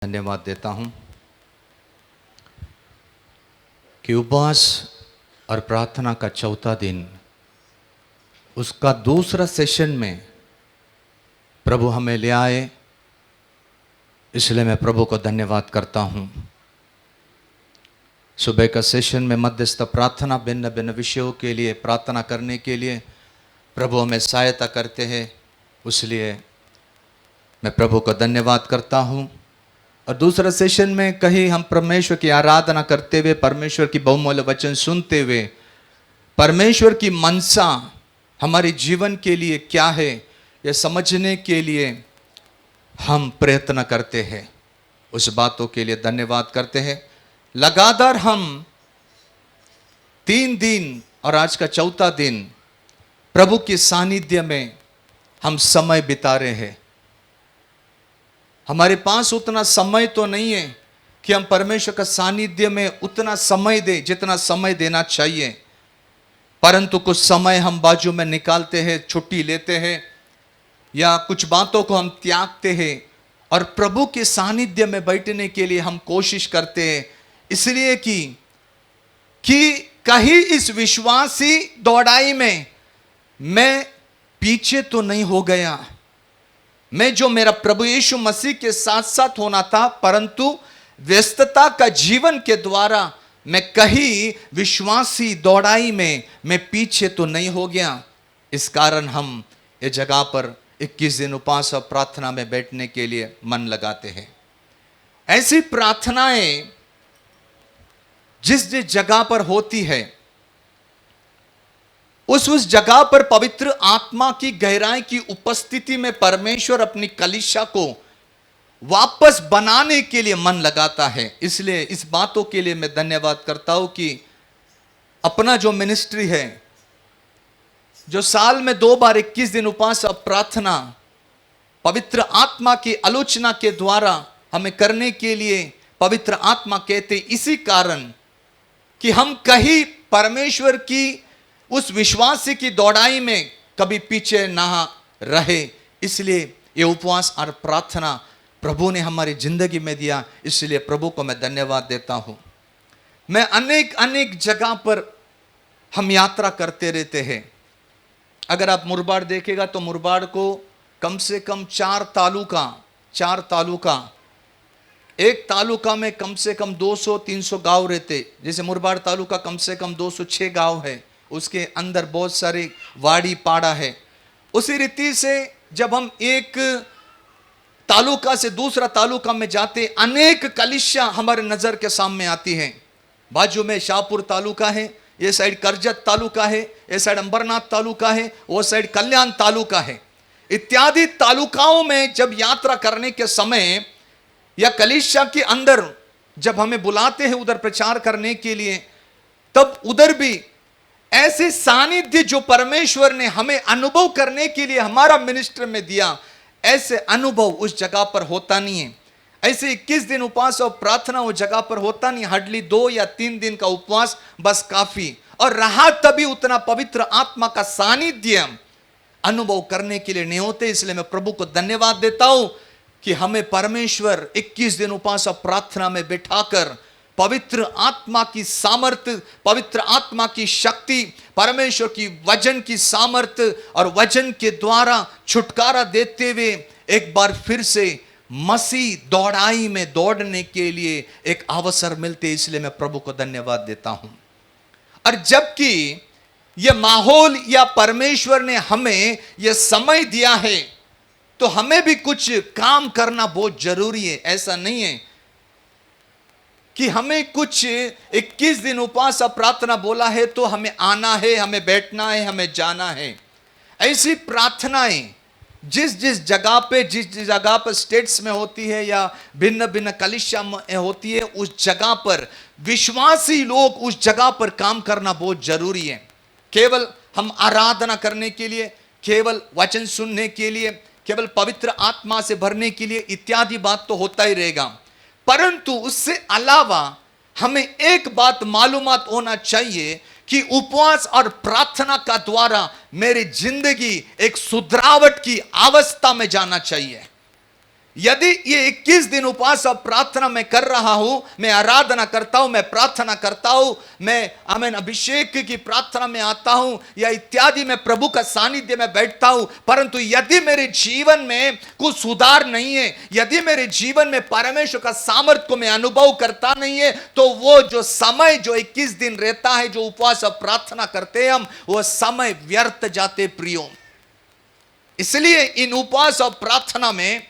धन्यवाद देता हूं कि उपवास और प्रार्थना का चौथा दिन, उसका दूसरा सेशन में प्रभु हमें ले आए। इसलिए मैं प्रभु को धन्यवाद करता हूं। सुबह का सेशन में मध्यस्थ प्रार्थना, भिन्न भिन्न विषयों के लिए प्रार्थना करने के लिए प्रभु हमें सहायता करते हैं। इसलिए मैं प्रभु को धन्यवाद करता हूं। और दूसरा सेशन में कहीं हम परमेश्वर की आराधना करते हुए, परमेश्वर की बहुमूल्य वचन सुनते हुए, परमेश्वर की मनसा हमारे जीवन के लिए क्या है यह समझने के लिए हम प्रयत्न करते हैं। उस बातों के लिए धन्यवाद करते हैं। लगातार हम 3 दिन और आज का चौथा दिन प्रभु के सानिध्य में हम समय बिता रहे हैं। हमारे पास उतना समय तो नहीं है कि हम परमेश्वर का सानिध्य में उतना समय दें जितना समय देना चाहिए, परंतु कुछ समय हम बाजू में निकालते हैं, छुट्टी लेते हैं या कुछ बातों को हम त्यागते हैं और प्रभु के सानिध्य में बैठने के लिए हम कोशिश करते हैं। इसलिए कि कहीं इस विश्वासी दौड़ाई में मैं पीछे तो नहीं हो गया। मैं जो मेरा प्रभु यीशु मसीह के साथ साथ होना था, परंतु व्यस्तता का जीवन के द्वारा मैं कहीं विश्वासी दौड़ाई में मैं पीछे तो नहीं हो गया। इस कारण हम इस जगह पर 21 दिन उपवास और प्रार्थना में बैठने के लिए मन लगाते हैं। ऐसी प्रार्थनाएं जिस जिस जगह पर होती है, उस जगह पर पवित्र आत्मा की गहराई की उपस्थिति में परमेश्वर अपनी कलीसिया को वापस बनाने के लिए मन लगाता है। इसलिए इस बातों के लिए मैं धन्यवाद करता हूं कि अपना जो मिनिस्ट्री है, जो साल में 2 बार 21 दिन उपवास और प्रार्थना पवित्र आत्मा की आलोचना के द्वारा हमें करने के लिए पवित्र आत्मा कहते, इसी कारण कि हम कहीं परमेश्वर की उस विश्वासी की दौड़ाई में कभी पीछे ना रहे। इसलिए ये उपवास और प्रार्थना प्रभु ने हमारी जिंदगी में दिया। इसलिए प्रभु को मैं धन्यवाद देता हूं। मैं अनेक जगह पर हम यात्रा करते रहते हैं। अगर आप मुरबाड़ देखेगा तो मुरबाड़ को कम से कम 4 तालुका, एक तालुका में कम से कम 200-300 गांव रहते। जैसे मुरबाड़ तालुका कम से कम 206 गांव है, उसके अंदर बहुत सारे वाड़ी पाड़ा है। उसी रीति से जब हम एक तालुका से दूसरा तालुका में जाते, अनेक कलीसिया हमारे नजर के सामने आती हैं। बाजू में शाहपुर तालुका है, ये साइड करजत तालुका है, ये साइड अंबरनाथ तालुका है, वो साइड कल्याण तालुका है। इत्यादि तालुकाओं में जब यात्रा करने के समय या कलीसिया के अंदर जब हमें बुलाते हैं उधर प्रचार करने के लिए, तब उधर भी ऐसे सानिध्य जो परमेश्वर ने हमें अनुभव करने के लिए हमारा मिनिस्टर में दिया, ऐसे अनुभव उस जगह पर होता नहीं है। ऐसे 21 दिन उपवास और प्रार्थना उस जगह पर होता नहीं। हार्डली 2 या 3 दिन का उपवास बस काफी, और रहा तभी उतना पवित्र आत्मा का सानिध्य अनुभव करने के लिए नहीं होते। इसलिए मैं प्रभु को धन्यवाद देता हूं कि हमें परमेश्वर 21 दिन उपवास और प्रार्थना में बिठाकर पवित्र आत्मा की सामर्थ्य, पवित्र आत्मा की शक्ति, परमेश्वर की वचन की सामर्थ्य और वचन के द्वारा छुटकारा देते हुए एक बार फिर से मसीह दौड़ाई में दौड़ने के लिए एक अवसर मिलते। इसलिए मैं प्रभु को धन्यवाद देता हूं। और जबकि यह माहौल या परमेश्वर ने हमें यह समय दिया है, तो हमें भी कुछ काम करना बहुत जरूरी है। ऐसा नहीं है कि हमें कुछ 21 दिन उपवास और प्रार्थना बोला है तो हमें आना है, हमें बैठना है, हमें जाना है। ऐसी प्रार्थनाएं जिस जिस जगह पर स्टेट्स में होती है या भिन्न भिन्न कलीसिया में होती है, उस जगह पर विश्वासी लोग उस जगह पर काम करना बहुत जरूरी है। केवल हम आराधना करने के लिए, केवल वचन सुनने के लिए, केवल पवित्र आत्मा से भरने के लिए इत्यादि बात तो होता ही रहेगा, परंतु उससे अलावा हमें एक बात मालूमात होना चाहिए कि उपवास और प्रार्थना का द्वारा मेरी जिंदगी एक सुधरावट की अवस्था में जाना चाहिए। यदि ये 21 दिन उपवास और प्रार्थना मैं कर रहा हूं, मैं आराधना करता हूं, मैं प्रार्थना करता हूं, मैं आमीन अभिषेक की प्रार्थना में आता हूं या इत्यादि में प्रभु का सानिध्य में बैठता हूं, परंतु यदि मेरे जीवन में कुछ सुधार नहीं है, यदि मेरे जीवन में परमेश्वर का सामर्थ्य को मैं अनुभव करता नहीं है, तो वो जो समय जो 21 दिन रहता है, जो उपवास और प्रार्थना करते हैं हम, वो समय व्यर्थ जाते प्रियो। इसलिए इन उपवास और प्रार्थना में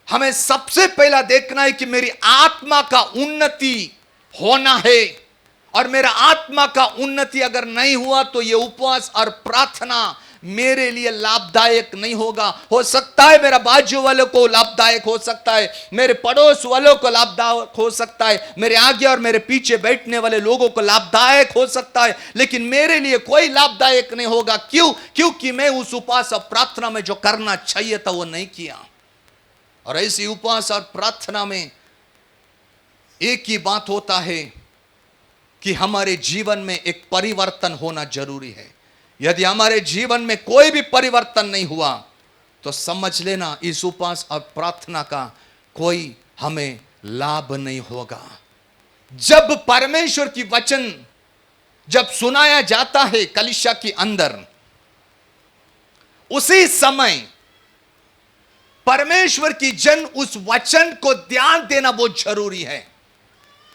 हमें सबसे पहला देखना है कि मेरी आत्मा का उन्नति होना है, और मेरा आत्मा का उन्नति अगर नहीं हुआ तो यह उपवास और प्रार्थना मेरे लिए लाभदायक नहीं होगा। हो सकता है मेरा बाजू वालों को लाभदायक हो सकता है, मेरे पड़ोस वालों को लाभदायक हो सकता है, मेरे आगे और मेरे पीछे बैठने वाले लोगों को लाभदायक हो सकता है, लेकिन मेरे लिए कोई लाभदायक नहीं होगा। क्यों? क्योंकि मैं उस उपवास और प्रार्थना में जो करना चाहिए था वो नहीं किया। और ऐसी उपवास और प्रार्थना में एक ही बात होता है कि हमारे जीवन में एक परिवर्तन होना जरूरी है। यदि हमारे जीवन में कोई भी परिवर्तन नहीं हुआ तो समझ लेना इस उपवास और प्रार्थना का कोई हमें लाभ नहीं होगा। जब परमेश्वर की वचन जब सुनाया जाता है कलीसिया के अंदर, उसी समय परमेश्वर की जन उस वचन को ध्यान देना बहुत जरूरी है,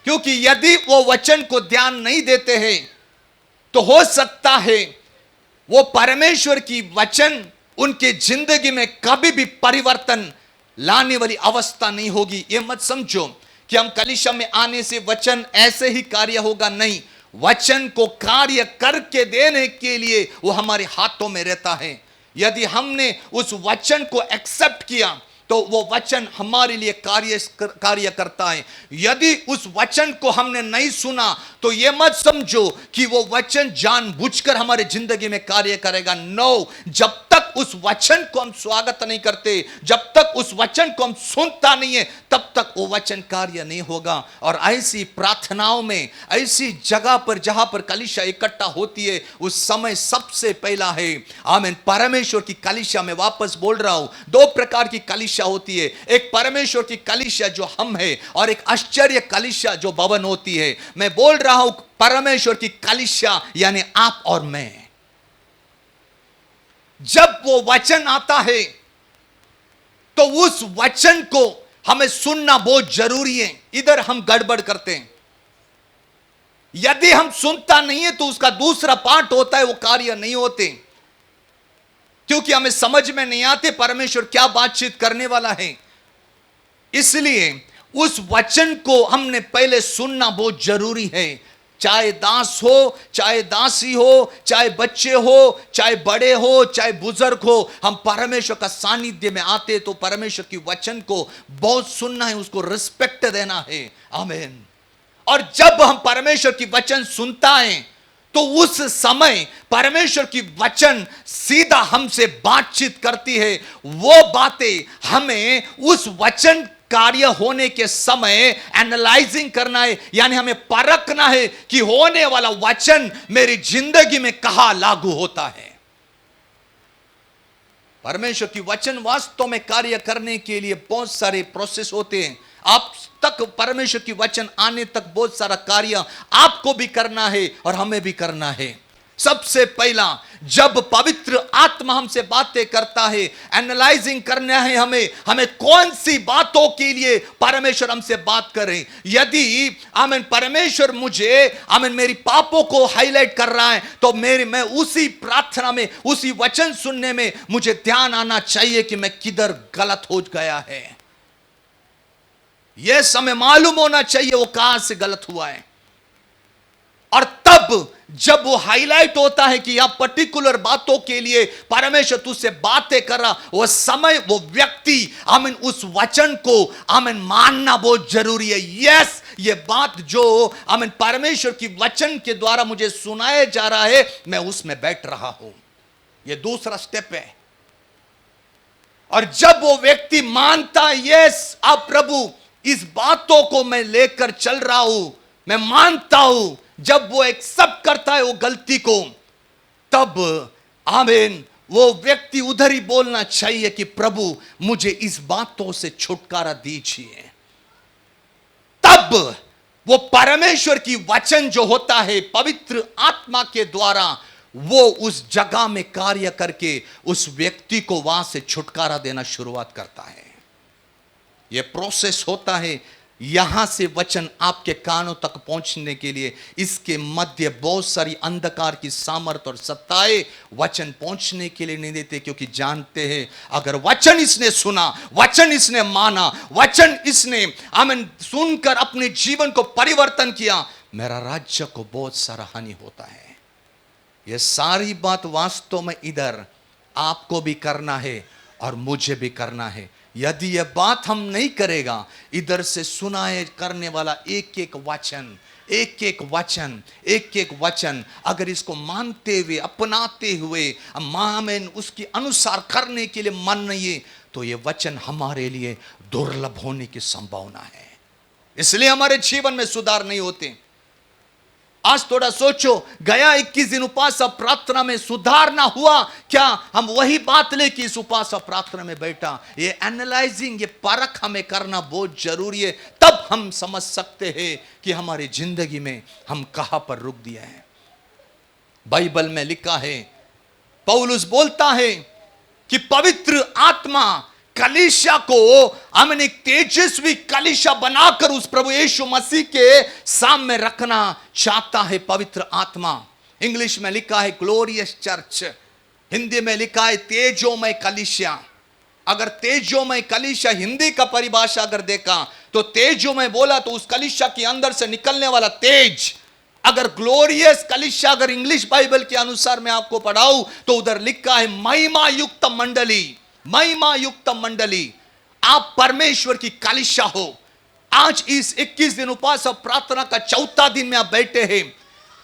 क्योंकि यदि वो वचन को ध्यान नहीं देते हैं तो हो सकता है वो परमेश्वर की वचन उनके जिंदगी में कभी भी परिवर्तन लाने वाली अवस्था नहीं होगी। ये मत समझो कि हम कलीसिया में आने से वचन ऐसे ही कार्य होगा, नहीं। वचन को कार्य करके देने के लिए वो हमारे हाथों में रहता है। यदि हमने उस वचन को एक्सेप्ट किया तो वो वचन हमारे लिए कार्य करता है। यदि उस वचन को हमने नहीं सुना तो ये मत समझो कि वो वचन जानबूझकर हमारे जिंदगी में कार्य करेगा। नो, जब तक उस वचन को हम स्वागत नहीं करते, जब तक उस वचन को हम सुनता नहीं है, तब तक वो वचन कार्य नहीं होगा। और ऐसी प्रार्थनाओं में, ऐसी जगह पर जहां पर कलीसिया इकट्ठा होती है, उस समय सबसे पहला है आमीन परमेश्वर की कलीसिया। में वापस बोल रहा हूं, दो प्रकार की कलीसिया होती है। एक परमेश्वर की कलीसिया जो हम है, और एक आश्चर्य कलीसिया जो भवन होती है। मैं बोल रहा हूं परमेश्वर की कलीसिया यानी आप और मैं। जब वो वचन आता है तो उस वचन को हमें सुनना बहुत जरूरी है। इधर हम गड़बड़ करते हैं। यदि हम सुनता नहीं है तो उसका दूसरा पार्ट होता है, वो कार्य नहीं होते, क्योंकि हमें समझ में नहीं आते परमेश्वर क्या बातचीत करने वाला है। इसलिए उस वचन को हमने पहले सुनना बहुत जरूरी है। चाहे दास हो, चाहे दासी हो, चाहे बच्चे हो, चाहे बड़े हो, चाहे बुजुर्ग हो, हम परमेश्वर का सानिध्य में आते तो परमेश्वर की वचन को बहुत सुनना है, उसको रिस्पेक्ट देना है। आमीन। और जब हम परमेश्वर की वचन सुनता है तो उस समय परमेश्वर की वचन सीधा हमसे बातचीत करती है। वो बातें हमें उस वचन कार्य होने के समय एनालाइजिंग करना है, यानी हमें परखना है कि होने वाला वचन मेरी जिंदगी में कहां लागू होता है। परमेश्वर की वचन वास्तव में कार्य करने के लिए बहुत सारे प्रोसेस होते हैं। आप तक परमेश्वर की वचन आने तक बहुत सारा कार्य आपको भी करना है और हमें भी करना है। सबसे पहला, जब पवित्र आत्मा हमसे बातें करता है, एनालाइजिंग करना है हमें कौन सी बातों के लिए परमेश्वर हमसे बात करें। यदि आमीन परमेश्वर मुझे आमीन मेरी पापों को हाईलाइट कर रहा है तो मैं उसी प्रार्थना में, उसी वचन सुनने में मुझे ध्यान आना चाहिए कि मैं किधर गलत हो गया है। यह समय मालूम होना चाहिए वो कहां से गलत हुआ है। और तब जब वो हाईलाइट होता है कि यह पर्टिकुलर बातों के लिए परमेश्वर तुझसे बातें कर रहा, वो समय, वो व्यक्ति आमीन उस वचन को आमीन मानना बहुत जरूरी है। यस, ये बात जो आमीन परमेश्वर की वचन के द्वारा मुझे सुनाया जा रहा है, मैं उसमें बैठ रहा हूं। ये दूसरा स्टेप है। और जब वो व्यक्ति मानता है, यस अब प्रभु इस बातों को मैं लेकर चल रहा हूं, मैं मानता हूं, जब वो एक्सेप्ट करता है वो गलती को, तब आमीन वो व्यक्ति उधर ही बोलना चाहिए कि प्रभु मुझे इस बातों से छुटकारा दीजिए। तब वो परमेश्वर की वचन जो होता है पवित्र आत्मा के द्वारा, वो उस जगह में कार्य करके उस व्यक्ति को वहां से छुटकारा देना शुरुआत करता है। यह प्रोसेस होता है। यहां से वचन आपके कानों तक पहुंचने के लिए इसके मध्य बहुत सारी अंधकार की सामर्थ और सत्ताएं वचन पहुंचने के लिए नहीं देते, क्योंकि जानते हैं अगर वचन इसने सुना, वचन इसने माना, वचन इसने आमीन सुनकर अपने जीवन को परिवर्तन किया, मेरा राज्य को बहुत सारा हानि होता है। यह सारी बात वास्तव में इधर आपको भी करना है और मुझे भी करना है। यदि यह बात हम नहीं करेगा, इधर से सुनाए करने वाला एक एक वचन, एक एक वचन, एक एक वचन अगर इसको मानते हुए अपनाते हुए आमीन उसके अनुसार करने के लिए मन नहीं है, तो यह वचन हमारे लिए दुर्लभ होने की संभावना है। इसलिए हमारे जीवन में सुधार नहीं होते। आज थोड़ा सोचो, गया 21 दिन उपवास और प्रार्थना में सुधार ना हुआ, क्या हम वही बात लेके इस उपवास और प्रार्थना में बैठा? ये एनालाइजिंग, ये परख हमें करना बहुत जरूरी है। तब हम समझ सकते हैं कि हमारी जिंदगी में हम कहां पर रुक दिया है। बाइबल में लिखा है, पौलुस बोलता है कि पवित्र आत्मा कलीसिया को आमीन एक तेजस्वी कलीसिया बनाकर उस प्रभु यीशु मसीह के सामने रखना चाहता है। पवित्र आत्मा, इंग्लिश में लिखा है ग्लोरियस चर्च, हिंदी में लिखा है तेजोमय कलीसिया। अगर तेजोमय कलीसिया हिंदी का परिभाषा अगर देखा तो तेजोमय बोला तो उस कलीसिया के अंदर से निकलने वाला तेज। अगर ग्लोरियस कलीसिया अगर इंग्लिश बाइबल के अनुसार मैं आपको पढ़ाऊं तो उधर लिखा है महिमा युक्त मंडली, महिमा युक्त मंडली। आप परमेश्वर की कलीसिया हो। आज इस 21 दिन उपवास और प्रार्थना का चौथा दिन में आप बैठे हैं।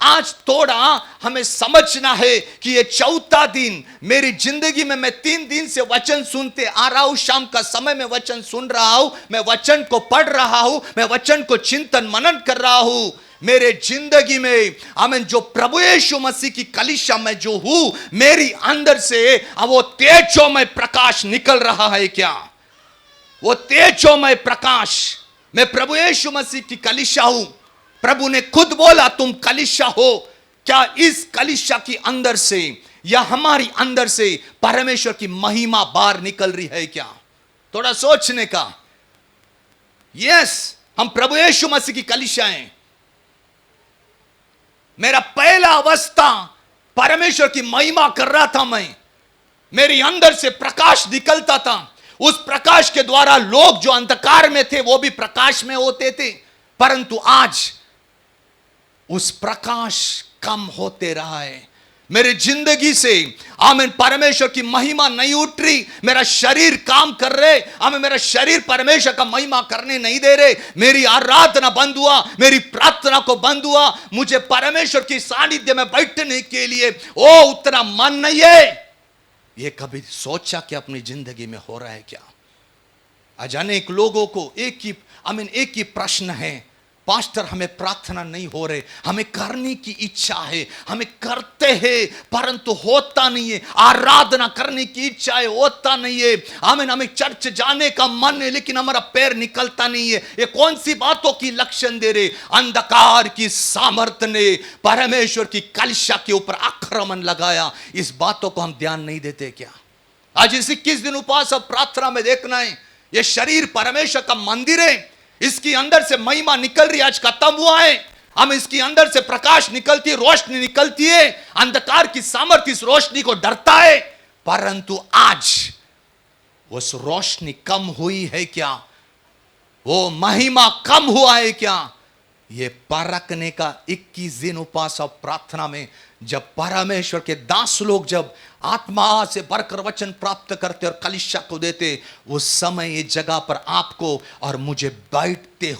आज थोड़ा हमें समझना है कि ये चौथा दिन मेरी जिंदगी में, मैं 3 दिन से वचन सुनते आ रहा हूं, शाम का समय में वचन सुन रहा हूं, मैं वचन को पढ़ रहा हूं, मैं वचन को चिंतन मनन कर रहा हूं। मेरे जिंदगी में आमीन जो प्रभु यीशु मसीह की कलीसिया में जो हूं, मेरी अंदर से वो तेजोमय प्रकाश निकल रहा है क्या? वो तेजोमय प्रकाश, मैं प्रभु यीशु मसीह की कलीसिया हूं। प्रभु ने खुद बोला तुम कलीसिया हो। क्या इस कलीसिया के अंदर से या हमारी अंदर से परमेश्वर की महिमा बाहर निकल रही है क्या? थोड़ा सोचने का। यस, हम प्रभु यीशु मसीह की कलीसिया हैं। मेरा पहला अवस्था परमेश्वर की महिमा कर रहा था। मैं, मेरी अंदर से प्रकाश निकलता था। उस प्रकाश के द्वारा लोग जो अंधकार में थे वो भी प्रकाश में होते थे। परंतु आज उस प्रकाश कम होते रहा है। मेरी जिंदगी से आमीन परमेश्वर की महिमा नहीं उठ रही। मेरा शरीर काम कर रहे, आमीन मेरा शरीर परमेश्वर का महिमा करने नहीं दे रहे। मेरी आराधना बंद हुआ, मेरी प्रार्थना को बंद हुआ। मुझे परमेश्वर की सानिध्य में बैठने के लिए उतना मन नहीं है। ये कभी सोचा कि अपनी जिंदगी में हो रहा है क्या? आज अनेक लोगों को एक ही प्रश्न है, पास्टर हमें प्रार्थना नहीं हो रहे, हमें करने की इच्छा है, हमें करते हैं परंतु होता नहीं है। आराधना करने की इच्छा है, होता नहीं है। आमीन, हमें चर्च जाने का मन है लेकिन हमारा पैर निकलता नहीं है। ये कौन सी बातों की लक्षण दे रहे? अंधकार की सामर्थ ने परमेश्वर की कलीसिया के ऊपर आक्रमण लगाया। इस बातों को हम ध्यान नहीं देते क्या? आज इस 21 दिन उपवास और प्रार्थना में देखना है, ये शरीर परमेश्वर का मंदिर है। इसके अंदर से महिमा निकल रही, आज खत्म हुआ है। हम इसके अंदर से प्रकाश निकलती है, रोशनी निकलती है। अंधकार की सामर्थ्य इस रोशनी को डरता है। परंतु आज उस रोशनी कम हुई है क्या? वो महिमा कम हुआ है क्या? ये परखने का 21 दिन उपवास और प्रार्थना में जब परमेश्वर के दास लोग जब आत्मा से भरकर वचन प्राप्त करते और कलीसिया को देते, उस समय ये जगह पर आपको और मुझे बैठते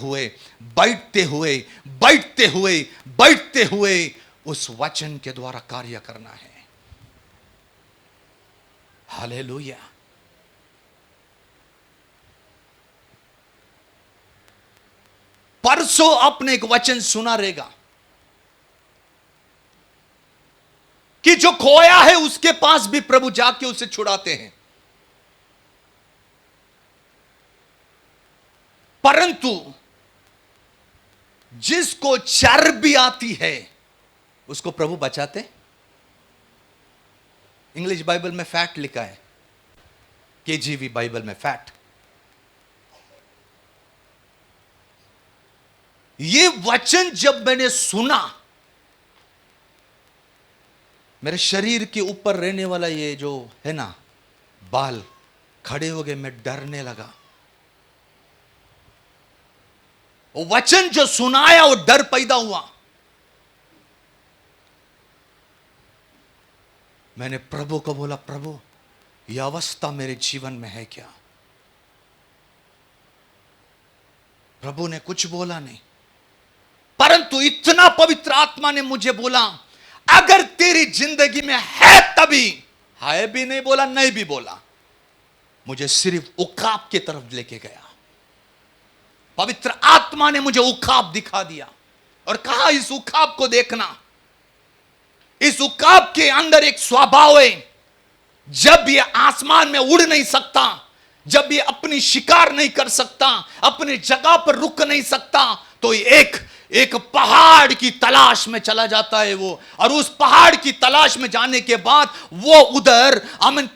हुए उस वचन के द्वारा कार्य करना है। हालेलुया। परसों आपने एक वचन सुना रहेगा कि जो जो खोया है उसके पास भी प्रभु जाके उसे छुड़ाते हैं। परंतु जिसको चर्बी आती है उसको प्रभु बचाते। इंग्लिश बाइबल में फैट लिखा है, केजीवी बाइबल में फैट। ये वचन जब मैंने सुना, मेरे शरीर के ऊपर रहने वाला ये जो है ना बाल खड़े हो गए, मैं डरने लगा। वो वचन जो सुनाया वो डर पैदा हुआ। मैंने प्रभु को बोला, प्रभु यह अवस्था मेरे जीवन में है क्या? प्रभु ने कुछ बोला नहीं, परंतु इतना पवित्र आत्मा ने मुझे बोला, अगर तेरी जिंदगी में है तभी, है भी नहीं बोला, नहीं भी बोला, मुझे सिर्फ उकाब की तरफ लेके गया। पवित्र आत्मा ने मुझे उकाब दिखा दिया और कहा, इस उकाब को देखना। इस उकाब के अंदर एक स्वभाव है, जब ये आसमान में उड़ नहीं सकता, जब ये अपनी शिकार नहीं कर सकता, अपनी जगह पर रुक नहीं सकता, तो एक पहाड़ की तलाश में चला जाता है वो। और उस पहाड़ की तलाश में जाने के बाद वो उधर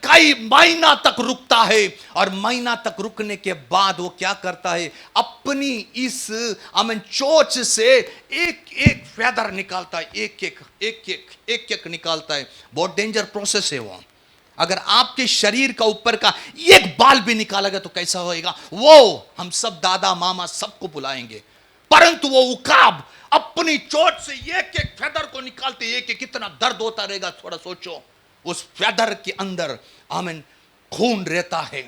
कई महीना तक रुकता है। और महीना तक रुकने के बाद वो क्या करता है, अपनी इस चोंच से एक एक फेदर निकालता है, एक निकालता है। बहुत डेंजर प्रोसेस है वो। अगर आपके शरीर का ऊपर का एक बाल भी निकाला गया तो कैसा होएगा वो, हम सब दादा मामा सबको बुलाएंगे। परंतु वो उकाब अपनी चोट से एक एक फेदर को निकालते, एक कितना दर्द होता रहेगा, थोड़ा सोचो। उस फेदर के अंदर खून रहता है,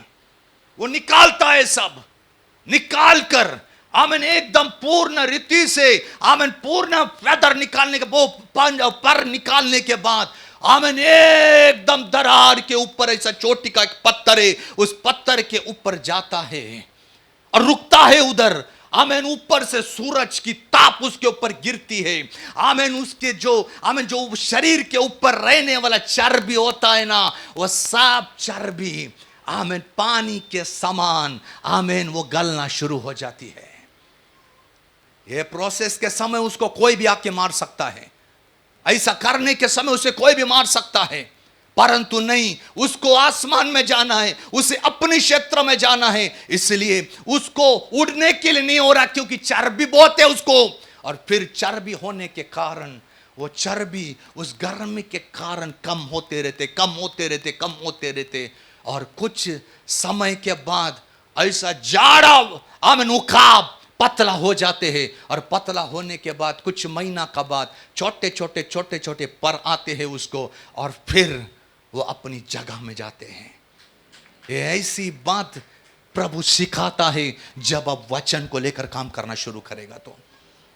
वो निकालता है, सब निकाल कर एकदम पूर्ण रीति से पूर्ण फेदर निकालने के, वो पर निकालने के बाद एकदम दरार के ऊपर ऐसा चोटी का एक पत्थर है, उस पत्थर के ऊपर जाता है और रुकता है उधर। ऊपर से सूरज की ताप उसके ऊपर गिरती है। उसके जो शरीर के ऊपर रहने वाला चर्बी होता है ना, वह सब चर्बी पानी के समान वो गलना शुरू हो जाती है। यह प्रोसेस के समय उसको कोई भी आके मार सकता है, ऐसा करने के समय उसे कोई भी मार सकता है, परंतु नहीं, उसको आसमान में जाना है, उसे अपने क्षेत्र में जाना है। इसलिए उसको उड़ने के लिए नहीं हो रहा, क्योंकि चर्बी बहुत है उसको। और फिर चर्बी होने के कारण वो चर्बी उस गर्मी के कारण कम होते रहते। और कुछ समय के बाद ऐसा जाड़ा उकाब पतला हो जाते हैं। और पतला होने के बाद कुछ महीना का बाद छोटे छोटे पर आते हैं उसको, और फिर वो अपनी जगह में जाते हैं। ये ऐसी बात प्रभु सिखाता है जब आप वचन को लेकर काम करना शुरू करेगा। तो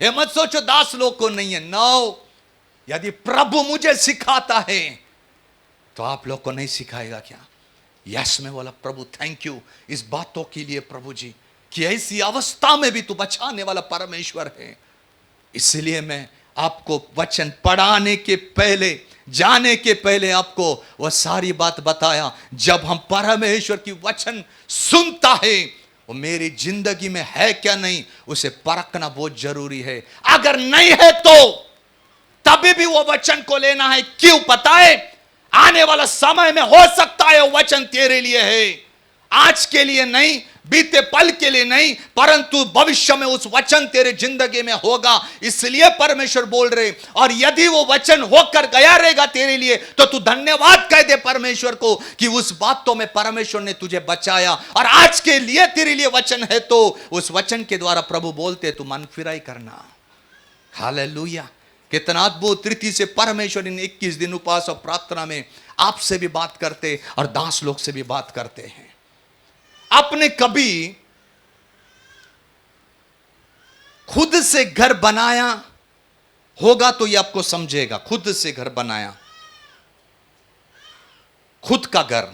ये मत सोचो दास लोग को नहीं है, नो। यदि प्रभु मुझे सिखाता है तो आप लोग को नहीं सिखाएगा क्या? यस, मैं बोला, प्रभु थैंक यू इस बातों के लिए प्रभु जी, कि ऐसी अवस्था में भी तू बचाने वाला परमेश्वर है। इसलिए मैं आपको वचन पढ़ाने के पहले, जाने के पहले आपको वह सारी बात बताया। जब हम परमेश्वर की वचन सुनता है, वो मेरी जिंदगी में है क्या नहीं, उसे परखना बहुत जरूरी है। अगर नहीं है तो तभी भी वो वचन को लेना है। क्यों? पता है, आने वाला समय में हो सकता है वो वचन तेरे लिए है, आज के लिए नहीं, बीते पल के लिए नहीं, परंतु भविष्य में उस वचन तेरे जिंदगी में होगा। इसलिए परमेश्वर बोल रहे, और यदि वो वचन होकर गया रहेगा तेरे लिए, तो तू धन्यवाद कह दे परमेश्वर को कि उस बातों में परमेश्वर ने तुझे बचाया। और आज के लिए तेरे लिए वचन है तो उस वचन के द्वारा प्रभु बोलते तू मन फिराई करना। हालेलुया! कितना अद्भुत रीति से परमेश्वर इन 21 दिन उपवास और प्रार्थना में आपसे भी बात करते और दास लोग से भी बात करते हैं। आपने कभी खुद से घर बनाया होगा तो ये आपको समझेगा। खुद से घर बनाया, खुद का घर।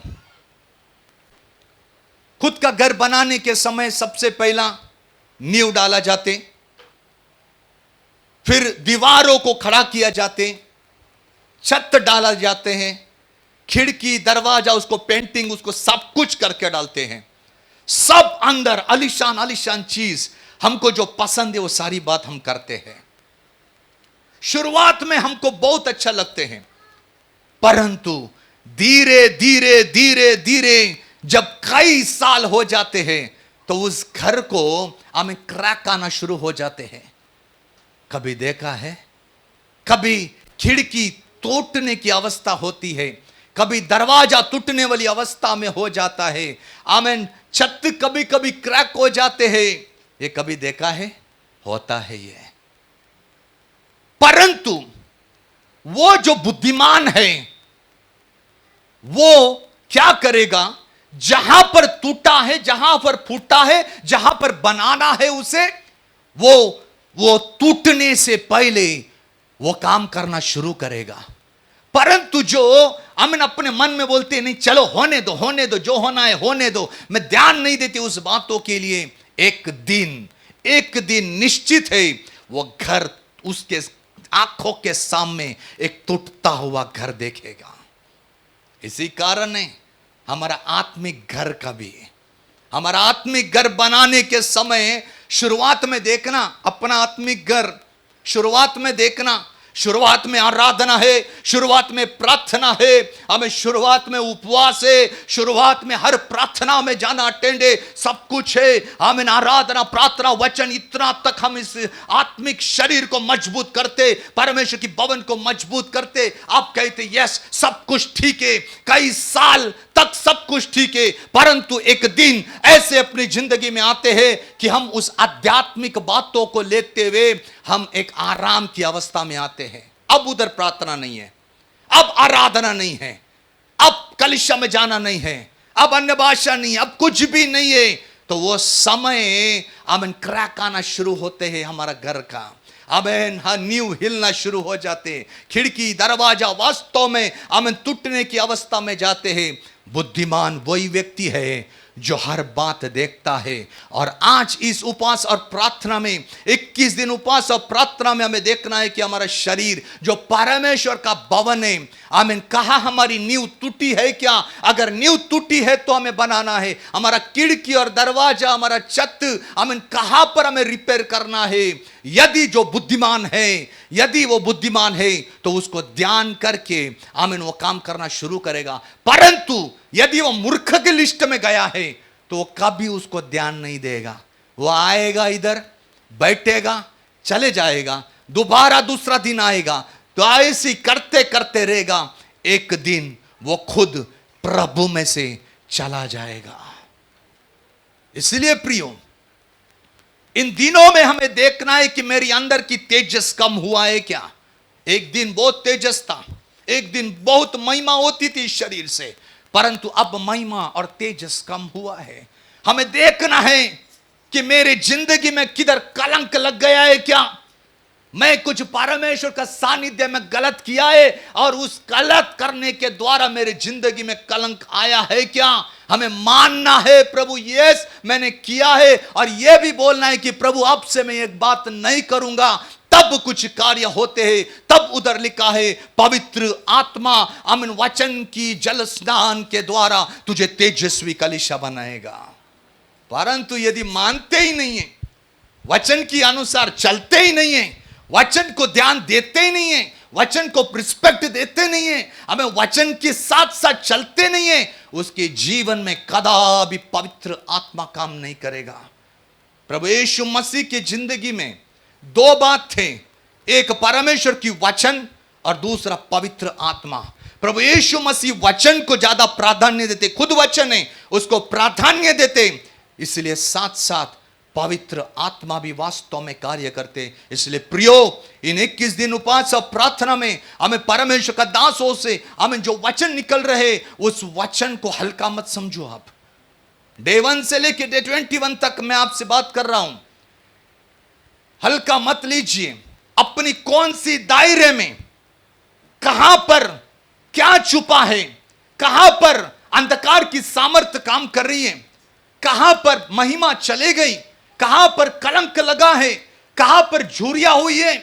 खुद का घर बनाने के समय सबसे पहला नींव डाला जाते, फिर दीवारों को खड़ा किया जाते, छत डाला जाते हैं, खिड़की दरवाजा, उसको पेंटिंग, उसको सब कुछ करके डालते हैं। सब अंदर आलीशान आलीशान चीज, हमको जो पसंद है वो सारी बात हम करते हैं। शुरुआत में हमको बहुत अच्छा लगते हैं, परंतु धीरे धीरे धीरे धीरे जब कई साल हो जाते हैं तो उस घर को हमें क्रैक आना शुरू हो जाते हैं। कभी देखा है, कभी खिड़की टूटने की अवस्था होती है, कभी दरवाजा टूटने वाली अवस्था में हो जाता है। आमीन। छत कभी कभी क्रैक हो जाते हैं, ये कभी देखा है, होता है ये। परंतु वो जो बुद्धिमान है वो क्या करेगा, जहां पर टूटा है, जहां पर फूटा है, जहां पर बनाना है उसे, वो टूटने से पहले वो काम करना शुरू करेगा। परंतु जो हम अपने मन में बोलते हैं, नहीं चलो होने दो होने दो, जो होना है होने दो, मैं ध्यान नहीं देती उस बातों के लिए, एक दिन निश्चित है वो घर उसके आंखों के सामने एक टूटता हुआ घर देखेगा। इसी कारण है हमारा आत्मिक घर का भी, हमारा आत्मिक घर बनाने के समय शुरुआत में देखना, अपना आत्मिक घर शुरुआत में देखना, शुरुआत में आराधना है, शुरुआत में प्रार्थना है, हमें शुरुआत में उपवास है, शुरुआत में हर प्रार्थना में जाना, अटेंड है, सब कुछ है। हमें आराधना, प्रार्थना, वचन, इतना तक हम इस आत्मिक शरीर को मजबूत करते, परमेश्वर की भवन को मजबूत करते। आप कहते यस सब कुछ ठीक है, कई साल तक सब कुछ ठीक है, परंतु एक दिन ऐसे अपनी जिंदगी में आते हैं कि हम उस आध्यात्मिक बातों को लेते हुए हम एक आराम की अवस्था में आते हैं। अब उधर प्रार्थना नहीं है, अब आराधना नहीं है, अब कलीसिया में जाना नहीं है, अब अन्य भाषा नहीं है, अब कुछ भी नहीं है, तो वो समय आमीन क्रैक आना शुरू होते हैं हमारा घर का। आमीन। हाँ, नींव हिलना शुरू हो जाते, खिड़की दरवाजा वास्तव में आमीन टूटने की अवस्था में जाते हैं। बुद्धिमान वही व्यक्ति है जो हर बात देखता है। और आज इस उपवास और प्रार्थना में 21 दिन उपवास और प्रार्थना में हमें देखना है कि हमारा शरीर जो परमेश्वर का भवन है, आमीन, कहाँ हमारी नींव टूटी है क्या? अगर नींव टूटी है तो हमें बनाना है। हमारा खिड़की और दरवाजा, हमारा छत, आमीन, कहाँ पर हमें रिपेयर करना है? यदि जो बुद्धिमान है, यदि वो बुद्धिमान है तो उसको ध्यान करके आमीन वो काम करना शुरू करेगा। परंतु यदि वो मूर्ख की लिस्ट में गया है तो वो कभी उसको ध्यान नहीं देगा। वो आएगा, इधर बैठेगा, चले जाएगा, दोबारा दूसरा दिन आएगा, तो ऐसे करते करते रहेगा। एक दिन वो खुद प्रभु में से चला जाएगा। इसलिए प्रियो, इन दिनों में हमें देखना है कि मेरी अंदर की तेजस कम हुआ है क्या? एक दिन बहुत तेजस था, एक दिन बहुत महिमा होती थी इस शरीर से, परंतु अब महिमा और तेजस कम हुआ है। हमें देखना है कि मेरे जिंदगी में किधर कलंक लग गया है क्या? मैं कुछ परमेश्वर का सानिध्य में गलत किया है और उस गलत करने के द्वारा मेरे जिंदगी में कलंक आया है क्या? हमें मानना है प्रभु यस मैंने किया है, और यह भी बोलना है कि प्रभु अब से मैं एक बात नहीं करूंगा। तब कुछ कार्य होते हैं। तब उधर लिखा है पवित्र आत्मा आमीन वचन की जल स्नान के द्वारा तुझे तेजस्वी कलीसिया बनाएगा। परंतु यदि मानते ही नहीं है, वचन के अनुसार चलते ही नहीं है, वचन को ध्यान देते ही नहीं है, वचन को रिस्पेक्ट देते नहीं है, हमें वचन के साथ साथ चलते नहीं है, उसके जीवन में कदापि पवित्र आत्मा काम नहीं करेगा। प्रभु यीशु मसीह की जिंदगी में दो बात थे, एक परमेश्वर की वचन और दूसरा पवित्र आत्मा। प्रभु यीशु मसीह वचन को ज्यादा प्राधान्य देते, खुद वचन है उसको प्राधान्य देते, इसलिए साथ साथ पवित्र आत्मा भी वास्तव में कार्य करते। इसलिए प्रियो, इन 21 दिन उपवास और प्रार्थना में हमें परमेश्वर का दासों से हमें जो वचन निकल रहे उस वचन को हल्का मत समझो। आप डे 1 से लेकर डे 21 तक मैं आपसे बात कर रहा हूं, हल्का मत लीजिए। अपनी कौन सी दायरे में कहां पर क्या छुपा है, कहां पर अंधकार की सामर्थ्य काम कर रही है, कहां पर महिमा चले गई, कहां पर कलंक लगा है, कहां पर झुरिया हुई है,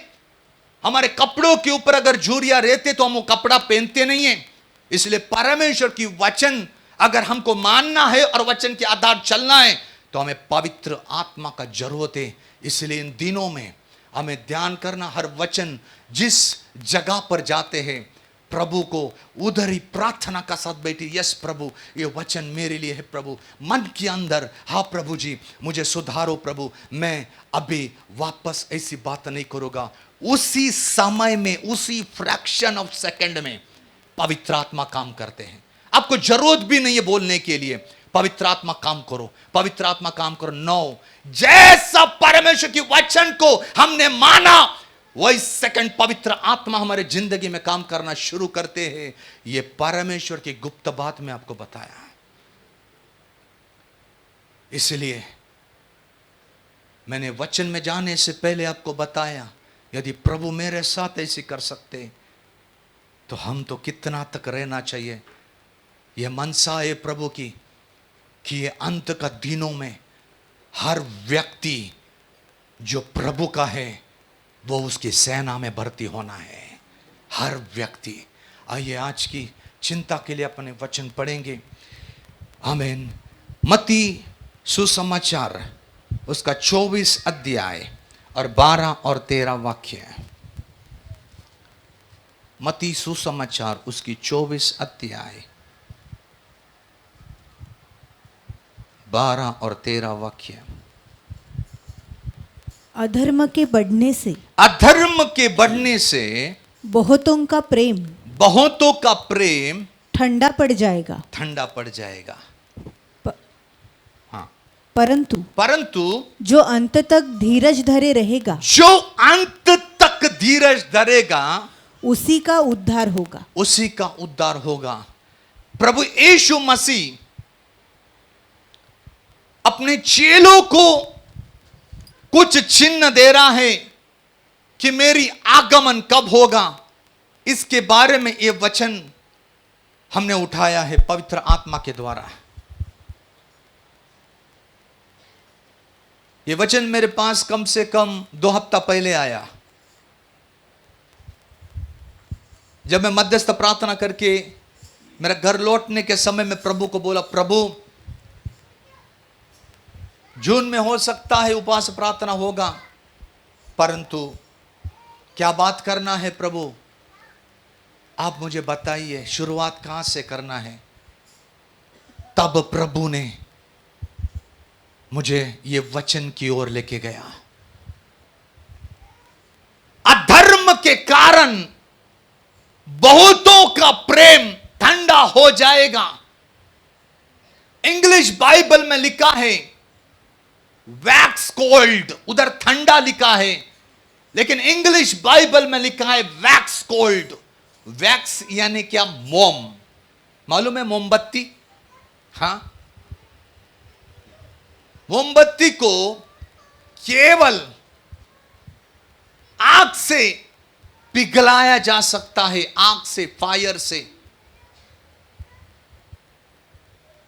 हमारे कपड़ों के ऊपर अगर झुर्रियां रहते तो हम वो कपड़ा पहनते नहीं है। इसलिए परमेश्वर की वचन अगर हमको मानना है और वचन के आधार चलना है तो हमें पवित्र आत्मा का जरूरत है। इसलिए इन दिनों में हमें ध्यान करना, हर वचन जिस जगह पर जाते हैं प्रभु को उधर ही प्रार्थना का साथ बैठी, यस प्रभु ये वचन मेरे लिए है प्रभु, मन के अंदर, हाँ प्रभु जी मुझे सुधारो प्रभु, मैं अभी वापस ऐसी बात नहीं करूंगा। उसी समय में, उसी फ्रैक्शन ऑफ सेकंड में पवित्र आत्मा काम करते हैं। आपको जरूरत भी नहीं है बोलने के लिए, पवित्र आत्मा काम करो, पवित्र आत्मा काम करो। नो, जैसा परमेश्वर की वचन को हमने माना वही सेकंड पवित्र आत्मा हमारे जिंदगी में काम करना शुरू करते हैं। ये परमेश्वर की गुप्त बात में आपको बताया है। इसलिए मैंने वचन में जाने से पहले आपको बताया, यदि प्रभु मेरे साथ ऐसे कर सकते तो हम तो कितना तक रहना चाहिए। यह मनसा है प्रभु की कि ये अंत का दिनों में हर व्यक्ति जो प्रभु का है वो उसकी सेना में भर्ती होना है, हर व्यक्ति। आइए आज की चिंता के लिए अपने वचन पढ़ेंगे। आमीन। मत्ती सुसमाचार उसका 24 अध्याय और 12 और 13 वाक्य। मत्ती सुसमाचार उसकी 24 अध्याय 12 और 13 वाक्य। अधर्म के बढ़ने से, अधर्म के बढ़ने से बहुतों का प्रेम ठंडा पड़ जाएगा, ठंडा पड़ जाएगा। हाँ, परंतु जो अंत तक धीरज धरे रहेगा, जो अंत तक धीरज धरेगा उसी का उद्धार होगा, उसी का उद्धार होगा। प्रभु यीशु मसीह अपने चेलों को कुछ चिन्ह दे रहा है कि मेरी आगमन कब होगा। इसके बारे में यह वचन हमने उठाया है पवित्र आत्मा के द्वारा। यह वचन मेरे पास कम से कम 2 हफ्ता पहले आया, जब मैं मध्यस्थ प्रार्थना करके मेरा घर लौटने के समय में प्रभु को बोला, प्रभु जून में हो सकता है उपवास प्रार्थना होगा, परंतु क्या बात करना है प्रभु, आप मुझे बताइए शुरुआत कहां से करना है। तब प्रभु ने मुझे ये वचन की ओर लेके गया। अधर्म के कारण बहुतों का प्रेम ठंडा हो जाएगा। इंग्लिश बाइबल में लिखा है वैक्स कोल्ड, उधर ठंडा लिखा है, लेकिन इंग्लिश बाइबल में लिखा है वैक्स कोल्ड। वैक्स यानी क्या? मोम, मालूम है मोमबत्ती? हां, मोमबत्ती को केवल आग से पिघलाया जा सकता है, आग से, फायर से।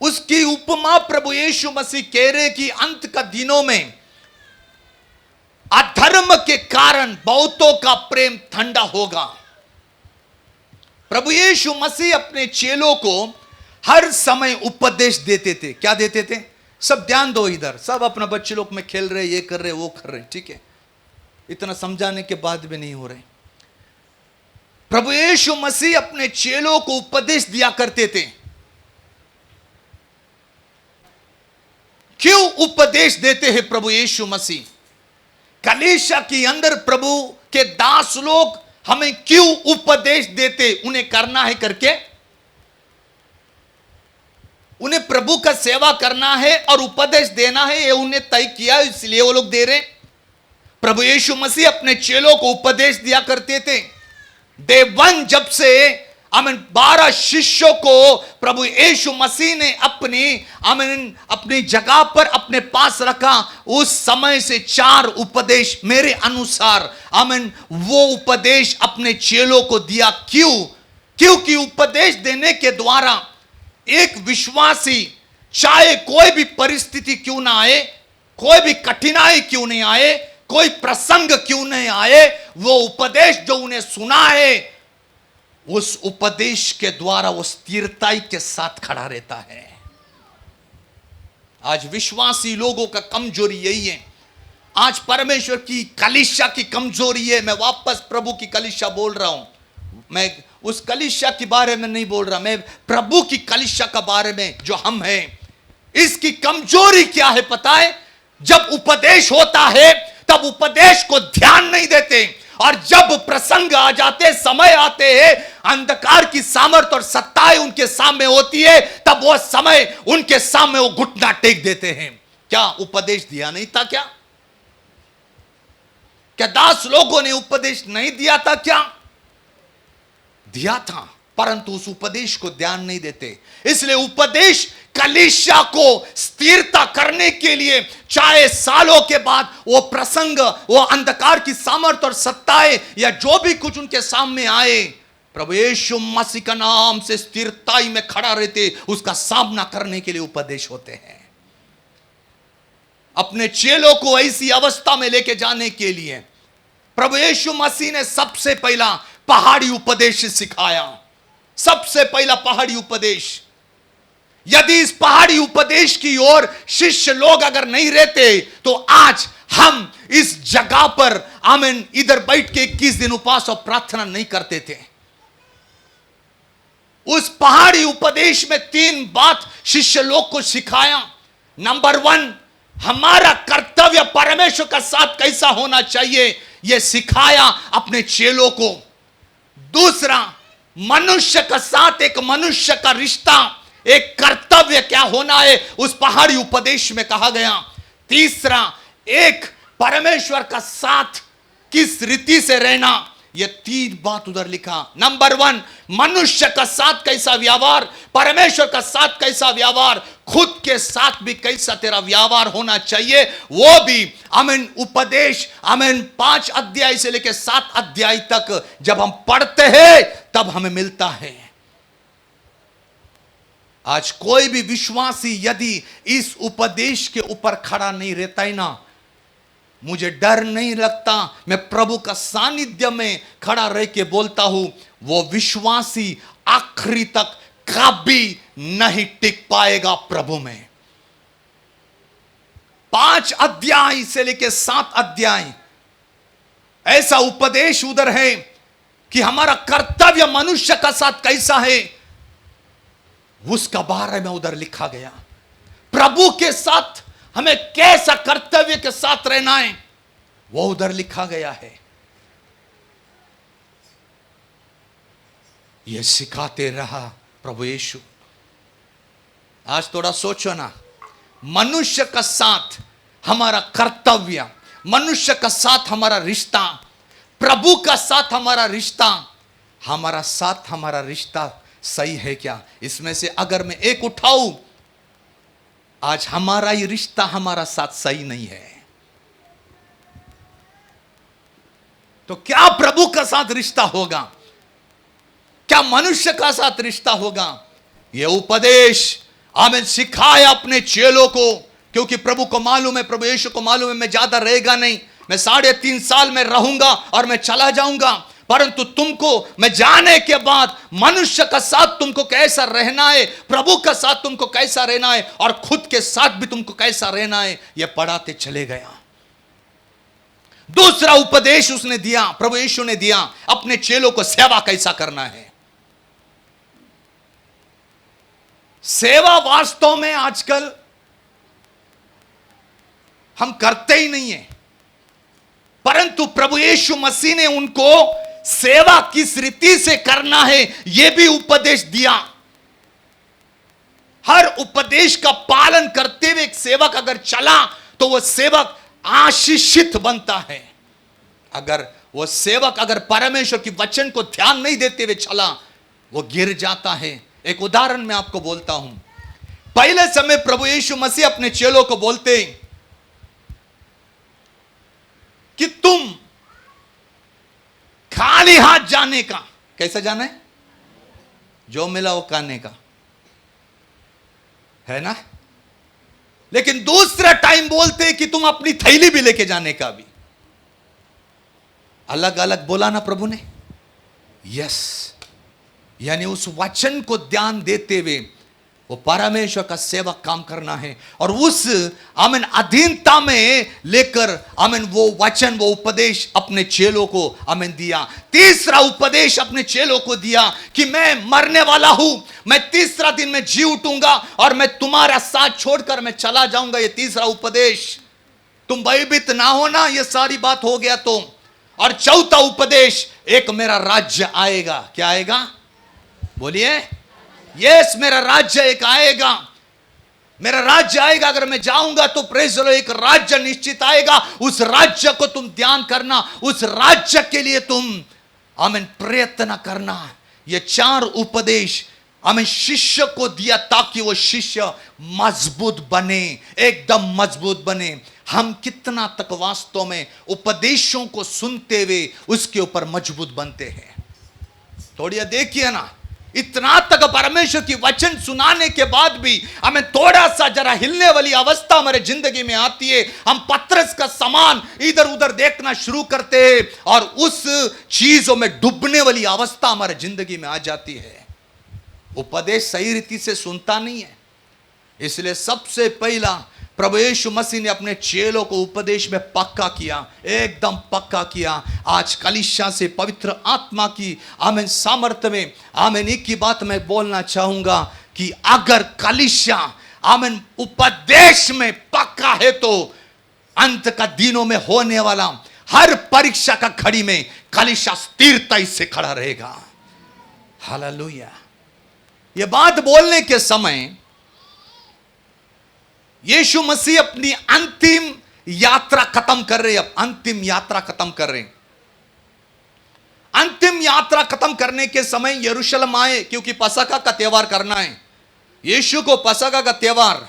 उसकी उपमा प्रभु यीशु मसीह कह रहे कि अंत का दिनों में अधर्म के कारण बहुतों का प्रेम ठंडा होगा। प्रभु यीशु मसीह अपने चेलों को हर समय उपदेश देते थे। क्या देते थे? सब ध्यान दो, इधर सब अपना बच्चे लोग में खेल रहे, ये कर रहे, वो कर रहे, ठीक है, इतना समझाने के बाद भी नहीं हो रहे। प्रभु यीशु मसीह अपने चेलों को उपदेश दिया करते थे। क्यों उपदेश देते हैं प्रभु यीशु मसीह? कलीसिया के अंदर प्रभु के दास लोग हमें क्यों उपदेश देते? उन्हें करना है करके, उन्हें प्रभु का सेवा करना है और उपदेश देना है, ये उन्हें तय किया, इसलिए वो लोग दे रहे। प्रभु यीशु मसीह अपने चेलों को उपदेश दिया करते थे। डे 1 जब से 12 शिष्यों को प्रभु यीशु मसीह ने अपनी जगह पर अपने पास रखा, उस समय से 4 उपदेश मेरे अनुसार वो उपदेश अपने चेलों को दिया। क्यों? क्योंकि उपदेश देने के द्वारा एक विश्वासी, चाहे कोई भी परिस्थिति क्यों ना आए, कोई भी कठिनाई क्यों नहीं आए, कोई प्रसंग क्यों नहीं आए, वो उपदेश जो उन्हें सुना है, उस उपदेश के द्वारा वो स्थिरताई के साथ खड़ा रहता है। आज विश्वासी लोगों का कमजोरी यही है। आज परमेश्वर की कलीसिया की कमजोरी है। मैं वापस प्रभु की कलीसिया बोल रहा हूं, मैं उस कलीसिया के बारे में नहीं बोल रहा, मैं प्रभु की कलीसिया के बारे में जो हम हैं। इसकी कमजोरी क्या है पता है? जब उपदेश होता है तब उपदेश को ध्यान नहीं देते, और जब प्रसंग आ जाते, समय आते हैं, अंधकार की सामर्थ और सत्ताएं उनके सामने होती है, तब वो समय उनके सामने वो घुटना टेक देते हैं। क्या उपदेश दिया नहीं था? क्या दास लोगों ने उपदेश नहीं दिया था? क्या दिया था, परंतु उस उपदेश को ध्यान नहीं देते। इसलिए उपदेश कलीसिया को स्थिरता करने के लिए, चाहे सालों के बाद वो प्रसंग, वो अंधकार की सामर्थ और सत्ताएं या जो भी कुछ उनके सामने आए, प्रभु यीशु मसीह का नाम से स्थिरताई में खड़ा रहते, उसका सामना करने के लिए उपदेश होते हैं। अपने चेलों को ऐसी अवस्था में लेके जाने के लिए प्रभु यीशु मसीह ने सबसे पहला पहाड़ी उपदेश सिखाया। सबसे पहला पहाड़ी उपदेश। यदि इस पहाड़ी उपदेश की ओर शिष्य लोग अगर नहीं रहते, तो आज हम इस जगह पर आमीन इधर बैठ के 21 दिन उपवास और प्रार्थना नहीं करते थे। उस पहाड़ी उपदेश में 3 बात शिष्य लोग को सिखाया। नंबर 1, हमारा कर्तव्य परमेश्वर का साथ कैसा होना चाहिए, यह सिखाया अपने चेलों को। दूसरा, मनुष्य का साथ एक मनुष्य का रिश्ता, एक कर्तव्य क्या होना है, उस पहाड़ी उपदेश में कहा गया। तीसरा, एक परमेश्वर का साथ किस रीति से रहना, ये 3 बात उधर लिखा। नंबर 1, मनुष्य का साथ कैसा व्यवहार, परमेश्वर का साथ कैसा व्यवहार, खुद के साथ भी कैसा तेरा व्यवहार होना चाहिए, वो भी आमीन उपदेश, आमीन 5 अध्याय से लेकर 7 अध्याय तक जब हम पढ़ते हैं तब हमें मिलता है। आज कोई भी विश्वासी यदि इस उपदेश के ऊपर खड़ा नहीं रहता है ना, मुझे डर नहीं लगता, मैं प्रभु का सानिध्य में खड़ा रह के बोलता हूं, वो विश्वासी आखिरी तक कभी नहीं टिक पाएगा प्रभु में। 5 अध्याय से लेकर 7 अध्याय ऐसा उपदेश उधर है कि हमारा कर्तव्य मनुष्य का साथ कैसा है, उसका बारे में उधर लिखा गया। प्रभु के साथ हमें कैसा कर्तव्य के साथ रहना है, वो उधर लिखा गया है। ये सिखाते रहा प्रभु यीशु। आज थोड़ा सोचो ना, मनुष्य का साथ हमारा कर्तव्य, मनुष्य का साथ हमारा रिश्ता, प्रभु का साथ हमारा रिश्ता, हमारा रिश्ता सही है क्या? इसमें से अगर मैं एक उठाऊं, आज हमारा ही रिश्ता हमारा साथ सही नहीं है, तो क्या प्रभु का साथ रिश्ता होगा, क्या मनुष्य का साथ रिश्ता होगा? यह उपदेश आमीन सिखाया अपने चेलों को, क्योंकि प्रभु को मालूम है, प्रभु यीशु को मालूम है, मैं ज्यादा रहेगा नहीं, मैं 3.5 साल में रहूंगा और मैं चला जाऊंगा, परंतु तुमको मैं जाने के बाद मनुष्य का साथ तुमको कैसा रहना है, प्रभु का साथ तुमको कैसा रहना है, और खुद के साथ भी तुमको कैसा रहना है, यह पढ़ाते चले गया। दूसरा उपदेश उसने दिया, प्रभु यीशु ने दिया, अपने चेलों को सेवा कैसा करना है। सेवा वास्तव में आजकल हम करते ही नहीं है, परंतु प्रभु यीशु मसीह ने उनको सेवा किस रीति से करना है यह भी उपदेश दिया। हर उपदेश का पालन करते हुए एक सेवक अगर चला तो वह सेवक आशीषित बनता है। अगर वह सेवक अगर परमेश्वर की वचन को ध्यान नहीं देते हुए चला, वो गिर जाता है। एक उदाहरण मैं आपको बोलता हूं। पहले समय प्रभु यीशु मसीह अपने चेलों को बोलते कि तुम खाली हाथ जाने का, कैसे जाना है, जो मिला वो खाने का है ना, लेकिन दूसरा टाइम बोलते कि तुम अपनी थैली भी लेके जाने का भी। अलग अलग बोला ना प्रभु ने, यस। यानी उस वचन को ध्यान देते हुए वो परमेश्वर का सेवक काम करना है, और उस आमीन अधीनता में लेकर आमीन वो वचन, वो उपदेश अपने चेलों को आमीन दिया। तीसरा उपदेश अपने चेलों को दिया कि मैं मरने वाला हूं, मैं तीसरा दिन में जी उठूंगा और मैं तुम्हारा साथ छोड़कर मैं चला जाऊंगा। ये तीसरा उपदेश, तुम भयभीत ना होना, ये सारी बात हो गया तो। और चौथा उपदेश, एक मेरा राज्य आएगा। क्या आएगा? बोलिए, यस, मेरा राज्य एक आएगा, मेरा राज्य आएगा। अगर मैं जाऊंगा तो प्रेज़ द लॉर्ड, एक राज्य निश्चित आएगा। उस राज्य को तुम ध्यान करना, उस राज्य के लिए तुम आमीन प्रयत्न करना। ये चार उपदेश हमें शिष्य को दिया ताकि वो शिष्य मजबूत बने, एकदम मजबूत बने। हम कितना तक वास्तव में उपदेशों को सुनते हुए उसके ऊपर मजबूत बनते हैं? थोड़ी देखिए ना, इतना तक परमेश्वर की वचन सुनाने के बाद भी हमें थोड़ा सा जरा हिलने वाली अवस्था हमारे जिंदगी में आती है। हम पतरस का समान इधर उधर देखना शुरू करते हैं और उस चीजों में डूबने वाली अवस्था हमारे जिंदगी में आ जाती है। उपदेश सही रीति से सुनता नहीं है। इसलिए सबसे पहला प्रभु यीशु मसीह ने अपने चेलों को उपदेश में पक्का किया, एकदम पक्का किया। आज कलीसिया से पवित्र आत्मा की आमीन सामर्थ्य में आमीन एक ही बात मैं बोलना चाहूंगा कि अगर कलीसिया आमीन उपदेश में पक्का है तो अंत का दिनों में होने वाला हर परीक्षा का घड़ी में कलीसिया स्थिरता से खड़ा रहेगा। हालेलुया। यह बात बोलने के समय यीशु मसीह अपनी अंतिम यात्रा खत्म कर रहे हैं। अब अंतिम यात्रा खत्म कर रहे हैं। अंतिम यात्रा खत्म करने के समय यरूशलेम आए, क्योंकि पसका का त्योहार करना है यीशु को, पसका का त्योहार।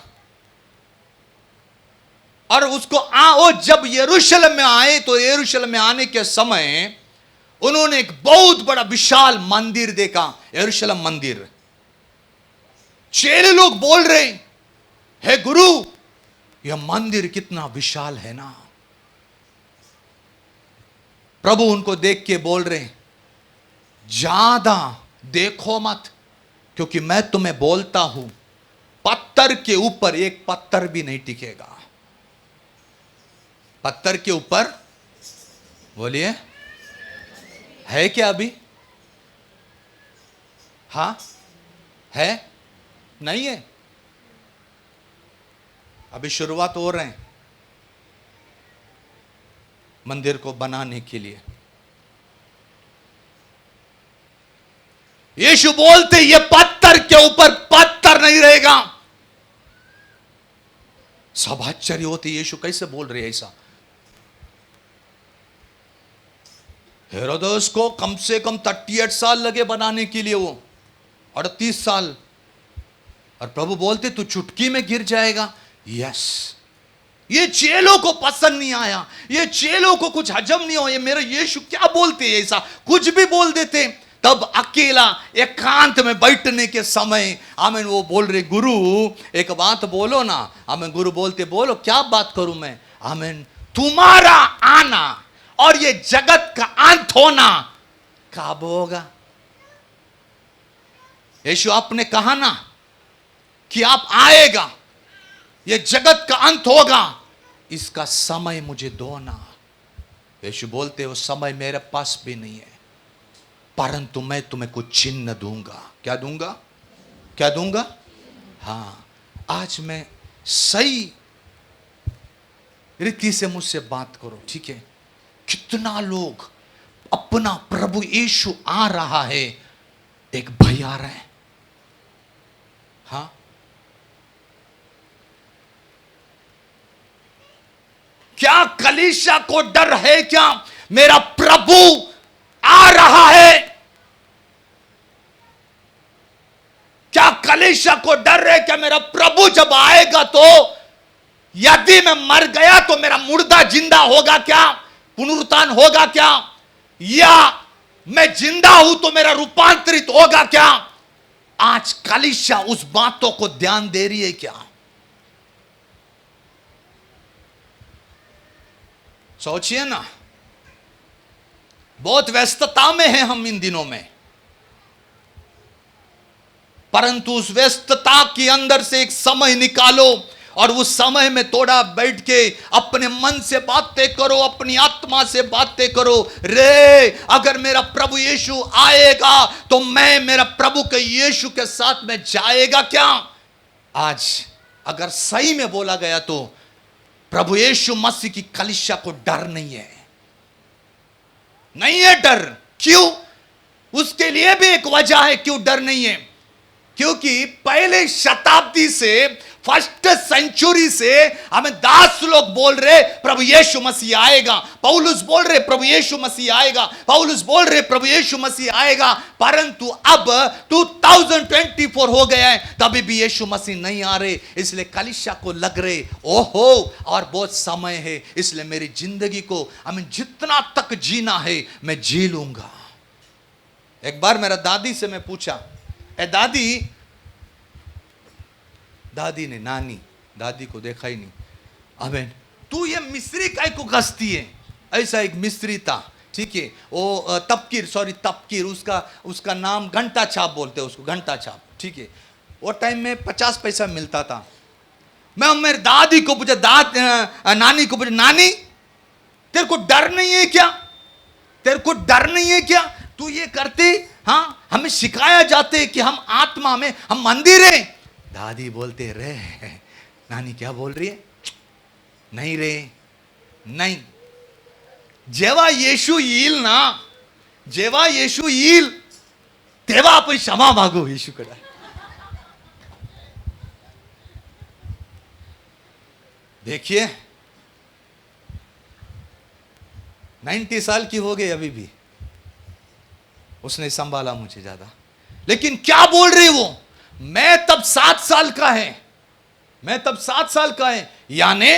और उसको आओ जब यरूशलेम में आए तो यरूशलेम में आने के समय उन्होंने एक बहुत बड़ा विशाल मंदिर देखा, यरूशलेम मंदिर। चेले लोग बोल रहे, हे गुरु, यह मंदिर कितना विशाल है ना। प्रभु उनको देख के बोल रहे, ज्यादा देखो मत, क्योंकि मैं तुम्हें बोलता हूं पत्थर के ऊपर एक पत्थर भी नहीं टिकेगा। पत्थर के ऊपर, बोलिए, है क्या अभी? हाँ है? नहीं है? अभी शुरुआत हो रहे हैं मंदिर को बनाने के लिए। यीशु बोलते ये पत्थर के ऊपर पत्थर नहीं रहेगा। सब आश्चर्य होते, यीशु कैसे बोल रहे ऐसा? हेरोदेस को कम से कम 38 साल लगे बनाने के लिए, वो 38 साल। और प्रभु बोलते तू चुटकी में गिर जाएगा। यस, ये चेलों को पसंद नहीं आया, ये चेलों को कुछ हजम नहीं हो, ये मेरे यीशु क्या बोलते हैं, ऐसा कुछ भी बोल देते। तब अकेला एकांत में बैठने के समय आमीन वो बोल रहे, गुरु एक बात बोलो ना। आमीन गुरु बोलते, बोलो, क्या बात करूं मैं? आमीन तुम्हारा आना और ये जगत का अंत होना कब होगा? यीशु आपने कहा ना कि आप आएगा, ये जगत का अंत होगा, इसका समय मुझे दो ना। यीशु बोलते हो समय मेरे पास भी नहीं है, परंतु मैं तुम्हें कुछ चिन्ह दूंगा। क्या दूंगा? क्या दूंगा? हाँ, आज मैं सही रीति से मुझसे बात करो, ठीक है? कितना लोग अपना प्रभु यीशु आ रहा है, एक भय आ रहा है। हाँ, क्या कलीसिया को डर है क्या? मेरा प्रभु आ रहा है। क्या कलीसिया को डर है क्या? मेरा प्रभु जब आएगा तो यदि मैं मर गया तो मेरा मुर्दा जिंदा होगा क्या? पुनरुत्थान होगा क्या? या मैं जिंदा हूं तो मेरा रूपांतरित होगा क्या? आज कलीसिया उस बातों को ध्यान दे रही है क्या? सोचिए ना, बहुत व्यस्तता में हैं हम इन दिनों में, परंतु उस व्यस्तता के अंदर से एक समय निकालो और उस समय में थोड़ा बैठ के अपने मन से बातें करो, अपनी आत्मा से बातें करो। रे अगर मेरा प्रभु यीशु आएगा तो मैं मेरा प्रभु के यीशु के साथ में जाएगा क्या? आज अगर सही में बोला गया तो प्रभु यीशु मसीह की कलीसिया को डर नहीं है, नहीं है डर। क्यों? उसके लिए भी एक वजह है क्यों डर नहीं है। क्योंकि पहले शताब्दी से, फर्स्ट सेंचुरी से हमें दास लोग बोल रहे प्रभु यीशु मसीह आएगा, पौलुस बोल रहे प्रभु यीशु मसीह आएगा, पौलुस बोल रहे प्रभु यीशु मसीह आएगा। परंतु अब 2024 हो गया है, तभी भी यीशु मसीह नहीं आ रहे। इसलिए कलीसिया को लग रहे ओहो और बहुत समय है, इसलिए मेरी जिंदगी को हमें जितना तक जीना है मैं जी लूंगा। एक बार मेरा दादी से मैं पूछा, ए दादी, दादी ने, नानी, दादी को देखा ही नहीं, अबे तू ये मिस्री काय को कसती है? ऐसा एक मिस्री था, ठीक है, वो तपकीर, उसका नाम घंटा छाप बोलते हैं उसको, घंटा छाप, ठीक है। वो टाइम में 50 पैसा मिलता था। मैं मेरी दादी को पूछा, नानी को पूछा, नानी तेरे को डर नहीं है क्या? तेरे को डर नहीं है क्या? तू ये करते, हाँ हमें सिखाया जाते कि हम आत्मा में, हम मंदिर हैं। दादी बोलते रे, नानी क्या बोल रही है? नहीं रे, नहीं। जेव्हा येशू येईल ना, जेव्हा येशू येईल तेव्हा आपण क्षमा मागू येशूकडे। देखिए 90 साल की हो गई, अभी भी उसने संभाला मुझे ज्यादा। लेकिन क्या बोल रही वो? मैं तब 7 साल का है, मैं तब 7 साल का है। यानी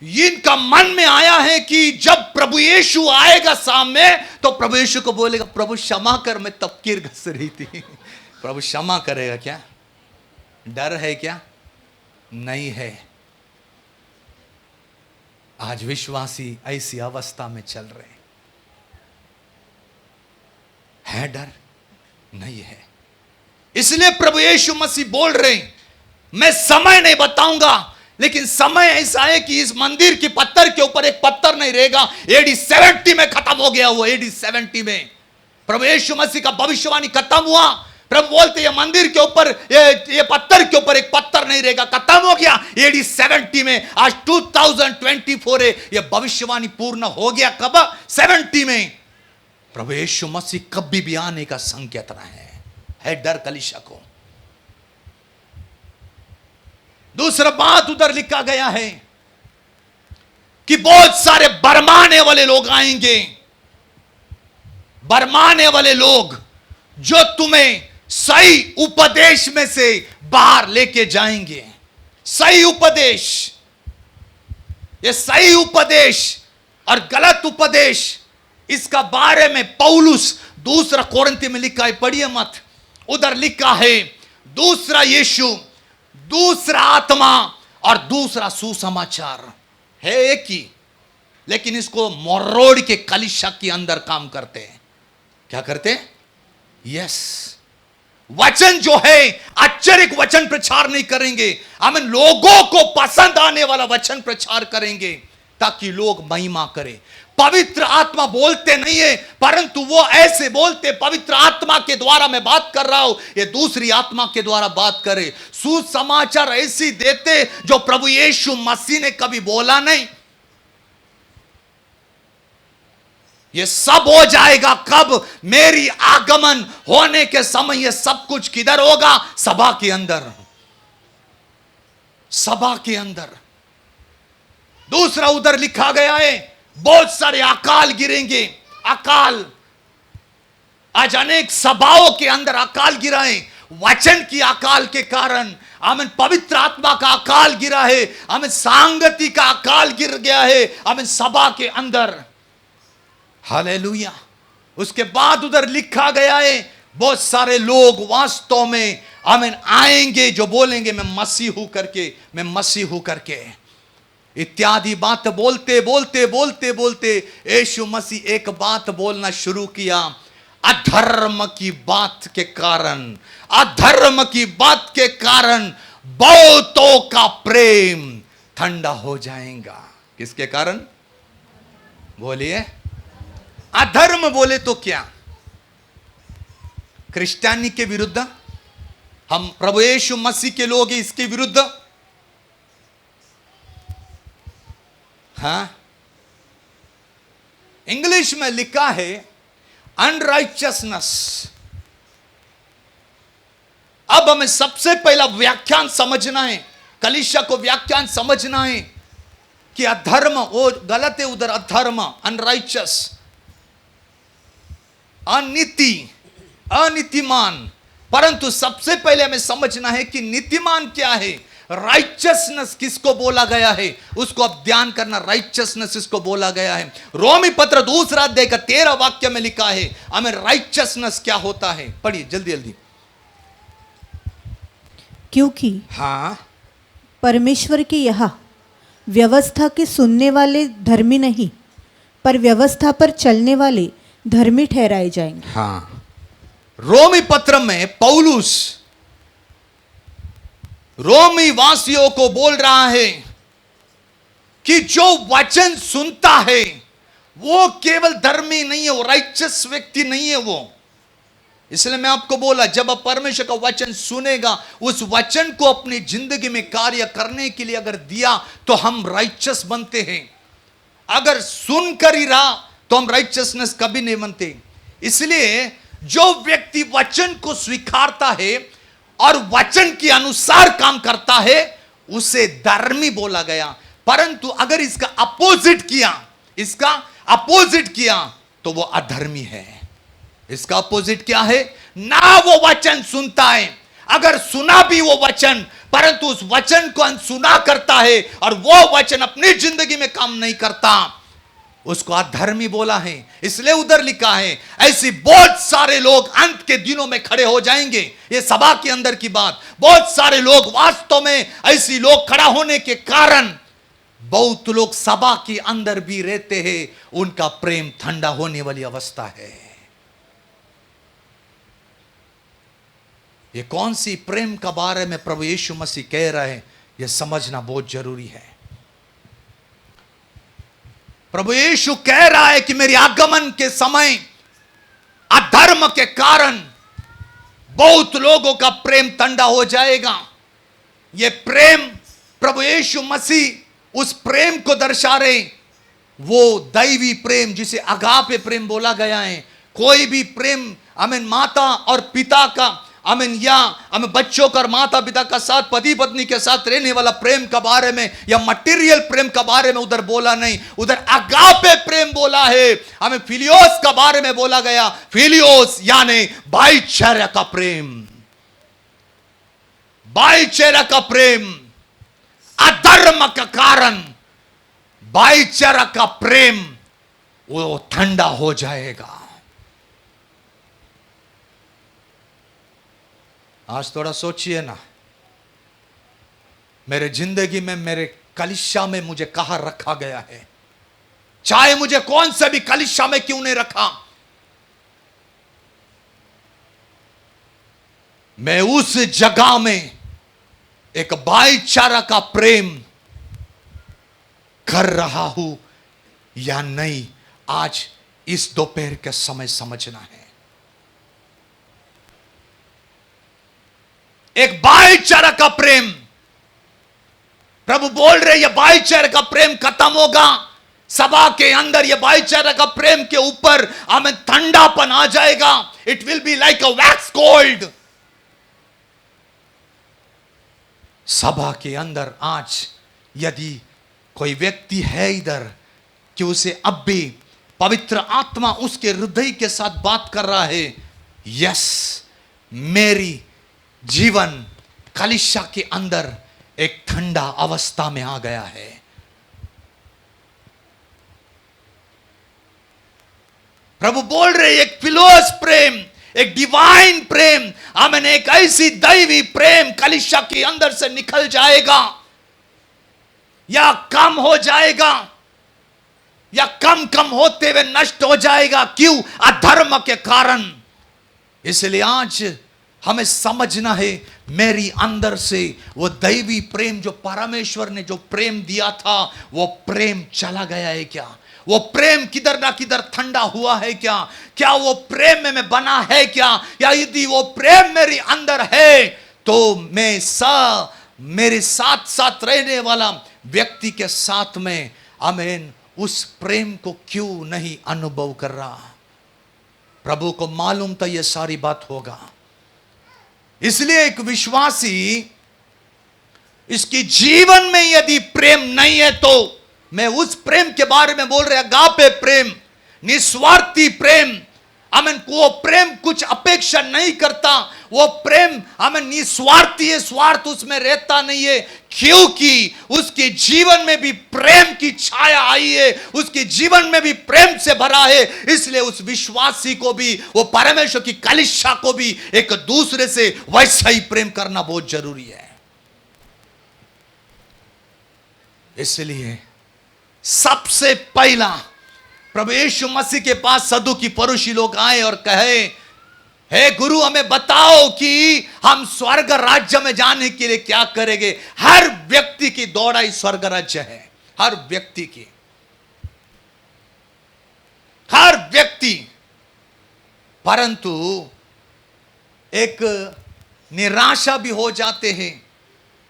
इनका मन में आया है कि जब प्रभु यीशु आएगा सामने तो प्रभु यीशु को बोलेगा प्रभु क्षमा कर, मैं तपकीर घस रही थी। प्रभु क्षमा करेगा क्या? डर है क्या? नहीं है। आज विश्वासी ऐसी अवस्था में चल रहे हैं, डर नहीं है। इसलिए प्रभु यीशु मसीह बोल रहे हैं, मैं समय नहीं बताऊंगा, लेकिन समय ऐसा है कि इस मंदिर की पत्थर के ऊपर एक पत्थर नहीं रहेगा। AD 70 में खत्म हो गया वो, AD 70 में प्रभु यीशु मसीह का भविष्यवाणी खत्म हुआ। प्रभु बोलते ये मंदिर के ऊपर, ये पत्थर के ऊपर एक पत्थर नहीं रहेगा, खत्म हो गया AD 70 में। आज 2024 है, ये भविष्यवाणी पूर्ण हो गया कब? 70 में। प्रभु यीशु मसीह कभी भी आने का संकेत रहा है डर कलीसिया को। दूसरा बात उधर लिखा गया है कि बहुत सारे बरमाने वाले लोग आएंगे, बरमाने वाले लोग जो तुम्हें सही उपदेश में से बाहर लेके जाएंगे। सही उपदेश, ये सही उपदेश और गलत उपदेश, इसका बारे में पौलुस दूसरा कोरिन्थी में लिखा है, पढ़िए मत, उधर लिखा है दूसरा यीशु, दूसरा आत्मा और दूसरा सुसमाचार है एक ही, लेकिन इसको मोरोड़ के कलीसिया के अंदर काम करते हैं। क्या करते हैं? यस, वचन जो है आश्चर्य वचन प्रचार नहीं करेंगे, हम लोगों को पसंद आने वाला वचन प्रचार करेंगे ताकि लोग महिमा करें। पवित्र आत्मा बोलते नहीं है, परंतु वो ऐसे बोलते, पवित्र आत्मा के द्वारा मैं बात कर रहा हूं, ये दूसरी आत्मा के द्वारा बात करे। सुसमाचार ऐसी देते जो प्रभु यीशु मसीह ने कभी बोला नहीं। ये सब हो जाएगा कब? मेरी आगमन होने के समय ये सब कुछ किधर होगा? सभा के अंदर, सभा के अंदर। दूसरा उधर लिखा गया है बहुत सारे अकाल गिरेंगे। अकाल, आज अनेक सभाओं के अंदर अकाल गिरा है, वचन की अकाल के कारण। हमें पवित्र आत्मा का अकाल गिरा है, हमें सांगति का अकाल गिर गया है, हमें सभा के अंदर। हालेलुया। उसके बाद उधर लिखा गया है बहुत सारे लोग वास्तव में हमें आएंगे जो बोलेंगे मैं मसीह हूं करके, मैं मसीह हूं करके। इत्यादि बात बोलते बोलते बोलते बोलते यीशु मसीह एक बात बोलना शुरू किया। अधर्म की बात के कारण, अधर्म की बात के कारण बहुतों का प्रेम ठंडा हो जाएगा। किसके कारण? बोलिए। अधर्म बोले तो क्या? क्रिश्चियनी के विरुद्ध, हम प्रभु यीशु मसीह के लोग हैं इसके विरुद्ध। हाँ, इंग्लिश में लिखा है अनराइचियसनेस। अब हमें सबसे पहला व्याख्यान समझना है, कलीसिया को व्याख्यान समझना है कि अधर्म वो गलत है, उधर अधर्म, अनराइचियस, अनीति, अनीतिमान। परंतु सबसे पहले हमें समझना है कि नीतिमान क्या है, राइचियसनेस किसको बोला गया है, उसको अब ध्यान करना। राइचियसनेस इसको बोला गया है। रोमी पत्र 2 अध्याय का 13 वाक्य में लिखा है हमें राइचियसनेस क्या होता है। पढ़िए जल्दी जल्दी। क्योंकि हाँ, परमेश्वर के यहाँ व्यवस्था के सुनने वाले धर्मी नहीं, पर व्यवस्था पर चलने वाले धर्मी ठहराए जाएंगे। हाँ, रोमी पत्र में पौलुस रोमी वासियों को बोल रहा है कि जो वचन सुनता है वो केवल धर्मी नहीं है, वो राइचियस व्यक्ति नहीं है वो। इसलिए मैं आपको बोला, जब आप परमेश्वर का वचन सुनेगा, उस वचन को अपनी जिंदगी में कार्य करने के लिए अगर दिया तो हम राइचियस बनते हैं। अगर सुनकर ही रहा तो हम राइचियसनेस कभी नहीं बनते। इसलिए जो व्यक्ति वचन को स्वीकारता है और वचन के अनुसार काम करता है उसे धर्मी बोला गया। परंतु अगर इसका अपोजिट किया, इसका अपोजिट किया तो वो अधर्मी है। इसका अपोजिट क्या है? ना वो वचन सुनता है, अगर सुना भी वो वचन, परंतु उस वचन को अनसुना करता है और वो वचन अपनी जिंदगी में काम नहीं करता, उसको अधर्मी बोला है। इसलिए उधर लिखा है ऐसे बहुत सारे लोग अंत के दिनों में खड़े हो जाएंगे। ये सभा के अंदर की बात, बहुत सारे लोग वास्तव में ऐसी लोग खड़ा होने के कारण बहुत लोग सभा के अंदर भी रहते हैं, उनका प्रेम ठंडा होने वाली अवस्था है। ये कौन सी प्रेम का बारे में प्रभु यीशु मसीह कह रहे हैं, यह समझना बहुत जरूरी है। प्रभु यीशु कह रहा है कि मेरे आगमन के समय अधर्म के कारण बहुत लोगों का प्रेम ठंडा हो जाएगा। यह प्रेम प्रभु यीशु मसीह उस प्रेम को दर्शा रहे, वो दैवी प्रेम जिसे अगापे प्रेम बोला गया है। कोई भी प्रेम आमीन माता और पिता का, आमीन, या हमें बच्चों का और माता पिता का साथ, पति पत्नी के साथ रहने वाला प्रेम के बारे में या मटेरियल प्रेम के बारे में उधर बोला नहीं, उधर अगापे प्रेम बोला है। हमें फिलियोस का बारे में बोला गया। फिलियोस यानी भाईचारा का प्रेम, भाईचारा का प्रेम। अधर्म का कारण भाईचारा का प्रेम वो ठंडा हो जाएगा। आज थोड़ा सोचिए ना, मेरे जिंदगी में, मेरे कलीसिया में मुझे कहां रखा गया है। चाहे मुझे कौन सा भी कलीसिया में क्यों नहीं रखा, मैं उस जगह में एक भाईचारा का प्रेम कर रहा हूं या नहीं, आज इस दोपहर के समय समझना है। एक भाईचारा का प्रेम, प्रभु बोल रहे यह भाईचारा का प्रेम खत्म होगा। सभा के अंदर यह भाईचारा का प्रेम के ऊपर हमें ठंडापन आ जाएगा। It will be like a wax cold. सभा के अंदर आज यदि कोई व्यक्ति है इधर कि उसे अब भी पवित्र आत्मा उसके हृदय के साथ बात कर रहा है, यस, मेरी जीवन कलीसिया के अंदर एक ठंडा अवस्था में आ गया है। प्रभु बोल रहे एक फिलोस प्रेम, एक डिवाइन प्रेम, हमें एक ऐसी दैवी प्रेम कलीसिया के अंदर से निकल जाएगा या कम हो जाएगा, या कम कम होते हुए नष्ट हो जाएगा। क्यों? अधर्म के कारण। इसलिए आज हमें समझना है, मेरी अंदर से वो दैवी प्रेम जो परमेश्वर ने जो प्रेम दिया था, वो प्रेम चला गया है क्या? वो प्रेम किधर ना किधर ठंडा हुआ है क्या? क्या वो प्रेम में मैं बना है क्या? या यदि वो प्रेम मेरे अंदर है तो मैं मेरे साथ साथ रहने वाला व्यक्ति के साथ में आमीन उस प्रेम को क्यों नहीं अनुभव कर रहा? प्रभु को मालूम था यह सारी बात होगा। इसलिए एक विश्वासी इसकी जीवन में यदि प्रेम नहीं है, तो मैं उस प्रेम के बारे में बोल रहा, अगापे प्रेम, निस्वार्थी प्रेम। आमीन, वो प्रेम कुछ अपेक्षा नहीं करता, वो प्रेम आमीन निस्वार्थी है, स्वार्थ उसमें रहता नहीं है, क्योंकि उसके जीवन में भी प्रेम की छाया आई है, उसके जीवन में भी प्रेम से भरा है। इसलिए उस विश्वासी को भी, वो परमेश्वर की कलीसिया को भी एक दूसरे से वैसा ही प्रेम करना बहुत जरूरी है। इसलिए सबसे पहला प्रभु यीशु मसीह के पास सदूकी फरीसी लोग आए और कहे, हे गुरु, हमें बताओ कि हम स्वर्ग राज्य में जाने के लिए क्या करेंगे? हर व्यक्ति की दौड़ाई स्वर्ग राज्य है, हर व्यक्ति की, हर व्यक्ति। परंतु एक निराशा भी हो जाते हैं,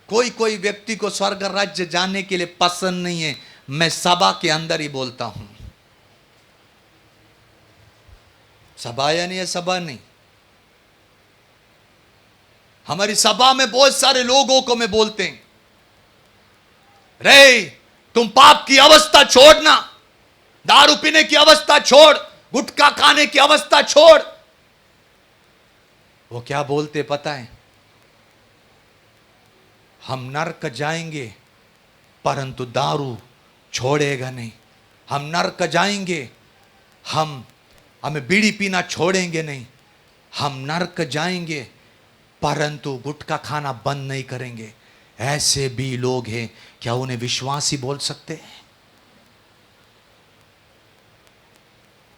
कोई कोई व्यक्ति को स्वर्ग राज्य जाने के लिए पसंद नहीं है। मैं सभा के अंदर ही बोलता हूं, सभा या नहीं है, सभा नहीं, हमारी सभा में बहुत सारे लोगों को मैं बोलते हैं, रे तुम पाप की अवस्था छोड़ना, दारू पीने की अवस्था छोड़, गुटखा खाने की अवस्था छोड़। वो क्या बोलते पता है? हम नरक जाएंगे परंतु दारू छोड़ेगा नहीं, हम नरक जाएंगे, हमें बीड़ी पीना छोड़ेंगे नहीं, हम नरक जाएंगे परंतु गुटखा खाना बंद नहीं करेंगे। ऐसे भी लोग हैं, क्या उन्हें विश्वासी बोल सकते हैं?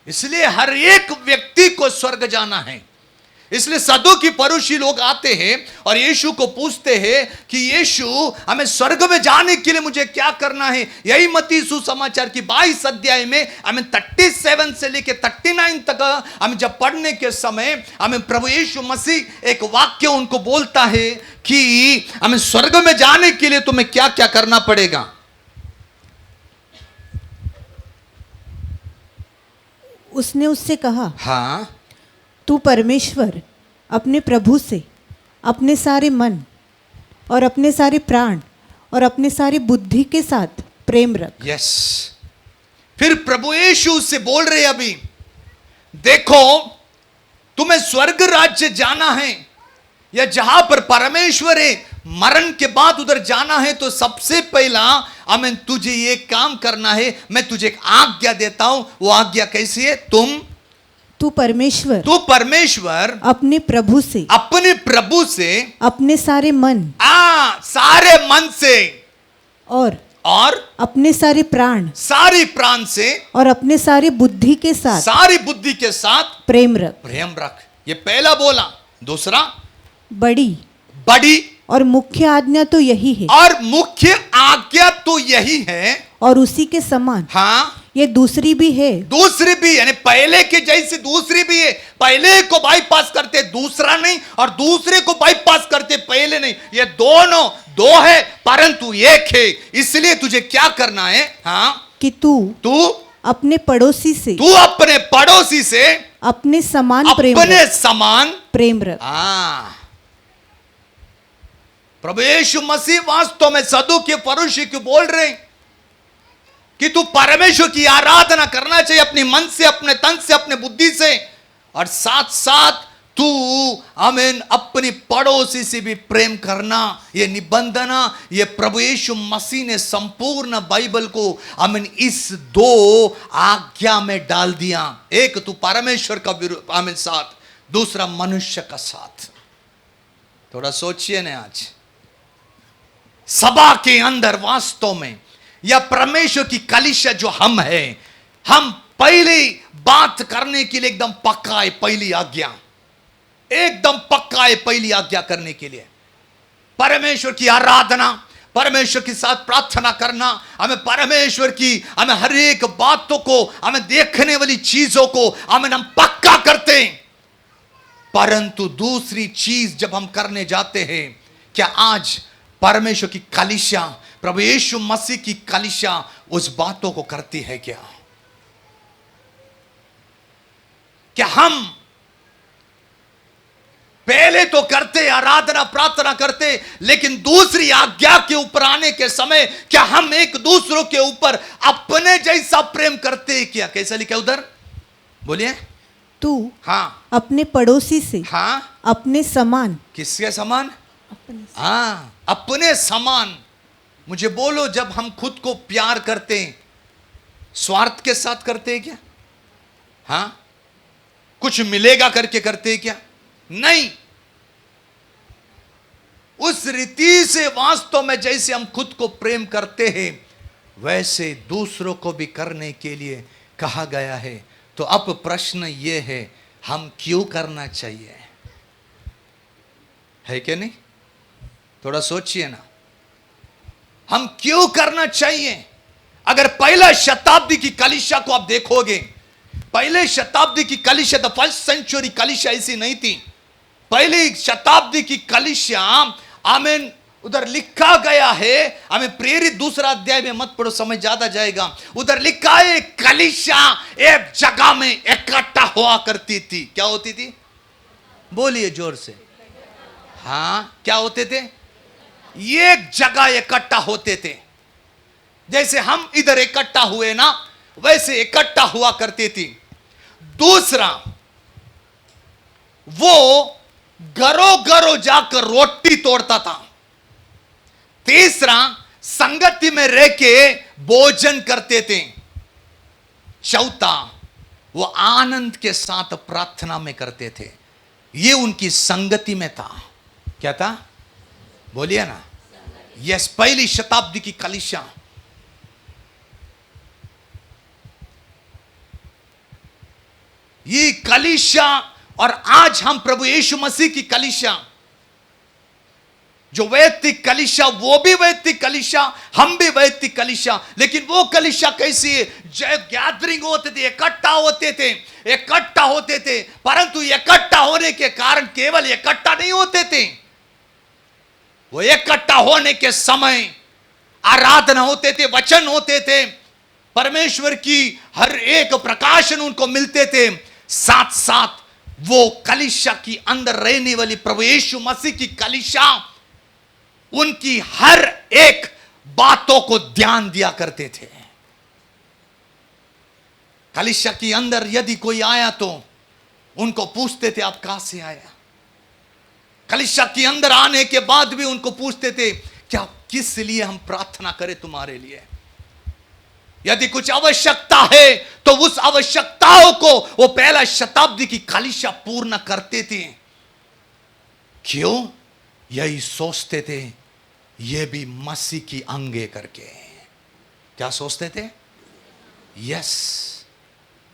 इसलिए हर एक व्यक्ति को स्वर्ग जाना है। इसलिए सदूकी फरीसी लोग आते हैं और यीशु को पूछते हैं कि यीशु, हमें स्वर्ग में जाने के लिए मुझे क्या करना है? यही मत्ती सुसमाचार की 22 अध्याय में हमें 37 से लेकर 39 तक हम जब पढ़ने के समय हमें प्रभु यीशु मसीह एक वाक्य उनको बोलता है कि हमें स्वर्ग में जाने के लिए तुम्हें क्या क्या करना पड़ेगा। उसने उससे कहा, हाँ, तू परमेश्वर अपने प्रभु से अपने सारे मन और अपने सारे प्राण और अपने सारी बुद्धि के साथ प्रेम रख। यस। फिर प्रभु यीशु से बोल रहे, अभी देखो, तुम्हें स्वर्ग राज्य जाना है या जहां पर परमेश्वर है, मरण के बाद उधर जाना है, तो सबसे पहला हमें तुझे ये काम करना है। मैं तुझे एक आज्ञा देता हूं। वो आज्ञा कैसी है? तू परमेश्वर अपने प्रभु से अपने सारे मन सारे मन से और अपने सारे प्राण से और अपने सारी बुद्धि के साथ प्रेम रख। ये पहला बोला। दूसरा, बड़ी और मुख्य आज्ञा तो यही है, और उसी के समान हाँ, ये दूसरी भी है, यानी पहले के जैसे दूसरी भी है। पहले को बाईपास करते दूसरा नहीं, और दूसरे को बाईपास करते पहले नहीं। ये दोनों दो है परंतु एक है। इसलिए तुझे क्या करना है? हाँ, कि तू अपने पड़ोसी से अपने समान प्रेम रख। प्रभु यीशु मसीह वास्तव में सदूकी फरीसी को बोल रहे कि तू परमेश्वर की आराधना करना चाहिए अपने मन से, अपने तन से, अपने बुद्धि से, और साथ साथ तू आमीन अपनी पड़ोसी से भी प्रेम करना। ये निबंधना ये प्रभु यीशु मसीह ने संपूर्ण बाइबल को आमीन इस दो आज्ञा में डाल दिया। एक तू परमेश्वर का आमीन साथ, दूसरा मनुष्य का साथ। थोड़ा सोचिए ना, आज सभा के अंदर वास्तव में या परमेश्वर की कलीसिया जो हम है, हम पहली बात करने के लिए एकदम पक्का है, पहली आज्ञा एकदम पक्का है, पहली आज्ञा करने के लिए परमेश्वर की आराधना, परमेश्वर के साथ प्रार्थना करना, हमें परमेश्वर की हमें हर एक बातों को, हमें देखने वाली चीजों को हम पक्का करते हैं। परंतु दूसरी चीज जब हम करने जाते हैं, क्या आज परमेश्वर की कलीसिया, प्रभु यीशु मसीह की कलीसिया उस बातों को करती है क्या? क्या हम पहले तो करते, आराधना प्रार्थना करते, लेकिन दूसरी आज्ञा के ऊपर आने के समय क्या हम एक दूसरों के ऊपर अपने जैसा प्रेम करते हैं क्या? कैसा लिखा उधर, बोलिए। तू हाँ, अपने पड़ोसी से हाँ, अपने समान, किसके समान? अपने हाँ, अपने समान। मुझे बोलो, जब हम खुद को प्यार करते हैं, स्वार्थ के साथ करते हैं क्या? हाँ, कुछ मिलेगा करके करते हैं क्या? नहीं। उस रीति से वास्तव में जैसे हम खुद को प्रेम करते हैं, वैसे दूसरों को भी करने के लिए कहा गया है। तो अब प्रश्न यह है, हम क्यों करना चाहिए? है क्या नहीं? थोड़ा सोचिए ना, हम क्यों करना चाहिए? अगर पहला शताब्दी की कलीसिया को आप देखोगे, पहले शताब्दी की कलीसिया, द फर्स्ट सेंचुरी कलीसिया ऐसी नहीं थी। पहली शताब्दी की कलीसिया, आमीन, उधर लिखा गया है, हमें प्रेरित दूसरा अध्याय में मत पढ़ो, समझ ज्यादा जाएगा। उधर लिखा है कलीसिया एक जगह में इकट्ठा हुआ करती थी। क्या होती थी? बोलिए जोर से। हाँ, क्या होते थे? एक जगह इकट्ठा होते थे। जैसे हम इधर इकट्ठा हुए ना, वैसे इकट्ठा हुआ करती थी। दूसरा, वो घरों घरों जाकर रोटी तोड़ता था। तीसरा, संगति में रह के भोजन करते थे। चौथा, वो आनंद के साथ प्रार्थना में करते थे। ये उनकी संगति में था। क्या था? बोलिए ना। यस, पहली शताब्दी की कलीसिया। ये कलीसिया, और आज हम प्रभु यीशु मसीह की कलीसिया, जो वैयक्तिक कलीसिया, वो भी वैयक्तिक कलीसिया, हम भी वैयक्तिक कलीसिया। लेकिन वो कलीसिया कैसी है? जो गैदरिंग होते थे, इकट्ठा होते थे, परंतु इकट्ठा होने के कारण केवल इकट्ठा नहीं होते थे। वो इकट्ठा होने के समय आराधना होते थे, वचन होते थे, परमेश्वर की हर एक प्रकाशन उनको मिलते थे। साथ साथ वो कलीसिया की अंदर रहने वाली प्रभु यीशु मसीह की कलीसिया, उनकी हर एक बातों को ध्यान दिया करते थे। कलीसिया के अंदर यदि कोई आया तो उनको पूछते थे, आप कहां से आया? कलीसिया के अंदर आने के बाद भी उनको पूछते थे, क्या किस लिए हम प्रार्थना करें तुम्हारे लिए? यदि कुछ आवश्यकता है तो उस आवश्यकताओं को वो पहला शताब्दी की कलीसिया पूर्ण करते थे। क्यों? यही सोचते थे, ये भी मसीह की अंगे करके। क्या सोचते थे? यस,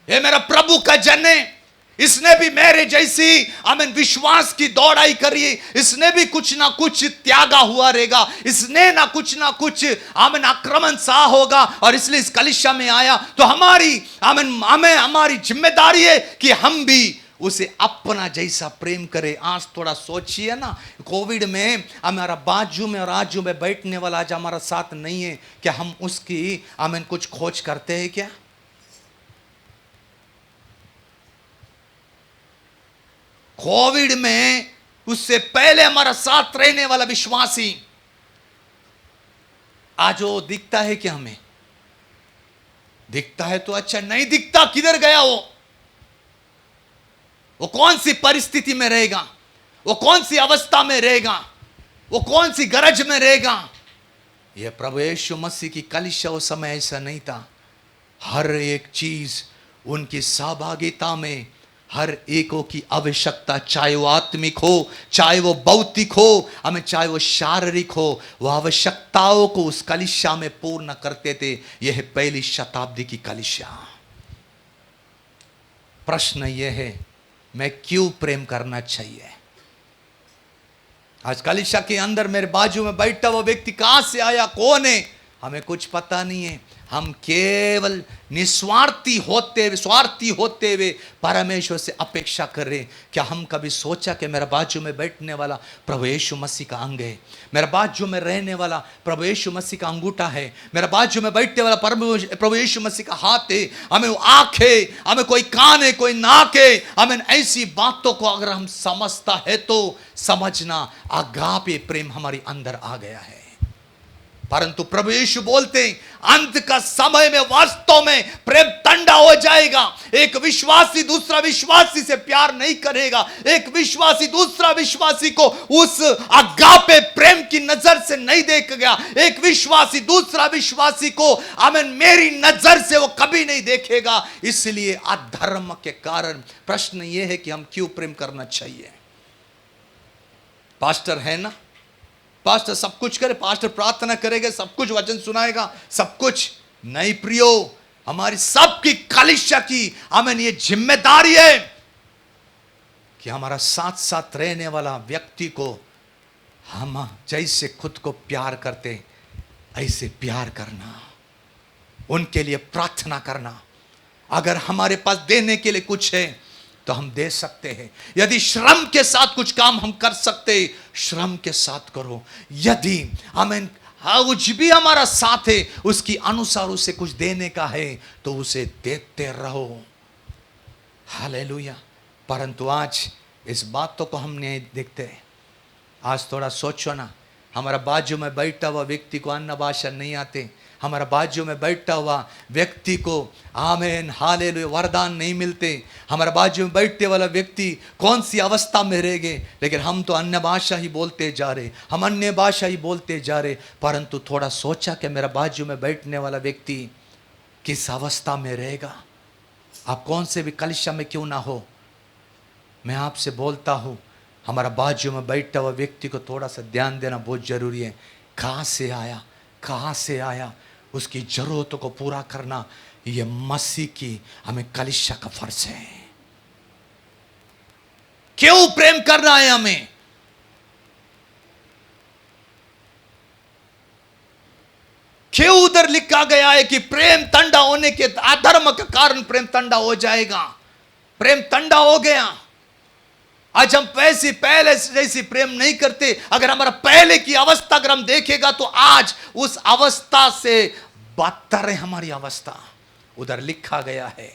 ये मेरा प्रभु का जन है, इसने भी मेरे जैसी आमीन विश्वास की दौड़ाई करी, इसने भी कुछ ना कुछ त्यागा हुआ रहेगा, इसने ना कुछ आमीन आक्रमण सहा होगा, और इसलिए इस कलीसिया में आया। तो हमारी आमीन हमारी जिम्मेदारी है कि हम भी उसे अपना जैसा प्रेम करें। आज थोड़ा सोचिए ना, कोविड में हमारा बाजू में और आजू में बैठने वाला आज हमारा साथ नहीं है, क्या हम उसकी आमीन कुछ खोज करते हैं क्या? कोविड में उससे पहले हमारा साथ रहने वाला विश्वासी आज वो दिखता है क्या? हमें दिखता है तो अच्छा, नहीं दिखता किधर गया वो कौन सी परिस्थिति में रहेगा, वो कौन सी अवस्था में रहेगा, वो कौन सी गरज में रहेगा? यह प्रभु यीशु मसीह की कलीसिया उस समय ऐसा नहीं था। हर एक चीज उनकी सहभागिता में हर एकों की आवश्यकता, चाहे वो आत्मिक हो, चाहे वो भौतिक हो, हमें चाहे वो शारीरिक हो, वह आवश्यकताओं को उस कलीसिया में पूर्ण करते थे। यह है पहली शताब्दी की कलीसिया। प्रश्न यह है, मैं क्यों प्रेम करना चाहिए? आज कलीसिया के अंदर मेरे बाजू में बैठा हुआ व्यक्ति कहां से आया, कौन है, हमें कुछ पता नहीं है। हम केवल निस्वार्थी होते हुए परमेश्वर से अपेक्षा कर रहे। क्या हम कभी सोचा कि मेरा बाजू में बैठने वाला प्रभु यीशु मसीह का अंग है, मेरा बाजू में रहने वाला प्रभु यीशु मसीह का अंगूठा है, मेरा बाजू में बैठने वाला प्रभु यीशु मसीह का हाथ है, हमें आंख है, हमें कोई कान है, कोई नाक है। हमें ऐसी बातों को अगर हम समझता है तो समझना अगापे प्रेम हमारे अंदर आ गया है। परंतु प्रभु यीशु बोलते हैं अंत का समय में वास्तव में प्रेम ठंडा हो जाएगा। एक विश्वासी दूसरा विश्वासी से प्यार नहीं करेगा, एक विश्वासी दूसरा विश्वासी को उस अगापे प्रेम की नजर से नहीं देखेगा, एक विश्वासी दूसरा विश्वासी को आमीन मेरी नजर से वो कभी नहीं देखेगा। इसलिए अधर्म के कारण प्रश्न ये है कि हम क्यों प्रेम करना चाहिए? पास्टर है ना, पास्टर सब कुछ करे, पास्टर प्रार्थना करेगा, सब कुछ वचन सुनाएगा, सब कुछ नहीं प्रियो, हमारी सबकी कलीसिया की हमें ये जिम्मेदारी है कि हमारा साथ साथ रहने वाला व्यक्ति को हम जैसे खुद को प्यार करते ऐसे प्यार करना, उनके लिए प्रार्थना करना। अगर हमारे पास देने के लिए कुछ है तो हम दे सकते हैं। यदि श्रम के साथ कुछ काम हम कर सकते, श्रम के साथ करो। यदि हमें कुछ भी हमारा साथ है, उसकी अनुसार उसे कुछ देने का है तो उसे देते रहो। हालेलुया। परंतु आज इस बातों को हम नहीं देखते। आज थोड़ा सोचो ना, हमारा बाजू में बैठा हुआ व्यक्ति को अन्य भाषा नहीं आते, हमारा बाजू में बैठा हुआ व्यक्ति को आमीन हालेलुया वरदान नहीं मिलते, हमारा बाजू में बैठने वाला व्यक्ति कौन सी अवस्था में रह गए, लेकिन हम तो अन्य भाषा ही बोलते जा रहे, हम अन्य भाषा ही बोलते जा रहे। परंतु थोड़ा सोचा कि मेरा बाजू में बैठने वाला व्यक्ति किस अवस्था में रहेगा? आप कौन से भी कलीसिया में क्यों ना हो, मैं आपसे बोलता हूँ हमारा बाजू में बैठा हुआ व्यक्ति को थोड़ा सा ध्यान देना बहुत जरूरी है। कहाँ से आया, कहाँ से आया, उसकी जरूरतों को पूरा करना ये मसीह की हमें कलीसिया का फर्ज है। क्यों प्रेम करना है हमें? क्यों उधर लिखा गया है कि प्रेम ठंडा होने के अधर्म के कारण प्रेम ठंडा हो जाएगा? प्रेम ठंडा हो गया। आज हम वैसी पहले जैसी प्रेम नहीं करते। अगर हमारा पहले की अवस्था अगर हम देखेगा तो आज उस अवस्था से बदतर है हमारी अवस्था। उधर लिखा गया है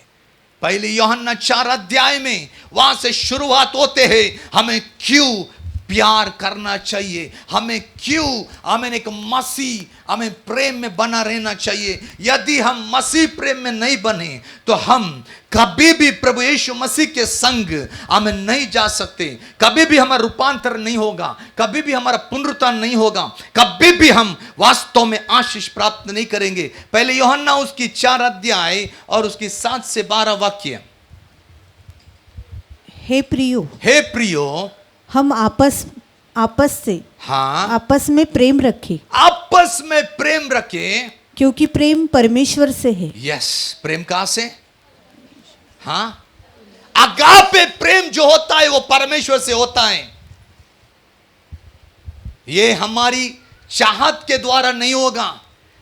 पहले यूहन्ना 4 अध्याय में, वहां से शुरुआत होते हैं हमें क्यों प्यार करना चाहिए, हमें क्यों हमें एक मसीह हमें प्रेम में बना रहना चाहिए। यदि हम मसीह प्रेम में नहीं बने तो हम कभी भी प्रभु यीशु मसीह के संग हमें नहीं जा सकते, कभी भी हमारा रूपांतर नहीं होगा, कभी भी हमारा पुनरुत्थान नहीं होगा, कभी भी हम वास्तव में आशीष प्राप्त नहीं करेंगे। पहले यूहन्ना उसकी 4 अध्याय और उसकी 7 से 12 वाक्य। हे प्रियो, हम आपस से हाँ आपस में प्रेम रखें, आपस में प्रेम रखें, क्योंकि प्रेम परमेश्वर से है। यस, प्रेम कहां से? हाँ, अगापे प्रेम जो होता है वो परमेश्वर से होता है। ये हमारी चाहत के द्वारा नहीं होगा।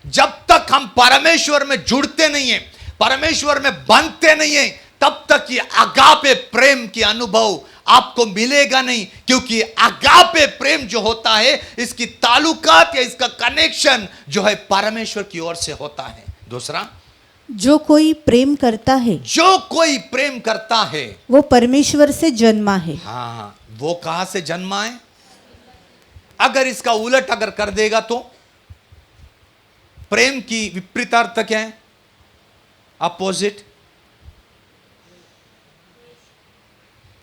जब तक हम परमेश्वर में जुड़ते नहीं है, परमेश्वर में बनते नहीं है, तब तक ये अगापे प्रेम की अनुभव आपको मिलेगा नहीं। क्योंकि अगापे प्रेम जो होता है इसकी ताल्लुकात या इसका कनेक्शन जो है परमेश्वर की ओर से होता है। दूसरा, जो कोई प्रेम करता है, जो कोई प्रेम करता है वो परमेश्वर से जन्मा है। हाँ, वो कहां से जन्मा है? अगर इसका उलट अगर कर देगा तो प्रेम की विपरीत अर्थ क्या है? अपोजिट।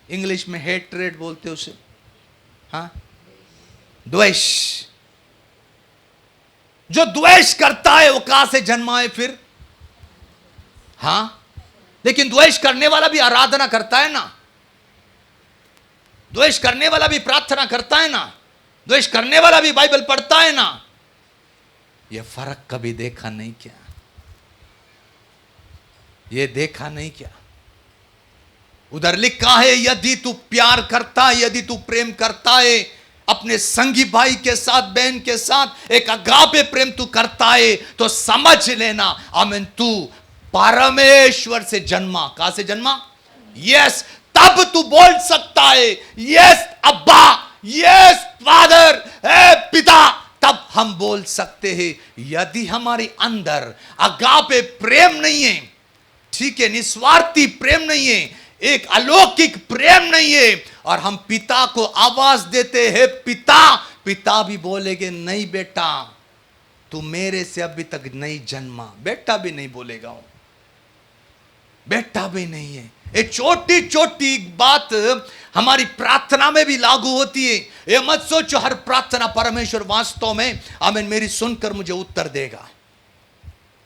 इंग्लिश में हेट्रेड बोलते उसे, हाँ, द्वेष। जो द्वेष करता है वो कहां से जन्मा है फिर? हाँ, लेकिन द्वेष करने वाला भी आराधना करता है ना। द्वेष करने वाला भी प्रार्थना करता है ना, द्वेष करने वाला भी बाइबल पढ़ता है ना। यह फर्क कभी देखा नहीं क्या? ये देखा नहीं क्या? उधर लिखा है यदि तू प्यार करता है, यदि तू प्रेम करता है अपने संगी भाई के साथ, बहन के साथ, एक अगापे प्रेम तू करता है, तो समझ लेना आमीन, तू परमेश्वर से जन्मा। कहां से जन्मा? यस, तब तू बोल सकता है यस अब्बा, यस फादर, है पिता। तब हम बोल सकते हैं। यदि हमारे अंदर अगापे प्रेम नहीं है, ठीक है, निस्वार्थी प्रेम नहीं है, एक अलौकिक प्रेम नहीं है, और हम पिता को आवाज देते हैं पिता, पिता भी बोलेंगे नहीं बेटा, तू मेरे से अभी तक नहीं जन्मा। बेटा भी नहीं बोलेगा, बेटा भी नहीं है। ये छोटी छोटी बात हमारी प्रार्थना में भी लागू होती है। ये मत सोचो हर प्रार्थना परमेश्वर वास्तव में आमीन मेरी सुनकर मुझे उत्तर देगा।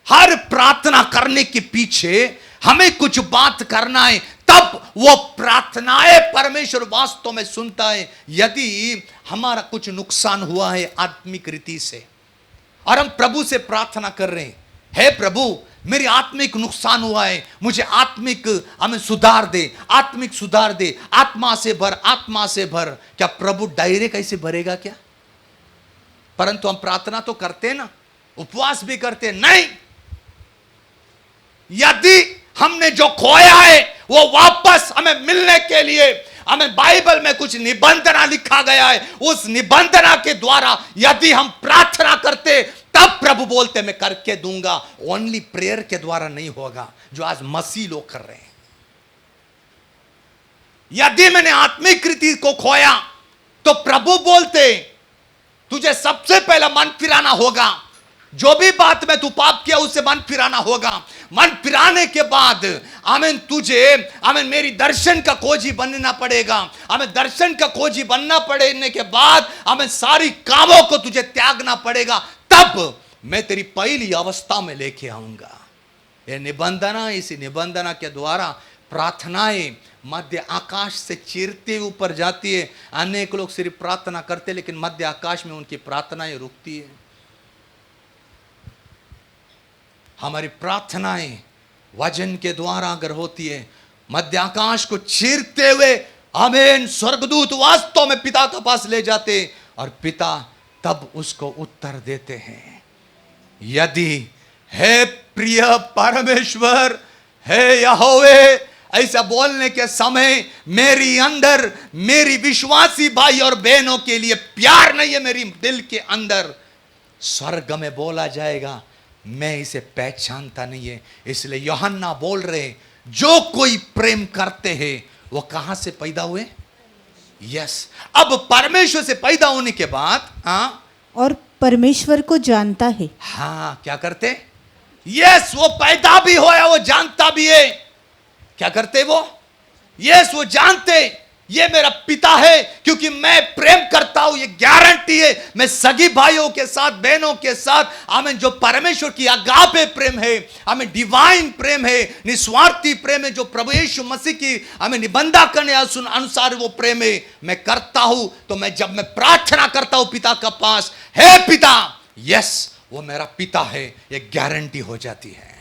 हर प्रार्थना करने के पीछे हमें कुछ बात करना है, तब वो प्रार्थनाएं परमेश्वर वास्तव में सुनता है। यदि हमारा कुछ नुकसान हुआ है आत्मिक रीति से, और हम प्रभु से प्रार्थना कर रहे हैं, हे प्रभु मेरी आत्मिक नुकसान हुआ है, मुझे आत्मिक हमें सुधार दे, आत्मिक सुधार दे, आत्मा से भर, आत्मा से भर। क्या प्रभु डायरेक्ट ऐसे भरेगा क्या? परंतु हम प्रार्थना तो करते हैं ना, उपवास भी करते हैं। नहीं, यदि हमने जो खोया है वो वापस हमें मिलने के लिए हमें बाइबल में कुछ निबंधना लिखा गया है, उस निबंधना के द्वारा यदि हम प्रार्थना करते, तब प्रभु बोलते मैं करके दूंगा। ओनली प्रेयर के द्वारा नहीं होगा, जो आज मसीह लोग कर रहे हैं। यदि मैंने आत्मिक रीति को खोया, तो प्रभु बोलते तुझे सबसे पहला मन फिराना होगा। जो भी बात में तू पाप किया उससे मन फिराना होगा। मन फिराने के बाद आमीन तुझे आमीन मेरी दर्शन का खोजी बनना पड़ेगा। हमें दर्शन का खोजी बनना पड़ने के बाद हमें सारी कामों को तुझे त्यागना पड़ेगा, तब मैं तेरी पहली अवस्था में लेके आऊंगा। ये निबंधना, इसी निबंधना के द्वारा प्रार्थनाएं मध्य आकाश से चीरते ऊपर जाती है। अनेक लोग सिर्फ प्रार्थना करते, लेकिन मध्य आकाश में उनकी प्रार्थनाएं रुकती है। हमारी प्रार्थनाएं वचन के द्वारा अगर होती है, मध्य आकाश को चीरते हुए आमीन स्वर्गदूत वास्तव में पिता के पास ले जाते, और पिता तब उसको उत्तर देते हैं। यदि हे प्रिय परमेश्वर, हे यहोवे, ऐसा बोलने के समय मेरी अंदर मेरी विश्वासी भाई और बहनों के लिए प्यार नहीं है, मेरी दिल के अंदर, स्वर्ग में बोला जाएगा मैं इसे पहचानता नहीं है। इसलिए यूहन्ना बोल रहे जो कोई प्रेम करते हैं वो कहां से पैदा हुए? यस, अब परमेश्वर से पैदा होने के बाद और परमेश्वर को जानता है। हाँ, क्या करते? यस, वो पैदा भी होया, वो जानता भी है। क्या करते वो? यस, वो जानते ये मेरा पिता है, क्योंकि मैं प्रेम करता हूं, ये गारंटी है। मैं सगी भाइयों के साथ, बहनों के साथ आमीन, जो परमेश्वर की अगापे प्रेम है, हमें डिवाइन प्रेम है, निस्वार्थी प्रेम है, जो प्रभु यीशु मसीह की हमें निबंधन करने अनुसार वो प्रेम है, मैं करता हूं। तो मैं जब मैं प्रार्थना करता हूं पिता के पास, हे पिता, यस, वो मेरा पिता है, ये गारंटी हो जाती है।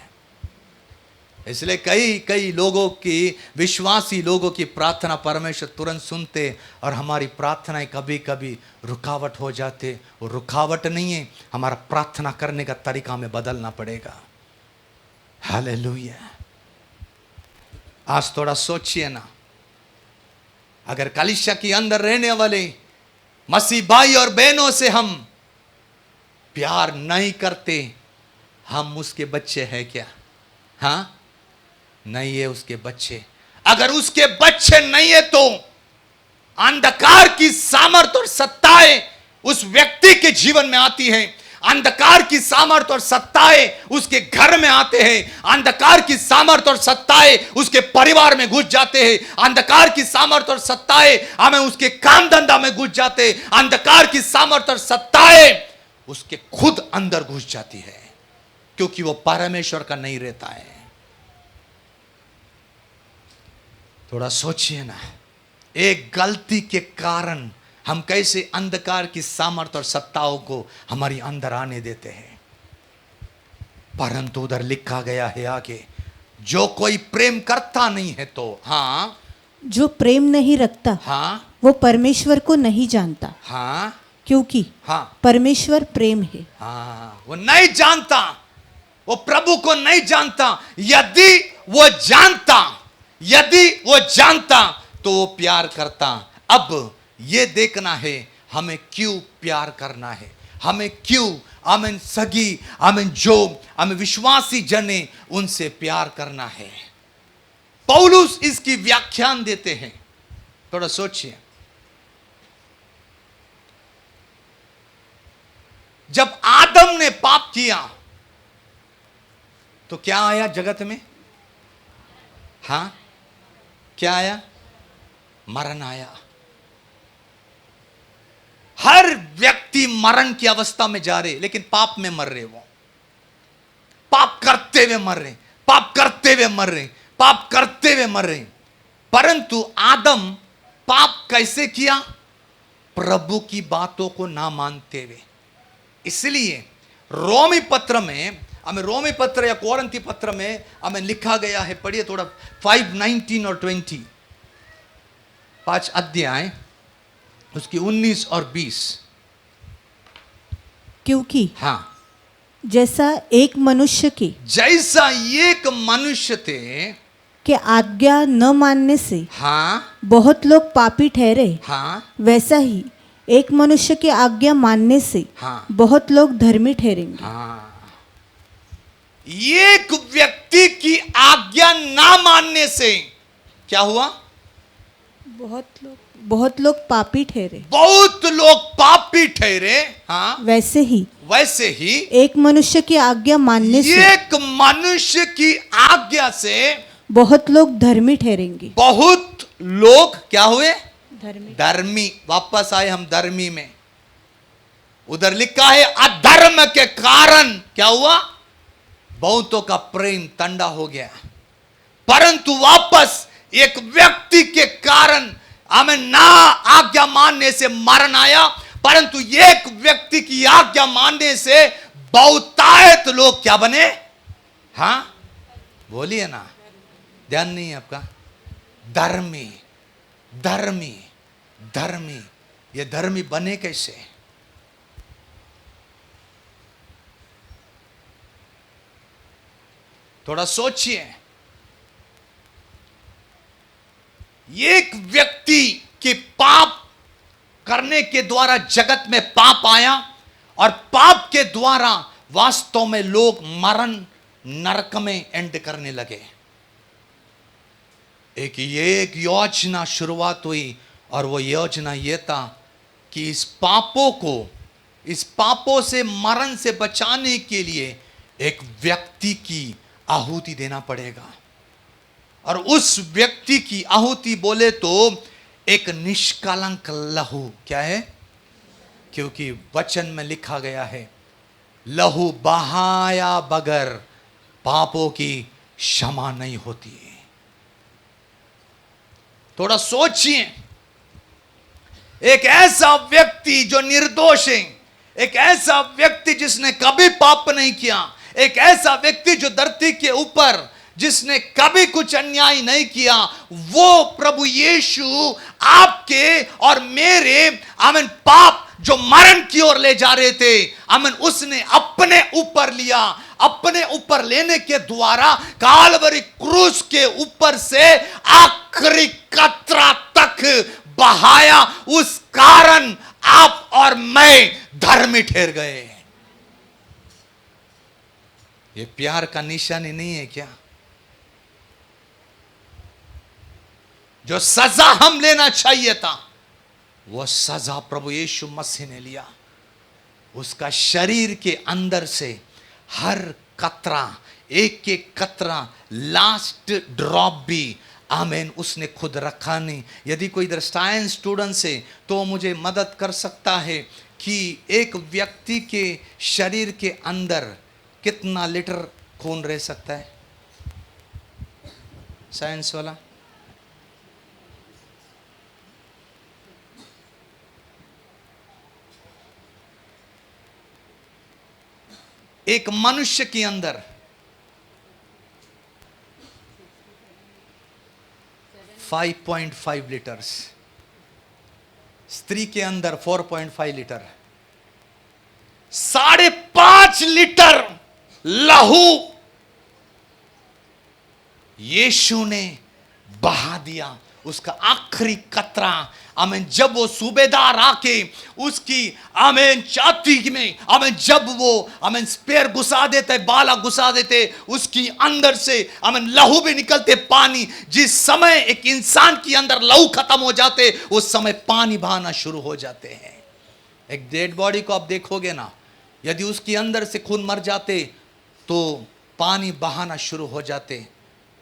इसलिए कई लोगों की, विश्वासी लोगों की प्रार्थना परमेश्वर तुरंत सुनते, और हमारी प्रार्थनाएं कभी कभी रुकावट हो जाते। वो रुकावट नहीं है, हमारा प्रार्थना करने का तरीका हमें बदलना पड़ेगा। हालेलुया। आज थोड़ा सोचिए ना, अगर कलीसिया के अंदर रहने वाले मसीह भाई और बहनों से हम प्यार नहीं करते, हम उसके बच्चे हैं क्या? हाँ, नहीं है उसके बच्चे। अगर उसके बच्चे नहीं है तो अंधकार की सामर्थ्य और सत्ताएं उस व्यक्ति के जीवन में आती हैं। अंधकार की सामर्थ्य और सत्ताएं उसके घर में आते हैं। अंधकार की सामर्थ्य और सत्ताएं उसके परिवार में घुस जाते हैं। अंधकार की सामर्थ्य और सत्ताएं हमें उसके काम धंधा में घुस जाते हैं। अंधकार की सामर्थ्य और सत्ताएं उसके खुद अंदर घुस जाती है, क्योंकि वो परमेश्वर का नहीं रहता है। थोड़ा सोचिए ना, एक गलती के कारण हम कैसे अंधकार की सामर्थ और सत्ताओं को हमारी अंदर आने देते हैं। परंतु उधर लिखा गया है आगे, जो कोई प्रेम करता नहीं है तो, हाँ जो प्रेम नहीं रखता हाँ वो परमेश्वर को नहीं जानता, हाँ क्योंकि हाँ परमेश्वर प्रेम है। हाँ, वो नहीं जानता, वो प्रभु को नहीं जानता। यदि वो जानता तो वो प्यार करता। अब ये देखना है हमें क्यों प्यार करना है, हमें क्यों आमेन सगी आमेन जो हमें विश्वासी जने उनसे प्यार करना है। पौलुस इसकी व्याख्यान देते हैं, थोड़ा सोचिए। जब आदम ने पाप किया तो क्या आया जगत में? हाँ, क्या आया? मरण आया। हर व्यक्ति मरण की अवस्था में जा रहे, लेकिन पाप में मर रहे। वो पाप करते हुए मर रहे, पाप करते हुए मर रहे, पाप करते हुए मर रहे। परंतु आदम पाप कैसे किया? प्रभु की बातों को ना मानते हुए। इसलिए रोमी पत्र में हमें, रोमी पत्र या कोरिन्थी पत्र में हमें लिखा गया है, पढ़िए थोड़ा 5:19 और 20, 5 अध्याय उसकी 19 और 20। क्योंकि हाँ, जैसा एक मनुष्य थे के आज्ञा न मानने से हाँ बहुत लोग पापी ठहरे, हाँ वैसा ही एक मनुष्य की आज्ञा मानने से हाँ बहुत लोग धर्मी ठहरेंगे। हाँ, एक व्यक्ति की आज्ञा ना मानने से क्या हुआ? बहुत लोग पापी ठहरे, बहुत लोग पापी ठहरे। हाँ, वैसे ही एक मनुष्य की आज्ञा मानने से एक मनुष्य की आज्ञा से बहुत लोग धर्मी ठहरेंगे। बहुत लोग क्या हुए? धर्मी। धर्मी। वापस आए हम धर्मी में। उधर लिखा है अधर्म के कारण क्या हुआ? बहुतों का प्रेम ठंडा हो गया। परंतु वापस एक व्यक्ति के कारण हमें ना आज्ञा मानने से मरण आया, परंतु एक व्यक्ति की आज्ञा मानने से बहुतायत लोग क्या बने? हाँ बोलिए ना, ध्यान नहीं है आपका? धर्मी, धर्मी, धर्मी। ये धर्मी बने कैसे? थोड़ा सोचिए। एक व्यक्ति के पाप करने के द्वारा जगत में पाप आया, और पाप के द्वारा वास्तव में लोग मरण नरक में एंड करने लगे। एक योजना शुरुआत हुई, और वो योजना ये था कि इस पापों से मरण से बचाने के लिए एक व्यक्ति की आहुति देना पड़ेगा। और उस व्यक्ति की आहुति बोले तो एक निष्कलंक लहू। क्या है? क्योंकि वचन में लिखा गया है, लहू बहाया बगैर पापों की क्षमा नहीं होती। थोड़ा सोचिए। एक ऐसा व्यक्ति जो निर्दोष है, एक ऐसा व्यक्ति जिसने कभी पाप नहीं किया, एक ऐसा व्यक्ति जो धरती के ऊपर जिसने कभी कुछ अन्याय नहीं किया, वो प्रभु यीशु आपके और मेरे आमीन पाप जो मरण की ओर ले जा रहे थे, आमीन उसने अपने ऊपर लिया। अपने ऊपर लेने के द्वारा कालवरी क्रूस के ऊपर से आखिरी कतरा तक बहाया। उस कारण आप और मैं धर्मी ठहर गए। ये प्यार का निशानी नहीं है क्या? जो सजा हम लेना चाहिए था, वो सजा प्रभु यीशु मसीह ने लिया। उसका शरीर के अंदर से हर कतरा, एक एक कतरा, लास्ट ड्रॉप भी आमीन उसने खुद रखा नहीं। यदि कोई इधर साइंस स्टूडेंट से तो मुझे मदद कर सकता है कि एक व्यक्ति के शरीर के अंदर कितना लीटर खून रह सकता है? साइंस वाला एक मनुष्य के अंदर 5.5 लीटर्स, स्त्री के अंदर 4.5 लीटर, 5.5 लीटर लहू यीशु ने बहा दिया, उसका आखिरी कतरा। आमीन। जब वो सूबेदार आके उसकी आमीन छाती में आमीन जब वो आमीन स्पेयर घुसा देते, बाला घुसा देते, उसकी अंदर से आमीन लहू भी निकलते, पानी। जिस समय एक इंसान के अंदर लहू खत्म हो जाते, उस समय पानी बहाना शुरू हो जाते हैं। एक डेड बॉडी को आप देखोगे ना, यदि उसके अंदर से खून मर जाते तो पानी बहाना शुरू हो जाते।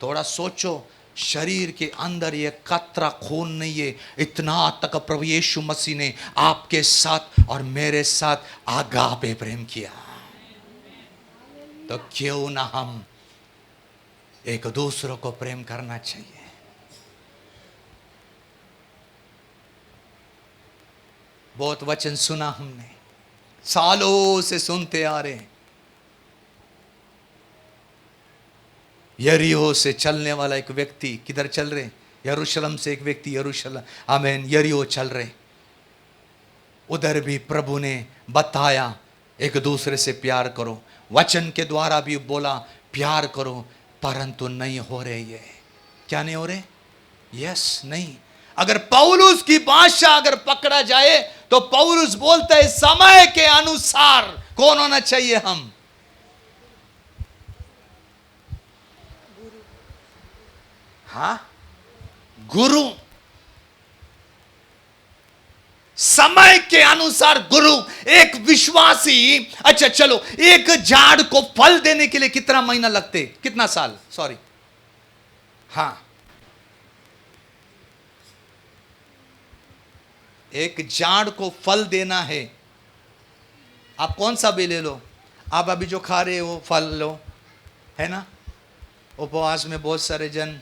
थोड़ा सोचो, शरीर के अंदर ये कतरा खून नहीं है, इतना तक प्रभु यीशु मसीह ने आपके साथ और मेरे साथ आगापे प्रेम किया। तो क्यों ना हम एक दूसरों को प्रेम करना चाहिए। बहुत वचन सुना हमने, सालों से सुनते आ रहे हैं। यरीहो से चलने वाला एक व्यक्ति किधर चल रहे? यरूशलेम से एक व्यक्ति यरूशलेम आमीन यरीहो चल रहे। उधर भी प्रभु ने बताया एक दूसरे से प्यार करो, वचन के द्वारा भी बोला प्यार करो, परंतु नहीं हो रहे। ये क्या नहीं हो रहे? यस नहीं। अगर पौलुस की भाषा अगर पकड़ा जाए तो पौलुस बोलता है समय के अनुसार कौन होना चाहिए? हम गुरु। समय के अनुसार गुरु। एक विश्वासी, अच्छा चलो, एक झाड़ को फल देने के लिए कितना महीना लगते? कितना साल? सॉरी, एक झाड़ को फल देना है। आप कौन सा भी ले लो, आप अभी जो खा रहे हो फल लो, है ना। उपवास में बहुत सारे जन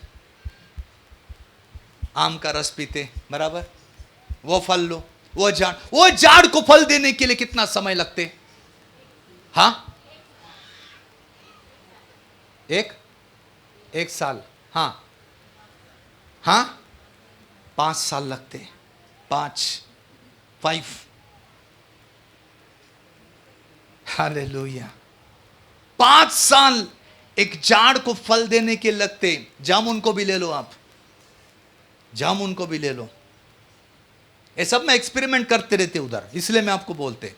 आम का रस पीते, बराबर, वो फल लो। वो झाड़ को फल देने के लिए कितना समय लगते? एक साल। 5 साल लगते। 5 हालेलुया। 5 साल एक झाड़ को फल देने के लगते। जामुन को भी ले लो आप, जामुन को भी ले लो। ये सब में एक्सपेरिमेंट करते रहते उधर, इसलिए मैं आपको बोलते।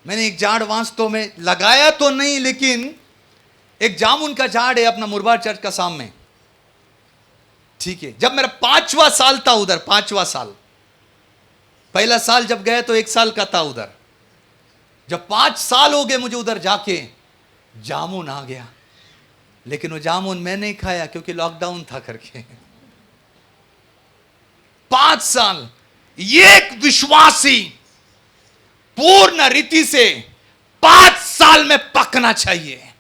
मैंने एक झाड़ वास्तव में लगाया तो नहीं, लेकिन एक जामुन का झाड़ है अपना मुरबाड चर्च का सामने, ठीक है। जब मेरा 5वां साल था उधर, 5वां साल, पहला साल जब गए तो 1 साल का था उधर। जब 5 साल हो गए मुझे उधर जाके, जामुन आ गया, लेकिन वो जामुन मैं नहीं खाया क्योंकि लॉकडाउन था करके। 5 साल। एक विश्वासी पूर्ण रीति से 5 साल में पकना चाहिए।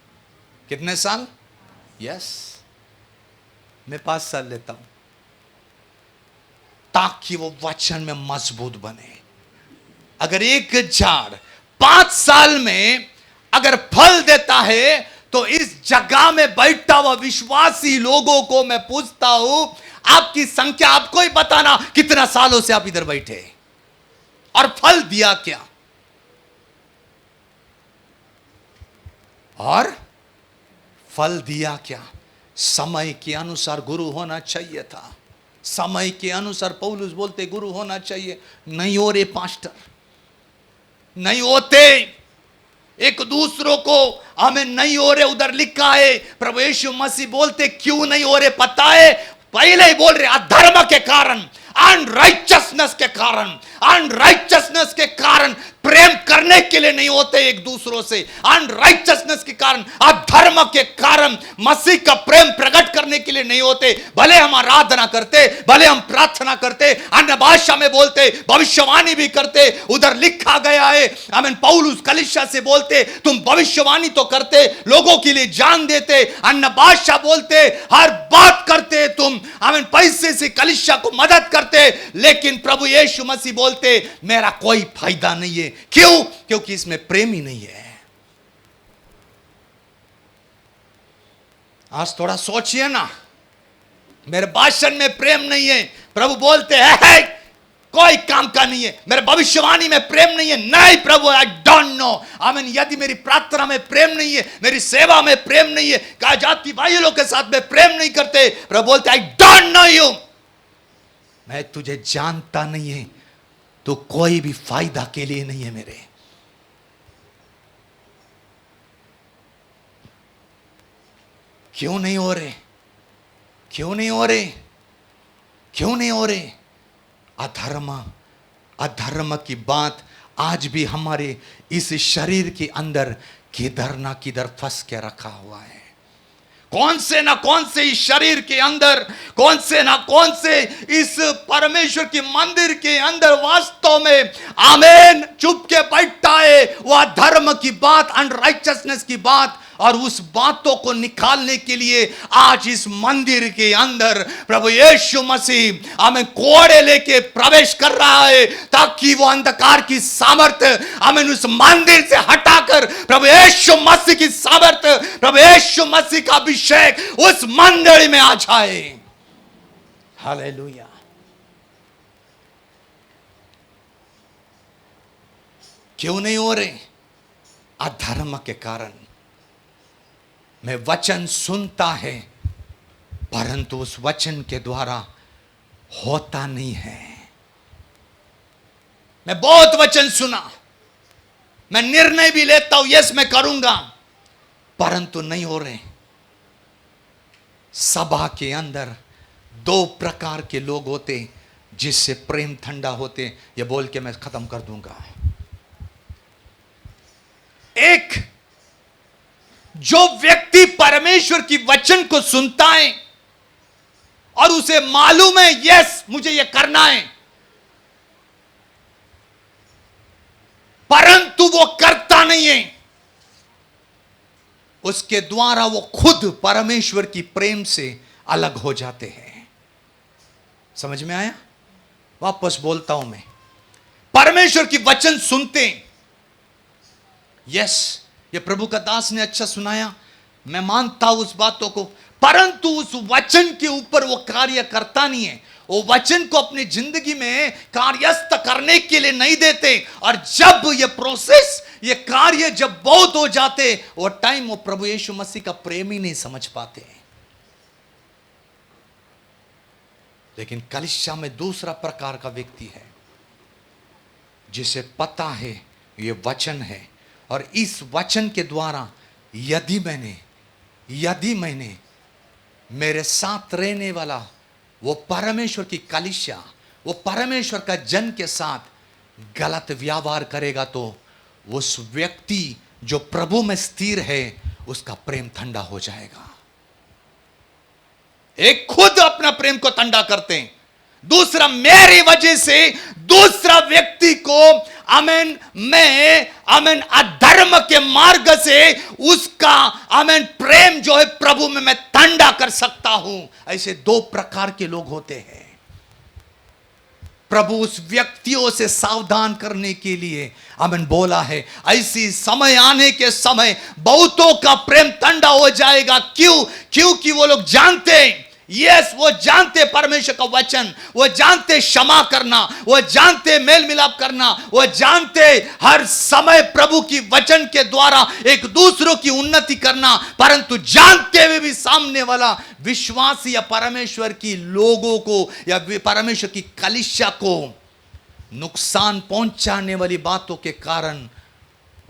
कितने साल? यस, मैं 5 साल लेता हूं ताकि वो वचन में मजबूत बने। अगर एक झाड़ 5 साल में अगर फल देता है तो इस जगह में बैठा हुआ विश्वासी लोगों को मैं पूछता हूं, आपकी संख्या आपको ही बताना, कितना सालों से आप इधर बैठे और फल दिया क्या? और फल दिया क्या? समय के अनुसार गुरु होना चाहिए था। समय के अनुसार पौलुस बोलते गुरु होना चाहिए। नहीं हो रहे पास्टर, नहीं होते, एक दूसरों को हमें नहीं हो रहे। उधर लिखा है, प्रभु यीशु मसीह बोलते क्यों नहीं हो रहे पता है? पहले ही बोल रहे अधर्म के कारण, अनराइचसनेस के कारण, अनराइचसनेस के कारण प्रेम करने के लिए नहीं होते एक दूसरों से। अनराइचसनेस के कारण, अधर्म के कारण मसीह का प्रेम प्रकट करने के लिए नहीं होते। भले हम आराधना करते, भले हम प्रार्थना करते, अन्य भाषा में बोलते, भविष्यवाणी भी करते। उधर लिखा गया है, आमीन, पौलुस कलीसिया से बोलते तुम भविष्यवाणी तो करते, लोगों के लिए जान देते, अन्य भाषा बोलते, हर बात करते, तुम आमीन पैसे से कलीसिया को मदद करते, लेकिन प्रभु यीशु मसीह बोलते मेरा कोई फायदा नहीं है। क्यों? क्योंकि इसमें प्रेम ही नहीं है। आज थोड़ा सोचिए ना, मेरे भाषण में प्रेम नहीं है, प्रभु बोलते हैं कोई काम का नहीं है, मेरे भविष्यवाणी में प्रेम नहीं है, नहीं प्रभु आई डोंट नो। आमीन। यदि मेरी प्रार्थना में प्रेम नहीं है, मेरी सेवा में प्रेम नहीं है, कहा जाति भाइयों के साथ में प्रेम नहीं करते, प्रभु बोलते आई डोंट नो यू, मैं तुझे जानता नहीं है, तो कोई भी फायदा के लिए नहीं है मेरे। क्यों नहीं हो रहे? क्यों नहीं हो रहे? क्यों नहीं हो रहे? अधर्म की बात आज भी हमारे इस शरीर के अंदर किधर ना किधर फंस के रखा हुआ है। कौन से ना कौन से इस शरीर के अंदर, कौन से ना कौन से इस परमेश्वर के मंदिर के अंदर वास्तव में आमीन चुप के बैठा है वह धर्म की बात, अनराइचसनेस की बात, और उस बातों को निकालने के लिए आज इस मंदिर के अंदर प्रभु यीशु मसीह हमें कोड़े लेके प्रवेश कर रहा है, ताकि वो अंधकार की सामर्थ्य हमें उस मंदिर से हटाकर प्रभु यीशु मसीह की सामर्थ्य, प्रभु यीशु मसीह का अभिषेक उस मंदिर में आ जाए। हालेलुया। क्यों नहीं हो रहे? अधर्म के कारण। मैं वचन सुनता है, परंतु उस वचन के द्वारा होता नहीं है। मैं बहुत वचन सुना, मैं निर्णय भी लेता हूं यस मैं करूंगा, परंतु नहीं हो रहे। सभा के अंदर दो प्रकार के लोग होते जिससे प्रेम ठंडा होते। ये बोल के मैं खत्म कर दूंगा। एक, जो व्यक्ति परमेश्वर की वचन को सुनता है और उसे मालूम है यस मुझे यह करना है, परंतु वो करता नहीं है, उसके द्वारा वो खुद परमेश्वर की प्रेम से अलग हो जाते हैं। समझ में आया? वापस बोलता हूं मैं, परमेश्वर की वचन सुनते हैं, यस ये प्रभु का दास ने अच्छा सुनाया, मैं मानता हूं उस बातों को, परंतु उस वचन के ऊपर वो कार्य करता नहीं है। वो वचन को अपनी जिंदगी में कार्यस्थ करने के लिए नहीं देते, और जब ये प्रोसेस, ये कार्य जब बहुत हो जाते, वो टाइम वो प्रभु यीशु मसीह का प्रेम ही नहीं समझ पाते। लेकिन कलीसिया में दूसरा प्रकार का व्यक्ति है जिसे पता है ये वचन है, और इस वचन के द्वारा यदि मैंने मेरे साथ रहने वाला वो परमेश्वर की कलीसिया, वो परमेश्वर का जन के साथ गलत व्यवहार करेगा, तो उस व्यक्ति जो प्रभु में स्थिर है उसका प्रेम ठंडा हो जाएगा। एक खुद अपना प्रेम को ठंडा करते हैं, दूसरा मेरी वजह से दूसरा व्यक्ति को आमेन मैं अधर्म के मार्ग से उसका आमेन प्रेम जो है प्रभु में मैं ठंडा कर सकता हूं। ऐसे दो प्रकार के लोग होते हैं। प्रभु उस व्यक्तियों से सावधान करने के लिए आमेन बोला है, ऐसी समय आने के समय बहुतों का प्रेम ठंडा हो जाएगा। क्यों? क्योंकि वो लोग जानते हैं, यस वो जानते परमेश्वर का वचन, वो जानते क्षमा करना, वो जानते मेल मिलाप करना, वो जानते हर समय प्रभु की वचन के द्वारा एक दूसरों की उन्नति करना, परंतु जानते हुए भी सामने वाला विश्वासी या परमेश्वर की लोगों को या परमेश्वर की कलीसिया को नुकसान पहुंचाने वाली बातों के कारण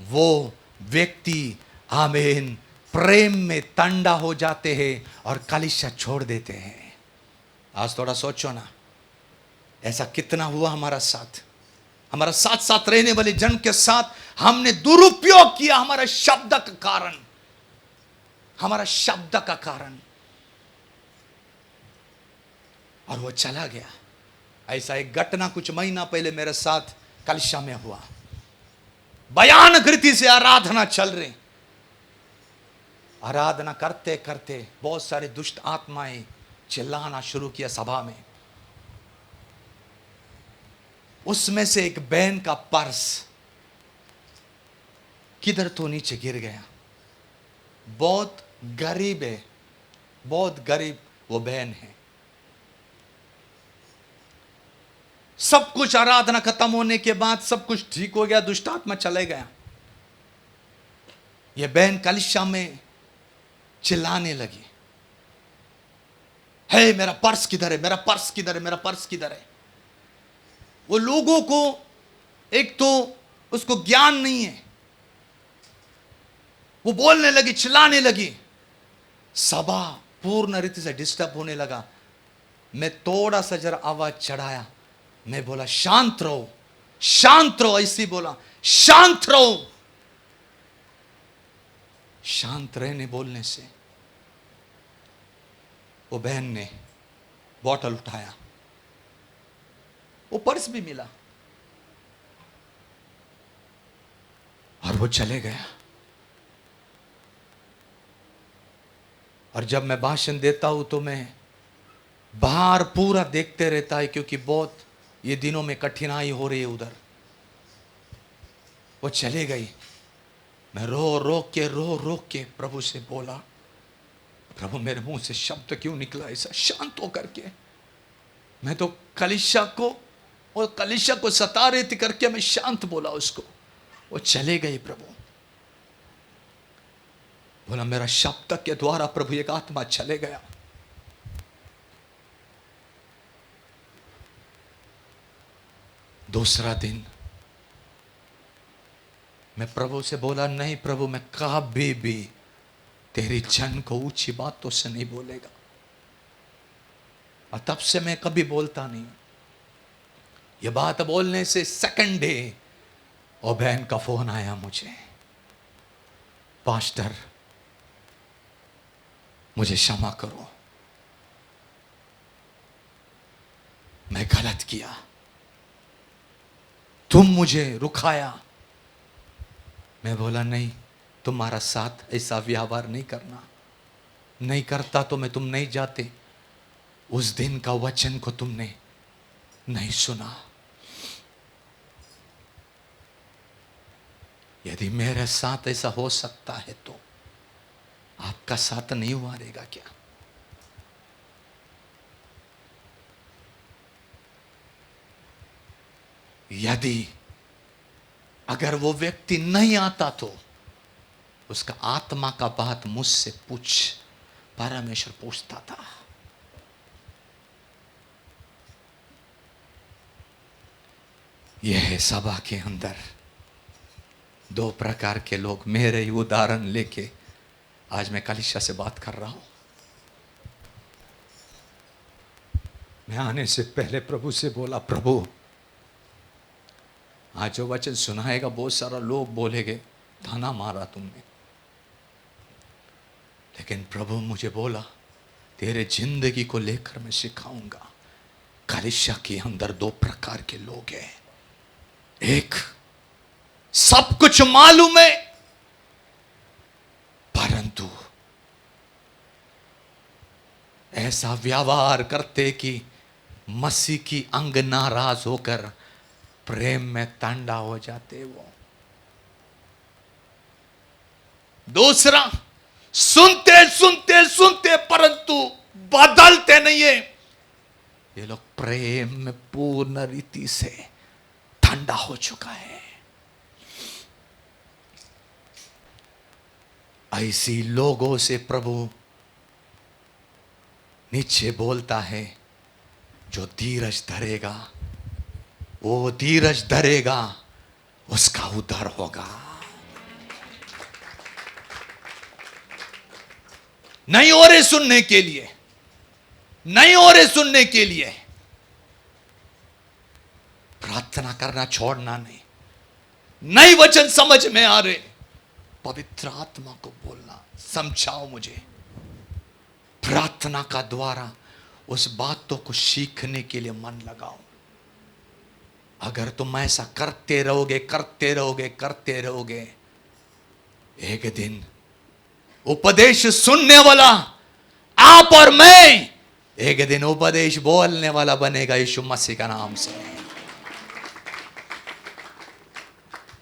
वो व्यक्ति आमीन प्रेम में ठंडा हो जाते हैं और कलीसिया छोड़ देते हैं। आज थोड़ा सोचो ना, ऐसा कितना हुआ हमारा साथ, हमारा साथ साथ रहने वाले जन के साथ हमने दुरुपयोग किया हमारा शब्द का कारण, हमारा शब्द का कारण, और वो चला गया। ऐसा एक घटना कुछ महीना पहले मेरे साथ कलीसिया में हुआ। भयानक रीति से आराधना चल रही, आराधना करते करते बहुत सारे दुष्ट आत्माएं चिल्लाना शुरू किया सभा में। उसमें से एक बहन का पर्स किधर तो नीचे गिर गया। बहुत गरीब है, बहुत गरीब वो बहन है। सब कुछ आराधना खत्म होने के बाद सब कुछ ठीक हो गया, दुष्ट आत्मा चले गया। ये बहन कलीसिया में चिल्लाने लगी, हे मेरा पर्स किधर है, मेरा पर्स किधर है, मेरा पर्स किधर है। वो लोगों को एक तो उसको ज्ञान नहीं है, वो बोलने लगी, चिल्लाने लगी। सभा पूर्ण रीति से डिस्टर्ब होने लगा। मैं थोड़ा सा जरा आवाज चढ़ाया, मैं बोला शांत रहो, शांत रहो, ऐसे बोला शांत रहो। शांत रहने बोलने से वो बहन ने बॉटल उठाया, वो पर्स भी मिला और वो चले गया। और जब मैं भाषण देता हूं तो मैं बाहर पूरा देखते रहता है, क्योंकि बहुत ये दिनों में कठिनाई हो रही है उधर। वो चले गई। मैं रो रो के प्रभु से बोला, प्रभु मेरे मुंह से शब्द क्यों निकला ऐसा शांत होकर के। मैं तो कलीसिया को और कलीसिया को सता रही थी करके मैं शांत बोला उसको। वो चले गई। प्रभु बोला मेरा शब्द के द्वारा प्रभु एक आत्मा चले गया। दूसरा दिन मैं प्रभु से बोला, नहीं प्रभु मैं कभी भी तेरी जन को ऊंची बातों से नहीं बोलेगा। और तब से मैं कभी बोलता नहीं। ये बात बोलने से सेकंड डे और बहन का फोन आया मुझे, पास्टर मुझे क्षमा करो, मैं गलत किया, तुम मुझे रुखाया। मैं बोला नहीं, तुम्हारा साथ ऐसा व्यवहार नहीं करना, नहीं करता तो मैं तुम नहीं जाते। उस दिन का वचन को तुमने नहीं सुना। यदि मेरे साथ ऐसा हो सकता है तो आपका साथ नहीं हुआ रहेगा क्या? यदि अगर वो व्यक्ति नहीं आता तो उसका आत्मा का बात मुझसे पूछ, परमेश्वर पूछता था। यह है सभा के अंदर दो प्रकार के लोग। मेरे ही उदाहरण लेके आज मैं कलीसिया से बात कर रहा हूं। मैं आने से पहले प्रभु से बोला, प्रभु आज जो वचन सुनाएगा बहुत सारा लोग बोलेंगे ताना मारा तुमने, लेकिन प्रभु मुझे बोला तेरे जिंदगी को लेकर मैं सिखाऊंगा। कलीसिया के अंदर दो प्रकार के लोग हैं। एक सब कुछ मालूम है परंतु ऐसा व्यवहार करते कि मसीह की अंग नाराज होकर प्रेम में तांडा हो जाते वो। दूसरा सुनते सुनते सुनते परंतु बदलते नहीं है। ये लोग प्रेम में पूर्ण रीति से ठंडा हो चुका है। ऐसी लोगों से प्रभु नीचे बोलता है, जो धीरज धरेगा वो धीरज धरेगा उसका उद्धार होगा। नहीं हो रहे सुनने के लिए, नहीं हो रहे सुनने के लिए, प्रार्थना करना छोड़ना नहीं। नई वचन समझ में आ रहे, पवित्र आत्मा को बोलना, समझाओ मुझे। प्रार्थना का द्वारा उस बातों को सीखने के लिए मन लगाओ। अगर तुम ऐसा करते रहोगे करते रहोगे करते रहोगे, एक दिन उपदेश सुनने वाला आप और मैं एक दिन उपदेश बोलने वाला बनेगा यीशु मसीह का नाम से।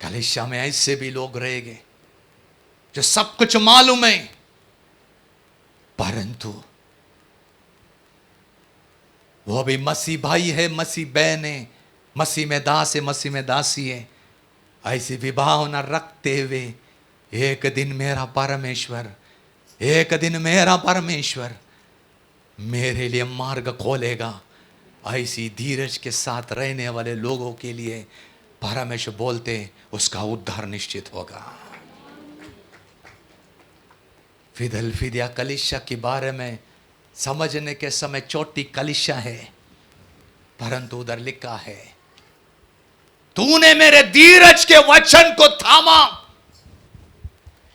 कलीसिया में ऐसे भी लोग रहेंगे जो सब कुछ मालूम है, परंतु वो भी मसीह भाई है, मसीह बहन है, मसीह में दास है, मसीह में दासी है। ऐसी विभावना रखते हुए एक दिन मेरा परमेश्वर, एक दिन मेरा परमेश्वर मेरे लिए मार्ग खोलेगा। ऐसी धीरज के साथ रहने वाले लोगों के लिए परमेश्वर बोलते उसका उद्धार निश्चित होगा। फिलदेल्फिया कलीसिया के बारे में समझने के समय छोटी कलीसिया है, परंतु उधर लिखा है तूने मेरे धीरज के वचन को थामा,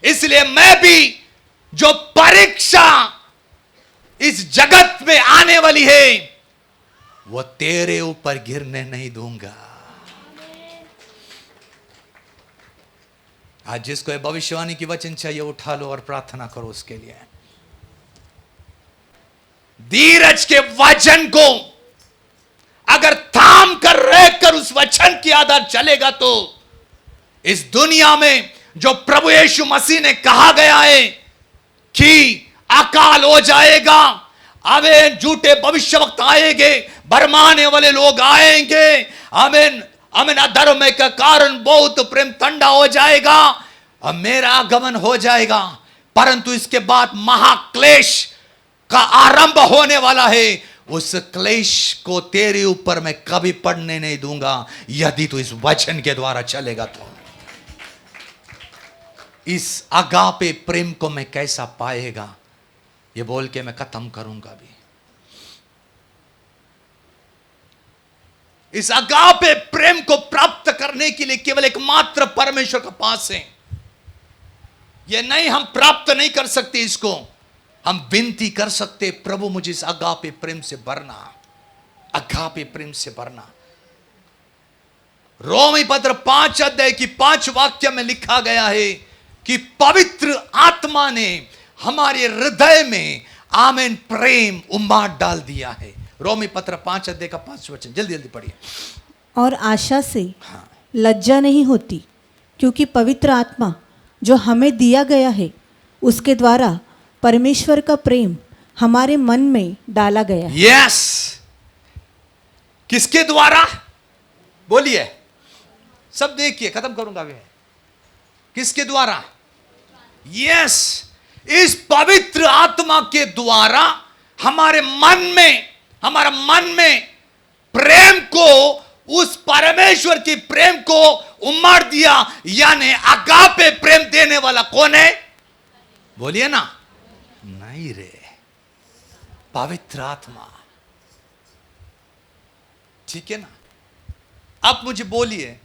इसलिए मैं भी जो परीक्षा इस जगत में आने वाली है वो तेरे ऊपर गिरने नहीं दूंगा। आज जिसको भविष्यवाणी की वचन चाहिए उठा लो और प्रार्थना करो उसके लिए। धीरज के वचन को अगर थाम कर रहकर उस वचन के आधार चलेगा तो इस दुनिया में जो प्रभु यीशु मसीह ने कहा गया है कि अकाल हो जाएगा, आमीन, झूठे भविष्यवक्त आएंगे, भरमाने वाले लोग आएंगे, आमीन आमीन, अधर्म के कारण बहुत प्रेम ठंडा हो जाएगा और मेरा आगमन हो जाएगा, परंतु इसके बाद महाक्लेश का आरंभ होने वाला है। उस क्लेश को तेरे ऊपर मैं कभी पड़ने नहीं दूंगा यदि तू इस वचन के द्वारा चलेगा तो। इस अगापे प्रेम को मैं कैसा पाएगा, ये बोल के मैं खत्म करूंगा भी। इस अगापे प्रेम को प्राप्त करने के लिए केवल एकमात्र परमेश्वर के पास है। ये नहीं, हम प्राप्त नहीं कर सकते इसको, हम विनती कर सकते प्रभु मुझे इस अगापे प्रेम से भरना, अगापे प्रेम से भरना। रोमी पत्र 5 अध्याय की 5 वाक्य में लिखा गया है कि पवित्र आत्मा ने हमारे हृदय में आमीन प्रेम उमाड़ डाल दिया है। रोमी पत्र 5 अध्याय का 5 वचन जल्दी जल्दी पढ़िए। और आशा से लज्जा नहीं होती, क्योंकि पवित्र आत्मा जो हमें दिया गया है उसके द्वारा परमेश्वर का प्रेम हमारे मन में डाला गया है। यस, किसके द्वारा बोलिए, सब देखिए, खत्म करूंगा अभी। किसके द्वारा? यस, इस पवित्र आत्मा के द्वारा हमारे मन में प्रेम को, उस परमेश्वर की प्रेम को उमड़ दिया। यानी अगापे प्रेम देने वाला कौन है? बोलिए ना। नहीं रे, पवित्र आत्मा। ठीक है ना। आप मुझे बोलिए,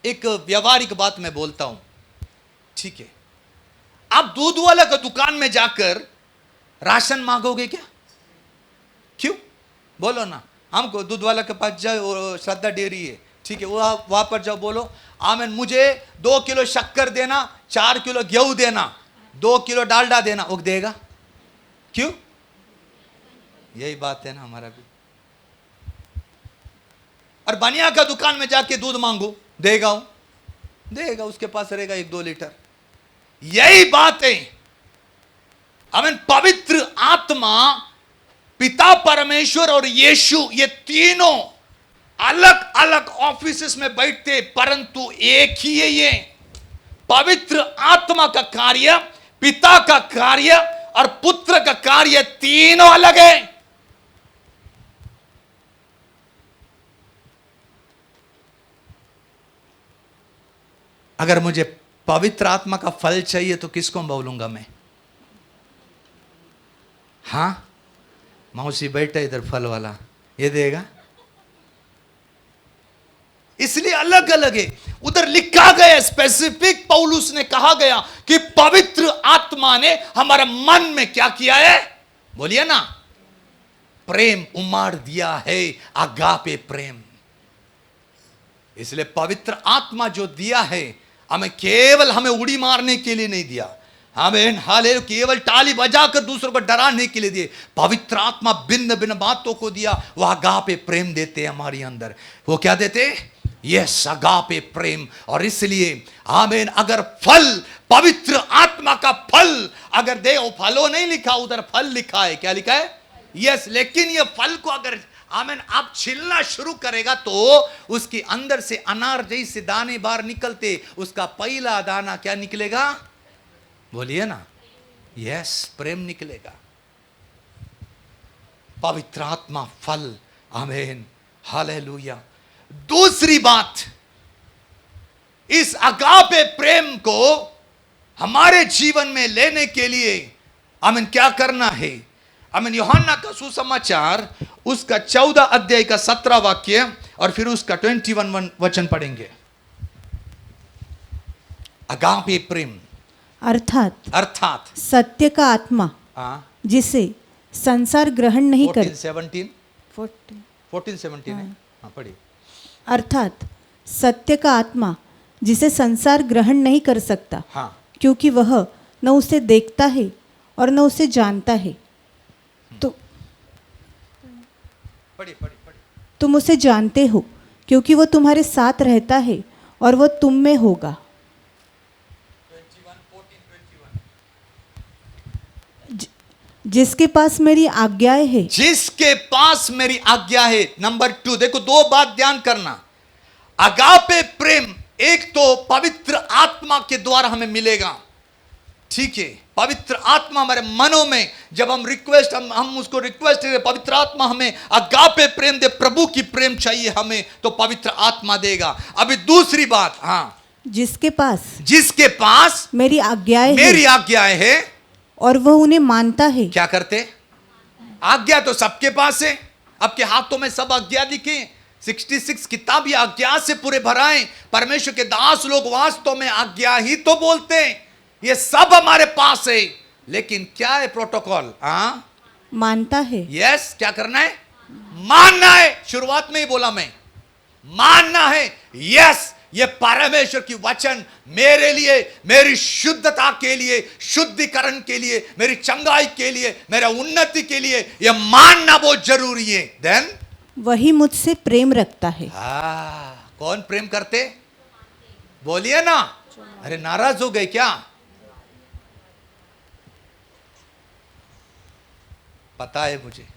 एक व्यवहारिक बात मैं बोलता हूं, ठीक है? आप दूध वाला का दुकान में जाकर राशन मांगोगे क्या? क्यों? बोलो ना। हमको दूध वाला के पास जाओ, श्रद्धा डेयरी है, ठीक है, वहां पर जाओ, बोलो आमीन, मुझे 2 किलो शक्कर देना, 4 किलो गेहूं देना, 2 किलो डालडा देना, वो देगा? क्यों? यही बात है ना हमारा भी। और बनिया का दुकान में जाके दूध मांगो, देगा? देगा, उसके पास रहेगा 1-2 लीटर। यही बात है। आमीन। पवित्र आत्मा, पिता परमेश्वर और यीशु, ये तीनों अलग अलग ऑफिसेस में बैठते, परंतु एक ही है। ये पवित्र आत्मा का कार्य, पिता का कार्य और पुत्र का कार्य तीनों अलग है। अगर मुझे पवित्र आत्मा का फल चाहिए तो किसको बोलूंगा मैं? हां, मौसी बैठा इधर फल वाला, ये देगा? इसलिए अलग अलग है। उधर लिखा गया स्पेसिफिक, पौलुस ने कहा गया कि पवित्र आत्मा ने हमारे मन में क्या किया है? बोलिए ना, प्रेम उमाड़ दिया है, अगापे प्रेम। इसलिए पवित्र आत्मा जो दिया है, हमें केवल हमें उड़ी मारने के लिए नहीं दिया, आमीन, हालेलुया। केवल ताली बजाकर दूसरों को डराने के लिए दिए, पवित्र आत्मा भिन्न भिन्न बातों को दिया। वह अगापे प्रेम देते हैं हमारे अंदर। वो क्या देते? यस, अगापे प्रेम। और इसलिए आमीन, अगर फल, पवित्र आत्मा का फल अगर दे, वो फलों नहीं लिखा, उधर फल लिखा है। क्या लिखा है? यस। लेकिन ये फल को अगर आमीन आप छिलना शुरू करेगा तो उसके अंदर से अनार जैसे दाने बाहर निकलते, उसका पहला दाना क्या निकलेगा? बोलिए ना, यस, प्रेम निकलेगा। पवित्र आत्मा फल। आमीन, हालेलुया। दूसरी बात, इस अगापे प्रेम को हमारे जीवन में लेने के लिए आमीन क्या करना है? आमीन, यूहन्ना का सुसमाचार उसका 14 अध्याय का 17 वाक्य और फिर उसका 21 वचन पढ़ेंगे। अगापे प्रेम अर्थात सत्य का आत्मा, जिसे संसार ग्रहण नहीं कर 14-17 है। हाँ, पढ़िए। अर्थात सत्य का आत्मा जिसे संसार ग्रहण नहीं कर सकता, हाँ, क्योंकि वह न उसे देखता है और न उसे जानता है। तो पढ़िए। तुम उसे जानते हो क्योंकि वह तुम्हारे साथ रहता है और वह तुम में होगा। 21 जिसके पास मेरी आज्ञाएं है, जिसके पास मेरी आज्ञा है। नंबर 2, देखो दो बात ध्यान करना। अगापे प्रेम एक तो पवित्र आत्मा के द्वारा हमें मिलेगा, ठीक है। पवित्र आत्मा हमारे मनों में, जब हम रिक्वेस्ट हम उसको रिक्वेस्ट करें, पवित्र आत्मा हमें अगापे प्रेम दे, प्रभु की प्रेम चाहिए हमें, तो पवित्र आत्मा देगा। अभी दूसरी बात, हाँ, जिसके पास मेरी आज्ञाएं है और वह उन्हें मानता है। क्या करते? आज्ञा तो सबके पास है, आपके हाथों में सब आज्ञा लिखे, 66 किताब ये आज्ञा से पूरे भराए। परमेश्वर के दास लोग वास्तव में आज्ञा ही तो बोलते हैं, ये सब हमारे पास है। लेकिन क्या है प्रोटोकॉल? मानता है। यस, क्या करना है? मानना है। शुरुआत में ही बोला मैं, मानना है। यस, ये परमेश्वर की वचन मेरे लिए, मेरी शुद्धता के लिए, शुद्धिकरण के लिए, मेरी चंगाई के लिए, मेरा उन्नति के लिए, ये मानना बहुत जरूरी है। देन वही मुझसे प्रेम रखता है। कौन प्रेम करते? बोलिए ना। अरे नाराज हो गए क्या? पता है मुझे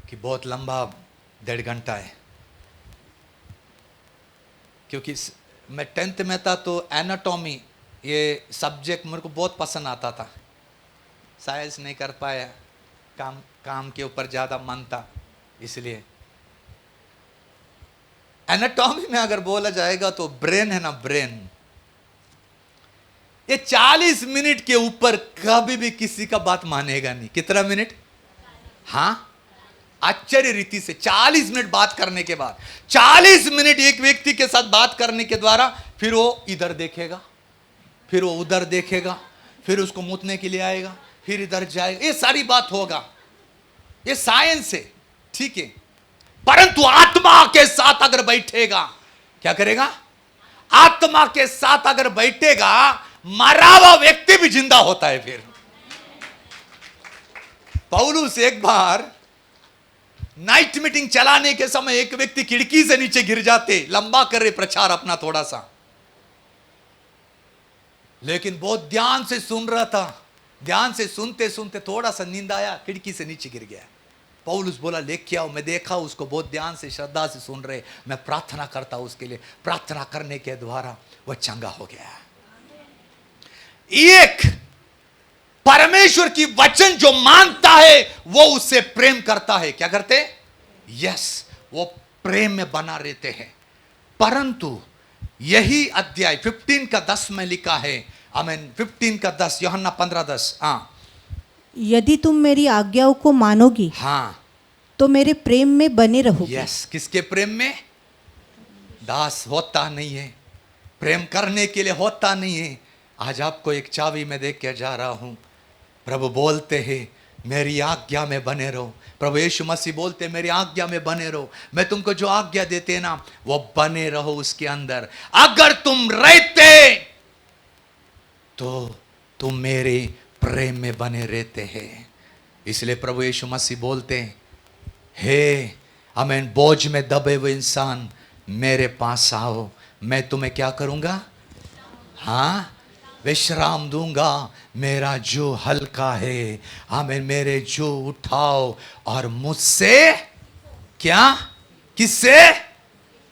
कि बहुत लंबा 1.5 घंटा है, क्योंकि मैं 10th में था तो एनाटॉमी ये सब्जेक्ट मेरे को बहुत पसंद आता था। साइंस नहीं कर पाया, काम के ऊपर ज़्यादा मन था, इसलिए एनाटॉमी में अगर बोला जाएगा तो ब्रेन है ना, ब्रेन, ये 40 मिनट के ऊपर कभी भी किसी का बात मानेगा नहीं। कितना मिनट? हाँ, आश्चर्य रीति से 40 मिनट बात करने के बाद, 40 मिनट एक व्यक्ति के साथ बात करने के द्वारा, फिर वो इधर देखेगा, फिर वो उधर देखेगा, फिर उसको मूतने के लिए आएगा, फिर इधर जाएगा, ये सारी बात होगा। ये साइंस है, ठीक है। परंतु आत्मा के साथ अगर बैठेगा, क्या करेगा? आत्मा के साथ अगर बैठेगा, मरा हुआ व्यक्ति भी जिंदा होता है। फिर पौलुस एक बार नाइट मीटिंग चलाने के समय एक व्यक्ति खिड़की से नीचे गिर जाते, लंबा कर रहे प्रचार अपना थोड़ा सा, लेकिन बहुत ध्यान से सुन रहा था। ध्यान से सुनते सुनते थोड़ा सा नींद आया, खिड़की से नीचे गिर गया। पौलुस बोला लेके आओ। मैं देखा उसको बहुत ध्यान से, श्रद्धा से सुन रहे। मैं प्रार्थना करता उसके लिए, प्रार्थना करने के द्वारा वह चंगा हो गया। एक परमेश्वर की वचन जो मानता है वो उससे प्रेम करता है। क्या करते? यस, वो प्रेम में बना रहते हैं। परंतु यही अध्याय 15 का 10 में लिखा है, आमीन, 15 का 10, यूहन्ना 15:10, यदि तुम मेरी आज्ञाओं को मानोगी, हाँ, तो मेरे प्रेम में बने रहोगे। यस, किसके प्रेम में? दास होता नहीं है, प्रेम करने के लिए होता नहीं है। आज आपको एक चाबी में देख के जा रहा हूं। प्रभु बोलते हैं मेरी आज्ञा में बने रहो। प्रभु यीशु मसीह बोलते मेरी आज्ञा में बने रहो। मैं तुमको जो आज्ञा देते हैं ना, वो बने रहो उसके अंदर। अगर तुम रहते, तो तुम मेरे प्रेम में बने रहते हैं। इसलिए प्रभु यीशु मसीह बोलते हैं, हे आमीन, बोझ में दबे हुए इंसान मेरे पास आओ, मैं तुम्हें क्या करूंगा? हाँ, विश्राम दूंगा। मेरा जो हल्का है, आमीन, मेरे जो उठाओ और मुझसे क्या? किससे?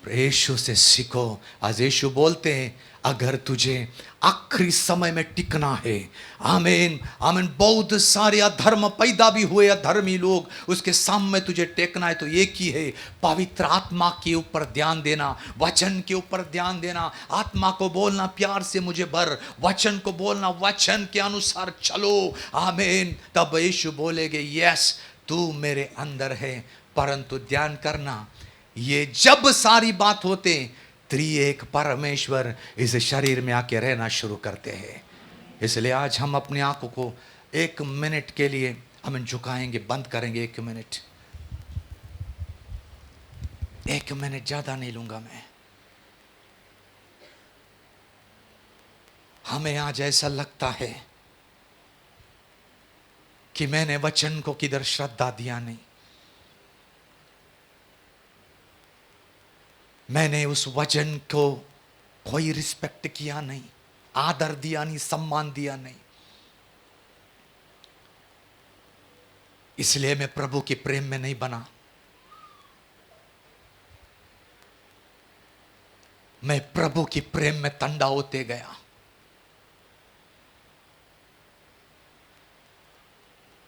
यीशु से सीखो। आज यीशु बोलते हैं, अगर तुझे आखिरी समय में टिकना है, आमीन आमीन, बहुत सारे अधर्म पैदा भी हुए, अधर्मी लोग, उसके सामने तुझे टेकना है तो एक ही है, पवित्र आत्मा के ऊपर ध्यान देना, वचन के ऊपर ध्यान देना, आत्मा को बोलना प्यार से मुझे भर, वचन को बोलना, वचन के अनुसार चलो, आमीन। तब यीशु बोलेगे, यस तू मेरे अंदर है। परंतु ध्यान करना, ये जब सारी बात होते, त्रिएक परमेश्वर इस शरीर में आके रहना शुरू करते हैं। इसलिए आज हम अपनी आंखों को 1 मिनट के लिए हम झुकाएंगे, बंद करेंगे। 1 मिनट, 1 मिनट, ज्यादा नहीं लूंगा मैं। हमें आज ऐसा लगता है कि मैंने वचन को किधर श्रद्धा दिया नहीं, मैंने उस वचन को कोई रिस्पेक्ट किया नहीं, आदर दिया नहीं, सम्मान दिया नहीं। इसलिए मैं प्रभु के प्रेम में नहीं बना, मैं प्रभु के प्रेम में तंडा होते गया।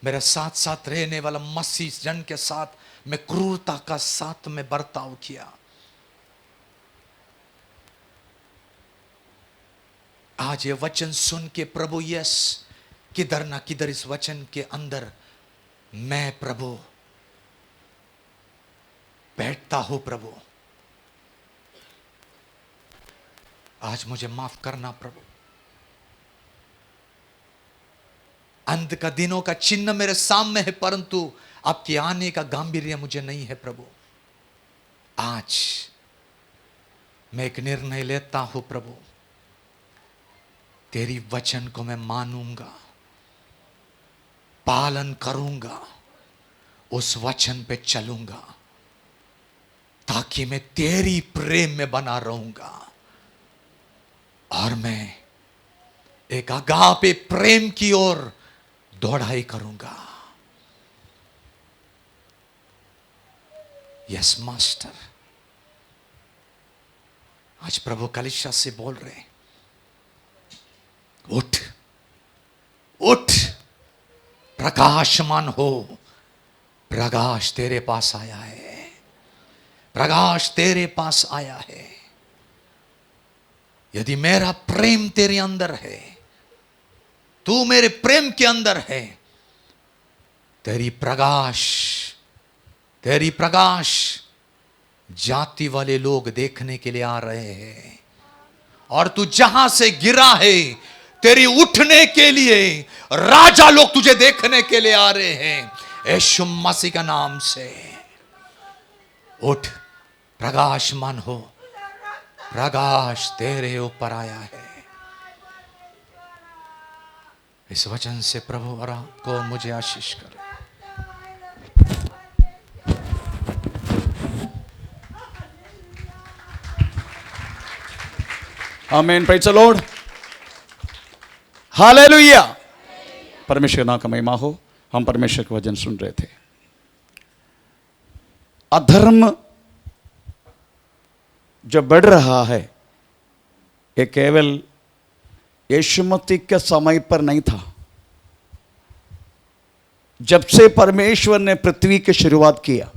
मेरे साथ साथ रहने वाला मसीह जन के साथ मैं क्रूरता का साथ में बर्ताव किया। आज ये वचन सुन के प्रभु, यस, किधर ना किधर इस वचन के अंदर मैं प्रभु बैठता हूं। प्रभु आज मुझे माफ करना प्रभु। अंत का दिनों का चिन्ह मेरे सामने है, परंतु आपके आने का गांभीर्य मुझे नहीं है प्रभु। आज मैं एक निर्णय लेता हूं प्रभु, तेरी वचन को मैं मानूंगा, पालन करूंगा, उस वचन पे चलूंगा, ताकि मैं तेरी प्रेम में बना रहूंगा और मैं एक अगापे प्रेम की ओर दौड़ाई करूंगा। Yes master. आज प्रभु कलीसिया से बोल रहे हैं, उठ उठ, प्रकाशमान हो, प्रकाश तेरे पास आया है, प्रकाश तेरे पास आया है। यदि मेरा प्रेम तेरे अंदर है, तू मेरे प्रेम के अंदर है, तेरी प्रकाश जाति वाले लोग देखने के लिए आ रहे हैं। और तू जहां से गिरा है, तेरी उठने के लिए राजा लोग तुझे देखने के लिए आ रहे हैं। यीशु मसीह का नाम से उठ, प्रकाशमान हो, प्रकाश तेरे ऊपर आया है। इस वचन से प्रभु और आपको मुझे आशीष करे। आमीन, प्रेज़ द लॉर्ड, हालेलुया। परमेश्वर नाम का महिमा हो। हम परमेश्वर का वचन सुन रहे थे। अधर्म जो बढ़ रहा है, ये केवल यीशु मसीह के समय पर नहीं था। जब से परमेश्वर ने पृथ्वी की शुरुआत किया,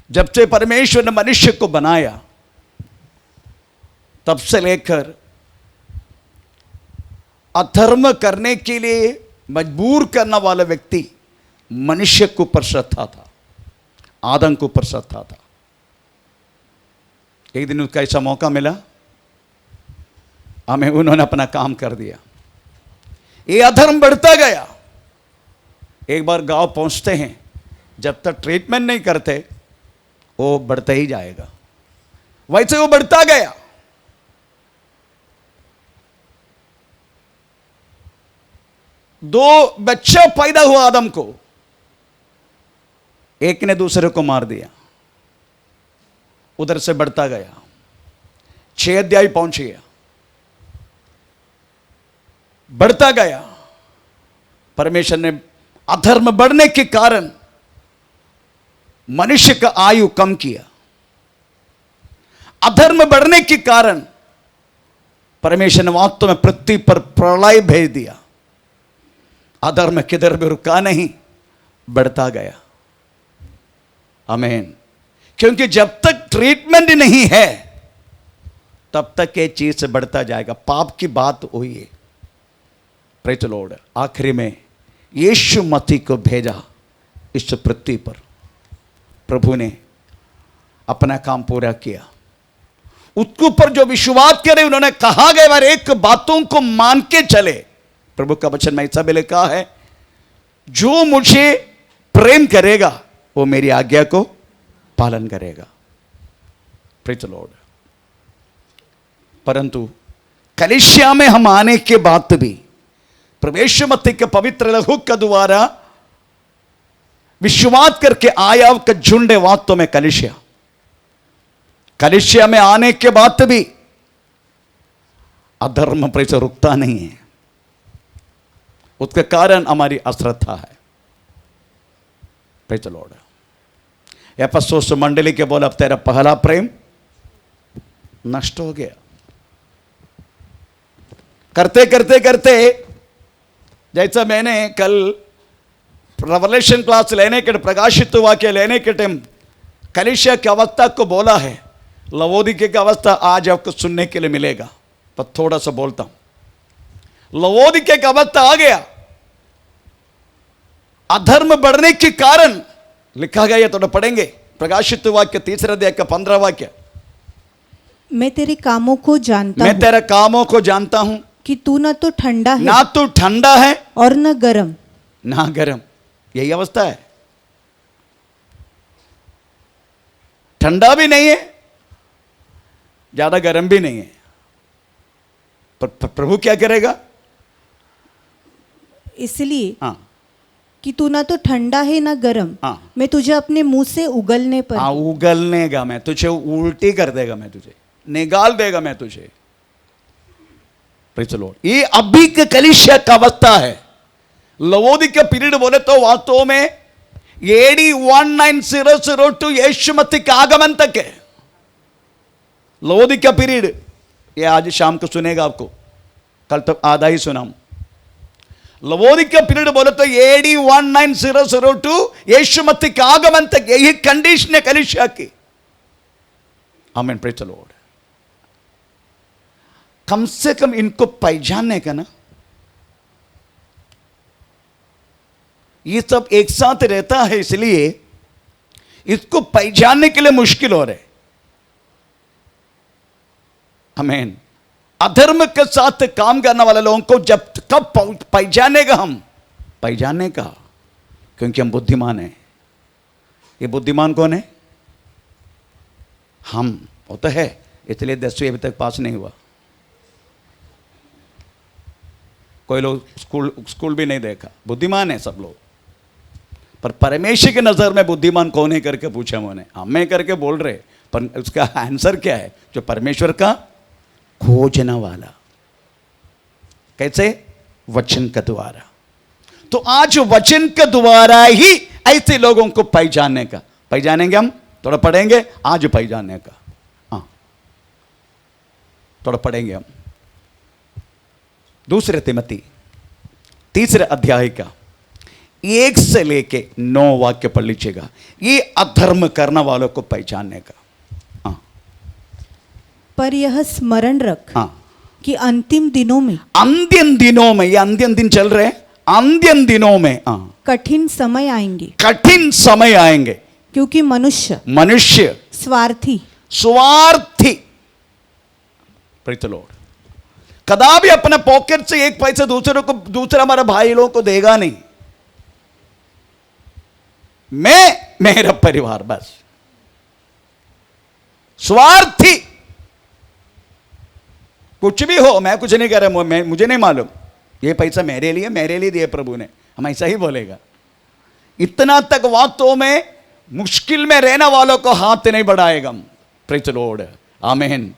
जब से परमेश्वर ने मनुष्य को बनाया, तब से लेकर अधर्म करने के लिए मजबूर करने वाला व्यक्ति मनुष्य के ऊपर श्रद्धा था, आदम के ऊपर श्रद्धा था। एक दिन उसका ऐसा मौका मिला, हमें उन्होंने अपना काम कर दिया। ये अधर्म बढ़ता गया। एक बार गांव पहुंचते हैं, जब तक ट्रीटमेंट नहीं करते वो बढ़ता ही जाएगा। वैसे वो बढ़ता गया। दो बच्चा पैदा हुआ आदम को, एक ने दूसरे को मार दिया, उधर से बढ़ता गया, 6 अध्याय पहुंच गया, बढ़ता गया। परमेश्वर ने अधर्म बढ़ने के कारण मनुष्य का आयु कम किया। अधर्म बढ़ने के कारण परमेश्वर ने वास्तव में पृथ्वी पर प्रलय भेज दिया। अधर्म किधर भी रुका नहीं, बढ़ता गया। आमीन। क्योंकि जब तक ट्रीटमेंट नहीं है तब तक ये चीज से बढ़ता जाएगा। पाप की बात हुई है। Praise the Lord. आखिरी में यीशु मसीह को भेजा इस पृथ्वी पर। प्रभु ने अपना काम पूरा किया। उसके ऊपर जो विश्वास करे, उन्होंने कहा गया बार एक बातों को मान के चले। प्रभु का वचन में ऐसा भी लिखा है, जो मुझे प्रेम करेगा वो मेरी आज्ञा को पालन करेगा। Praise the Lord. परंतु कलीसिया में हम आने के बाद भी परमेश्वर मसीह के पवित्र लहू के द्वारा विश्वास करके आया का झुंड है वास्तव में कलीसिया। कलीसिया में आने के बाद भी अधर्म पर से रुकता नहीं है। उसके कारण हमारी अश्रद्धा है। Praise the Lord. एफेसुस मंडली के बोला, अब तेरा पहला प्रेम नष्ट हो गया। करते करते करते, जैसा मैंने कल रेवलेशन क्लास लेने के, प्रकाशित वाक्य लेने के टाइम कलीसिया की अवस्था को बोला है, लवोदिके की अवस्था आज आपको सुनने के लिए मिलेगा, पर थोड़ा सा बोलता हूं। लवोदिके की अवस्था आ गया। अधर्म बढ़ने के कारण लिखा गया, थोड़ा पढ़ेंगे, प्रकाशित वाक्य 3 अध्याय का 15 वाक्य। मैं तेरे कामों को जानता मैं हूँ तेरे कामों को जानता हूं कि तू न तो ठंडा है ना तू ठंडा है और न गर्म। ना गर्म। यही अवस्था है। ठंडा भी नहीं है, ज्यादा गर्म भी नहीं है। पर प्रभु क्या करेगा? इसलिए हाँ कि तू ना तो ठंडा है ना गर्म, हाँ। मैं तुझे अपने मुंह से उगलने पर हाँ, उगलनेगा मैं तुझे, उल्टी कर देगा मैं तुझे, निकाल देगा मैं तुझे। Praise the Lord. ये अभी के कलीसिया का अवस्था है। लवोदिके पीरियड बोले तो वास्तव में AD 1902 यीशु मसीह के आगमन तक है। लवोदिके पीरियड, ये आज शाम को सुनेगा आपको, कल तक आधा ही सुना। लवोदिके पीरियड बोले तो AD 1902 यीशु मसीह के आगमन तक यही कंडीशन है कलीसिया की। आमीन। Praise the Lord. कम से कम इनको पहचानने का ना, ये सब एक साथ रहता है, इसलिए इसको पहचानने के लिए मुश्किल हो रहे। आमीन। अधर्म के साथ काम करने वाले लोगों को जब कब पहचानेगा हम? पहचानने का, क्योंकि हम बुद्धिमान हैं। ये बुद्धिमान कौन है? हम। होता है, इसलिए 10वीं अभी तक पास नहीं हुआ। कोई लोग स्कूल भी नहीं देखा। बुद्धिमान है सब लोग, पर परमेश्वर की नजर में बुद्धिमान कौन है करके पूछा मैंने। हमें करके बोल रहे, पर उसका आंसर क्या है? जो परमेश्वर का खोजने वाला। कैसे? वचन के द्वारा। तो आज वचन के द्वारा ही ऐसे लोगों को पहचानने का, पहचानेंगे हम। थोड़ा पढ़ेंगे आज पहचानने का। हाँ, थोड़ा पढ़ेंगे हम। 2 तिमोथी 3 अध्याय का 1 से लेके 9 वाक्य पढ़ लीजिएगा। ये अधर्म करने वालों को पहचानने का। हाँ। पर यह स्मरण रख हाँ। कि अंतिम दिनों में, ये अंतिम दिन चल रहे हैं, अंतिम दिनों में कठिन समय आएंगे। कठिन समय आएंगे, क्योंकि मनुष्य स्वार्थी प्रेज़ द लॉर्ड, कदापि अपने पॉकेट से एक पैसे दूसरा हमारे भाई लोगों को देगा नहीं। मैं, मेरा परिवार, बस। स्वार्थी। कुछ भी हो, मैं कुछ नहीं कह रहा, मुझे नहीं मालूम, ये पैसा मेरे लिए दिए प्रभु ने, हम ऐसा ही बोलेगा। इतना तक वास्तव में मुश्किल में रहने वालों को हाथ नहीं बढ़ाएगा। प्रेज द लॉर्ड, आमीन।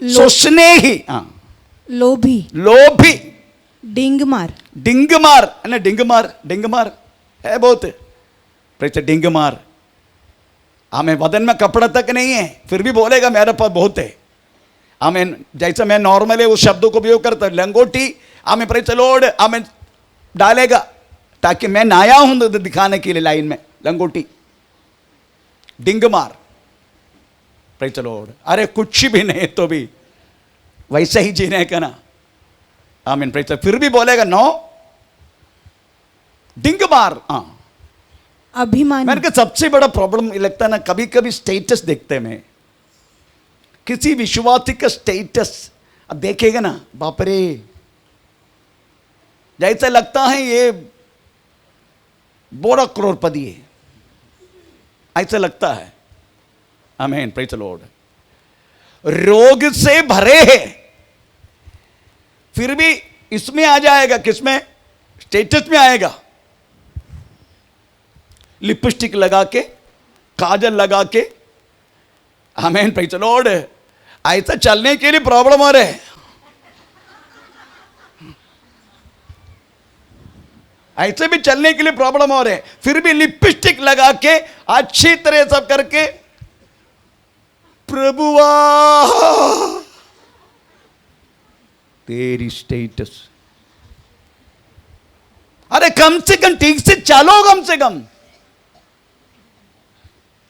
सोचने ही लोभी, लोभी, डिंगमार, डिंगमार है ना, डिंगमार है बहुत। प्रेज द डिंगमार, हमें बदन में कपड़ा तक नहीं है फिर भी बोलेगा मेरे पास बहुत है। आमीन। जैसा मैं नॉर्मली उस शब्दों को उपयोग करता हूं, लंगोटी, आमीन, प्रेज द लॉर्ड, आमीन, डालेगा ताकि मैं नया हूं दिखाने के लिए लाइन में, लंगोटी, डिंगमार, प्रेज द लॉर्ड। अरे कुछ भी नहीं तो भी वैसे ही जीने का ना, आमीन, प्रेज द, फिर भी बोलेगा नो, डिंगमार। अभिमानी, मैंने कहा सबसे बड़ा प्रॉब्लम लगता है ना, कभी कभी स्टेटस देखते हैं, किसी विश्वासी का स्टेटस अब देखेगा ना, बाप रे, जैसा लगता है ये बड़ा करोड़पति है, ऐसा लगता है। आमीन, प्रेज द लॉर्ड। रोग से भरे हैं फिर भी इसमें आ जाएगा, किसमें, स्टेटस में आएगा। लिपस्टिक लगा के, काजल लगा के, आमीन, प्रेज द लॉर्ड, ऐसा चलने के लिए प्रॉब्लम हो रहे हैं। ऐसे भी चलने के लिए प्रॉब्लम हो रहे हैं, फिर भी लिपस्टिक लगा के अच्छी तरह सब करके, प्रभुआ तेरी स्टेटस, अरे कम से कम ठीक से चलो, कम से कम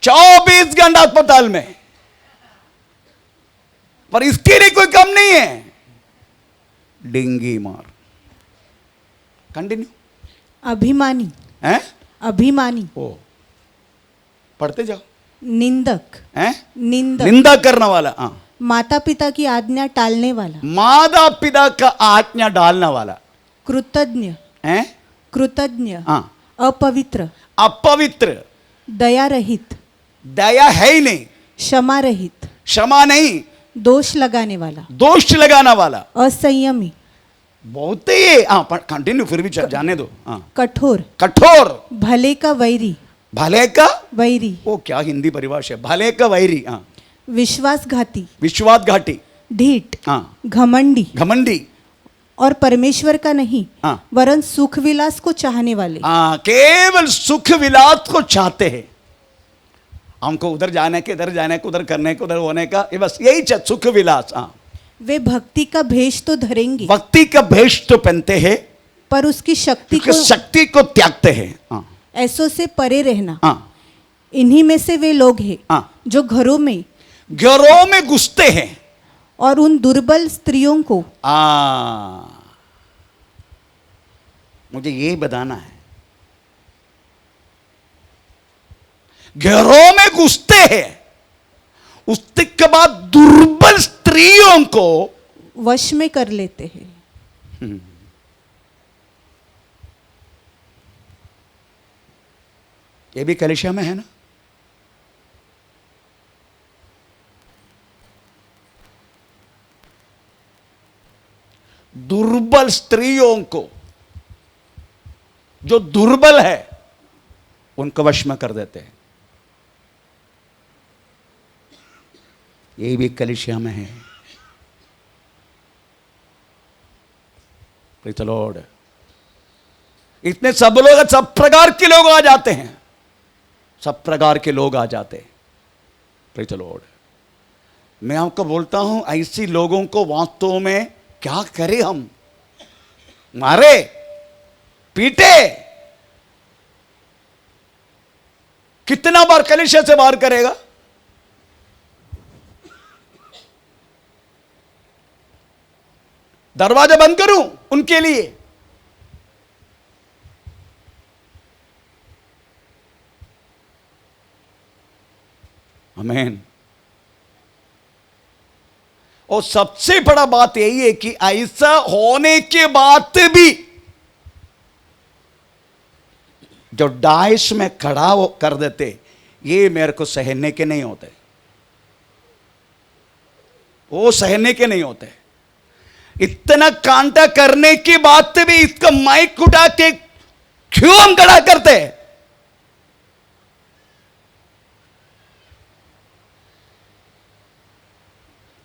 24 घंटा अस्पताल में, पर इसके लिए कोई कम नहीं है। डिंगी मार, कंटिन्यू। अभिमानी, हैं, अभिमानी, ओ पढ़ते जाओ। निंदक, हैं, निंदक, निंदा करने वाला, माता पिता की आज्ञा टालने वाला, माता पिता का आज्ञा डालने वाला, कृतज्ञ, हैं, कृतज्ञ, हाँ, अपवित्र, अपवित्र, दया रहित, दया है ही नहीं, क्षमा रहित, क्षमा नहीं, दोष लगाने वाला, दोष लगाना वाला, असंयमी, बहुत ही, कंटिन्यू, फिर भी जाने दो। कठोर, कठोर, भले का वैरी, भले का, वैरी, वो क्या हिंदी परिभाषा है, भले का वैरी, विश्वासघाती, विश्वासघाटी, ढीठ, हाँ, घमंडी, घमंडी, और परमेश्वर का नहीं हाँ, वरन सुख विलास को चाहने वाले। केवल सुख विलास को चाहते हैं, हमको उधर जाने के, इधर जाने को, उधर करने को, उधर होने का, ये बस यही सुख विलास। वे भक्ति का भेष तो धरेंगे, भक्ति का भेष तो पहनते हैं, पर उसकी शक्ति को त्यागते हैं। ऐसों से परे रहना। हाँ, इन्हीं में से वे लोग हैं हाँ, जो घरों में घुसते हैं और उन दुर्बल स्त्रियों को, मुझे ये बताना है, घरों में घुसते हैं, उसके बाद दुर्बल स्त्रियों को वश में कर लेते हैं। ये भी कलीसिया में है ना। दुर्बल स्त्रियों को, जो दुर्बल है उनको वश में कर देते हैं। ये भी कलीसिया में है। Praise the Lord. इतने सब लोग, सब प्रकार के लोग आ जाते हैं, सब प्रकार के लोग आ जाते हैं। Praise the Lord. मैं आपको बोलता हूं, ऐसी लोगों को वास्तव में क्या करें हम? मारे, पीटे, कितना बार कलीसिया से बाहर करेगा? दरवाजा बंद करूं उनके लिए? आमीन। और सबसे बड़ा बात यही है कि ऐसा होने के बाद भी जो डाइस में खड़ा कर देते, ये मेरे को सहने के नहीं होते, वो सहने के नहीं होते। इतना कांटा करने के बाद भी इसका माइक उठा के क्यों हम खड़ा करते हैं?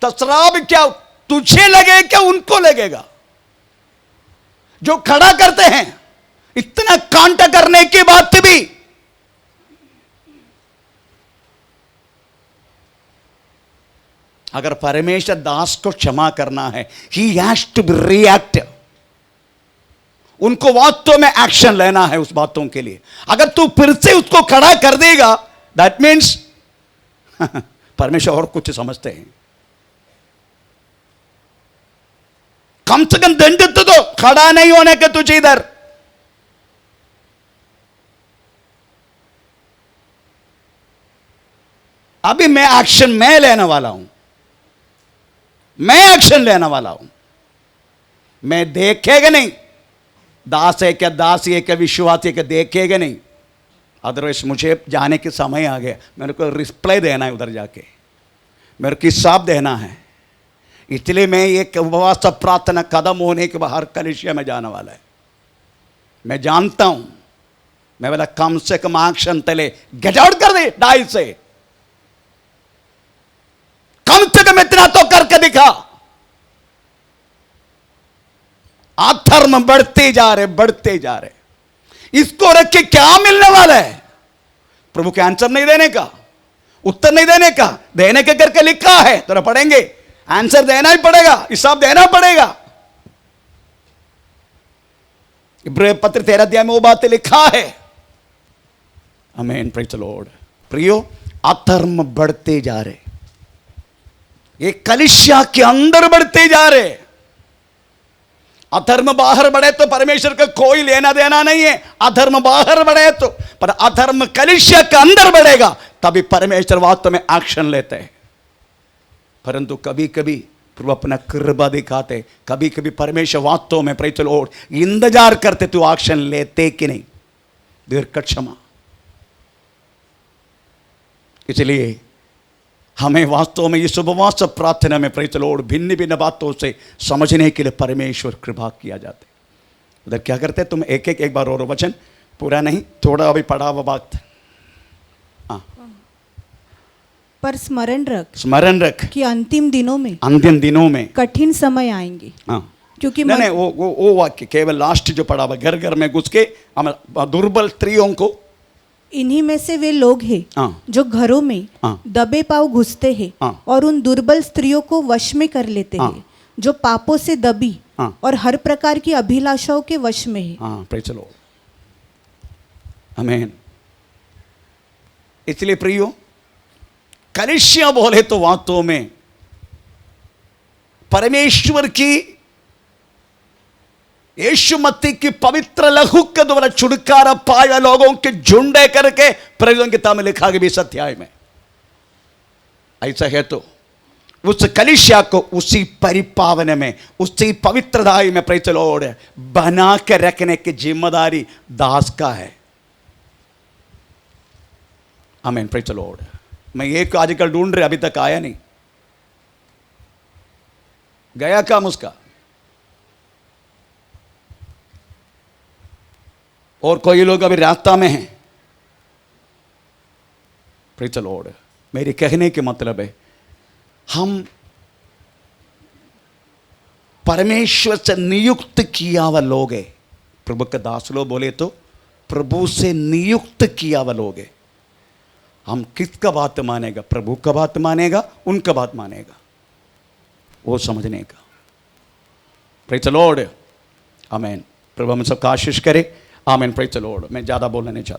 तो शराब क्या तुझे लगे क्या उनको लगेगा? जो खड़ा करते हैं इतना कांटा करने के बाद भी अगर परमेश्वर दास को क्षमा करना है, he has to be react. उनको बातों में एक्शन लेना है उस बातों के लिए। अगर तू फिर से उसको खड़ा कर देगा, दैट मीन्स परमेश्वर और कुछ समझते हैं। कम से कम दंड तो दो, खड़ा नहीं होने के तुझे इधर। अभी मैं एक्शन मैं लेने वाला हूं, मैं एक्शन लेने वाला हूं। मैं देखेगा नहीं दास है क्या, दासी है क्या, विश्वासी है क्या, देखेगा नहीं। अदरवाइज मुझे जाने के समय आ गया, मेरे को रिप्लाई देना है उधर जाके, मेरे को हिसाब देना है। इसलिए मैं एक उपवास प्रार्थना कदम होने के बाहर कलीसिया में जाने वाला है। मैं जानता हूं, मैं बोला कम से कम एक्शन तले गेट आउट कर दे डाई से, कम से कम इतना तो करके दिखा। अधर्म बढ़ते जा रहे, बढ़ते जा रहे। इसको रख के क्या मिलने वाला है? प्रभु के आंसर नहीं देने का, उत्तर नहीं देने का, देने के करके लिखा है तो पढ़ेंगे, आंसर देना ही पड़ेगा, हिसाब देना पड़ेगा। इब्राहिम पत्र 13 अध्याय में वो बातें लिखा है। आमीन, प्रेज़ द लॉर्ड। प्रियो, अधर्म बढ़ते जा रहे, ये कलीसिया के अंदर बढ़ते जा रहे। अधर्म बाहर बढ़े तो परमेश्वर का कोई लेना देना नहीं है। अधर्म बाहर बढ़े तो, पर अधर्म कलीसिया के अंदर बढ़ेगा तभी परमेश्वर वास्तव में एक्शन लेते हैं। परंतु कभी कभी प्रभु अपना कृपा दिखाते, कभी कभी परमेश्वर वास्तव में प्रेज़ द लॉर्ड इंतजार करते, तू एक्शन लेते कि नहीं। दीर्घ क्षमा। इसलिए हमें वास्तव में इस उपवास प्रार्थना में प्रेज़ द लॉर्ड भिन्न भिन्न बातों से समझने के लिए परमेश्वर कृपा किया जाते। उधर क्या करते, तुम एक बार और वचन, पूरा नहीं, थोड़ा अभी पढ़ा हुआ बात। हाँ, पर स्मरण रख कि अंतिम दिनों में कठिन समय आएंगे। हाँ, क्योंकि नहीं वो वाक्य केवल लास्ट जो पढ़ा हुआ, घर घर में घुस के दुर्बल स्त्रियों को, इन्हीं में से वे लोग हैं जो घरों में दबे पांव घुसते हैं और उन दुर्बल स्त्रियों को वश में कर लेते हैं, जो पापों से दबी और हर प्रकार की अभिलाषाओं के वश में है। Praise the Lord. आमीन। इसलिए प्रियो, कलीसिया बोले तो वास्तव में परमेश्वर की यीशु मसीह की पवित्र लहू के द्वारा छुटकारा पाया लोगों के झुंडे करके प्रयोजन किताब में लिखा गया 20 अध्याय में। ऐसा है तो उस कलीसिया को उसी परिपावन में, उसी पवित्रताई में प्रेज़ द लॉर्ड बना के रखने की जिम्मेदारी दास का है। आमीन, प्रेज़ द लॉर्ड। मैं एक आजकल ढूंढ रहे, अभी तक आया नहीं, गया काम उसका। और कोई लोग अभी रास्ता में हैं। Praise the Lord. मेरे कहने के मतलब है, हम परमेश्वर से नियुक्त किया हुआ लोग है। प्रभु के दास लोग बोले तो प्रभु से नियुक्त किया हुआ लोग है। हम किसका बात मानेगा? प्रभु का बात मानेगा, उनका बात मानेगा, वो समझने का। Praise the Lord. आमीन। प्रभु हम सबका आशीष करे। आमीन, प्रेज़ द लॉर्ड। मैं ज़्यादा बोलना नहीं चाहता।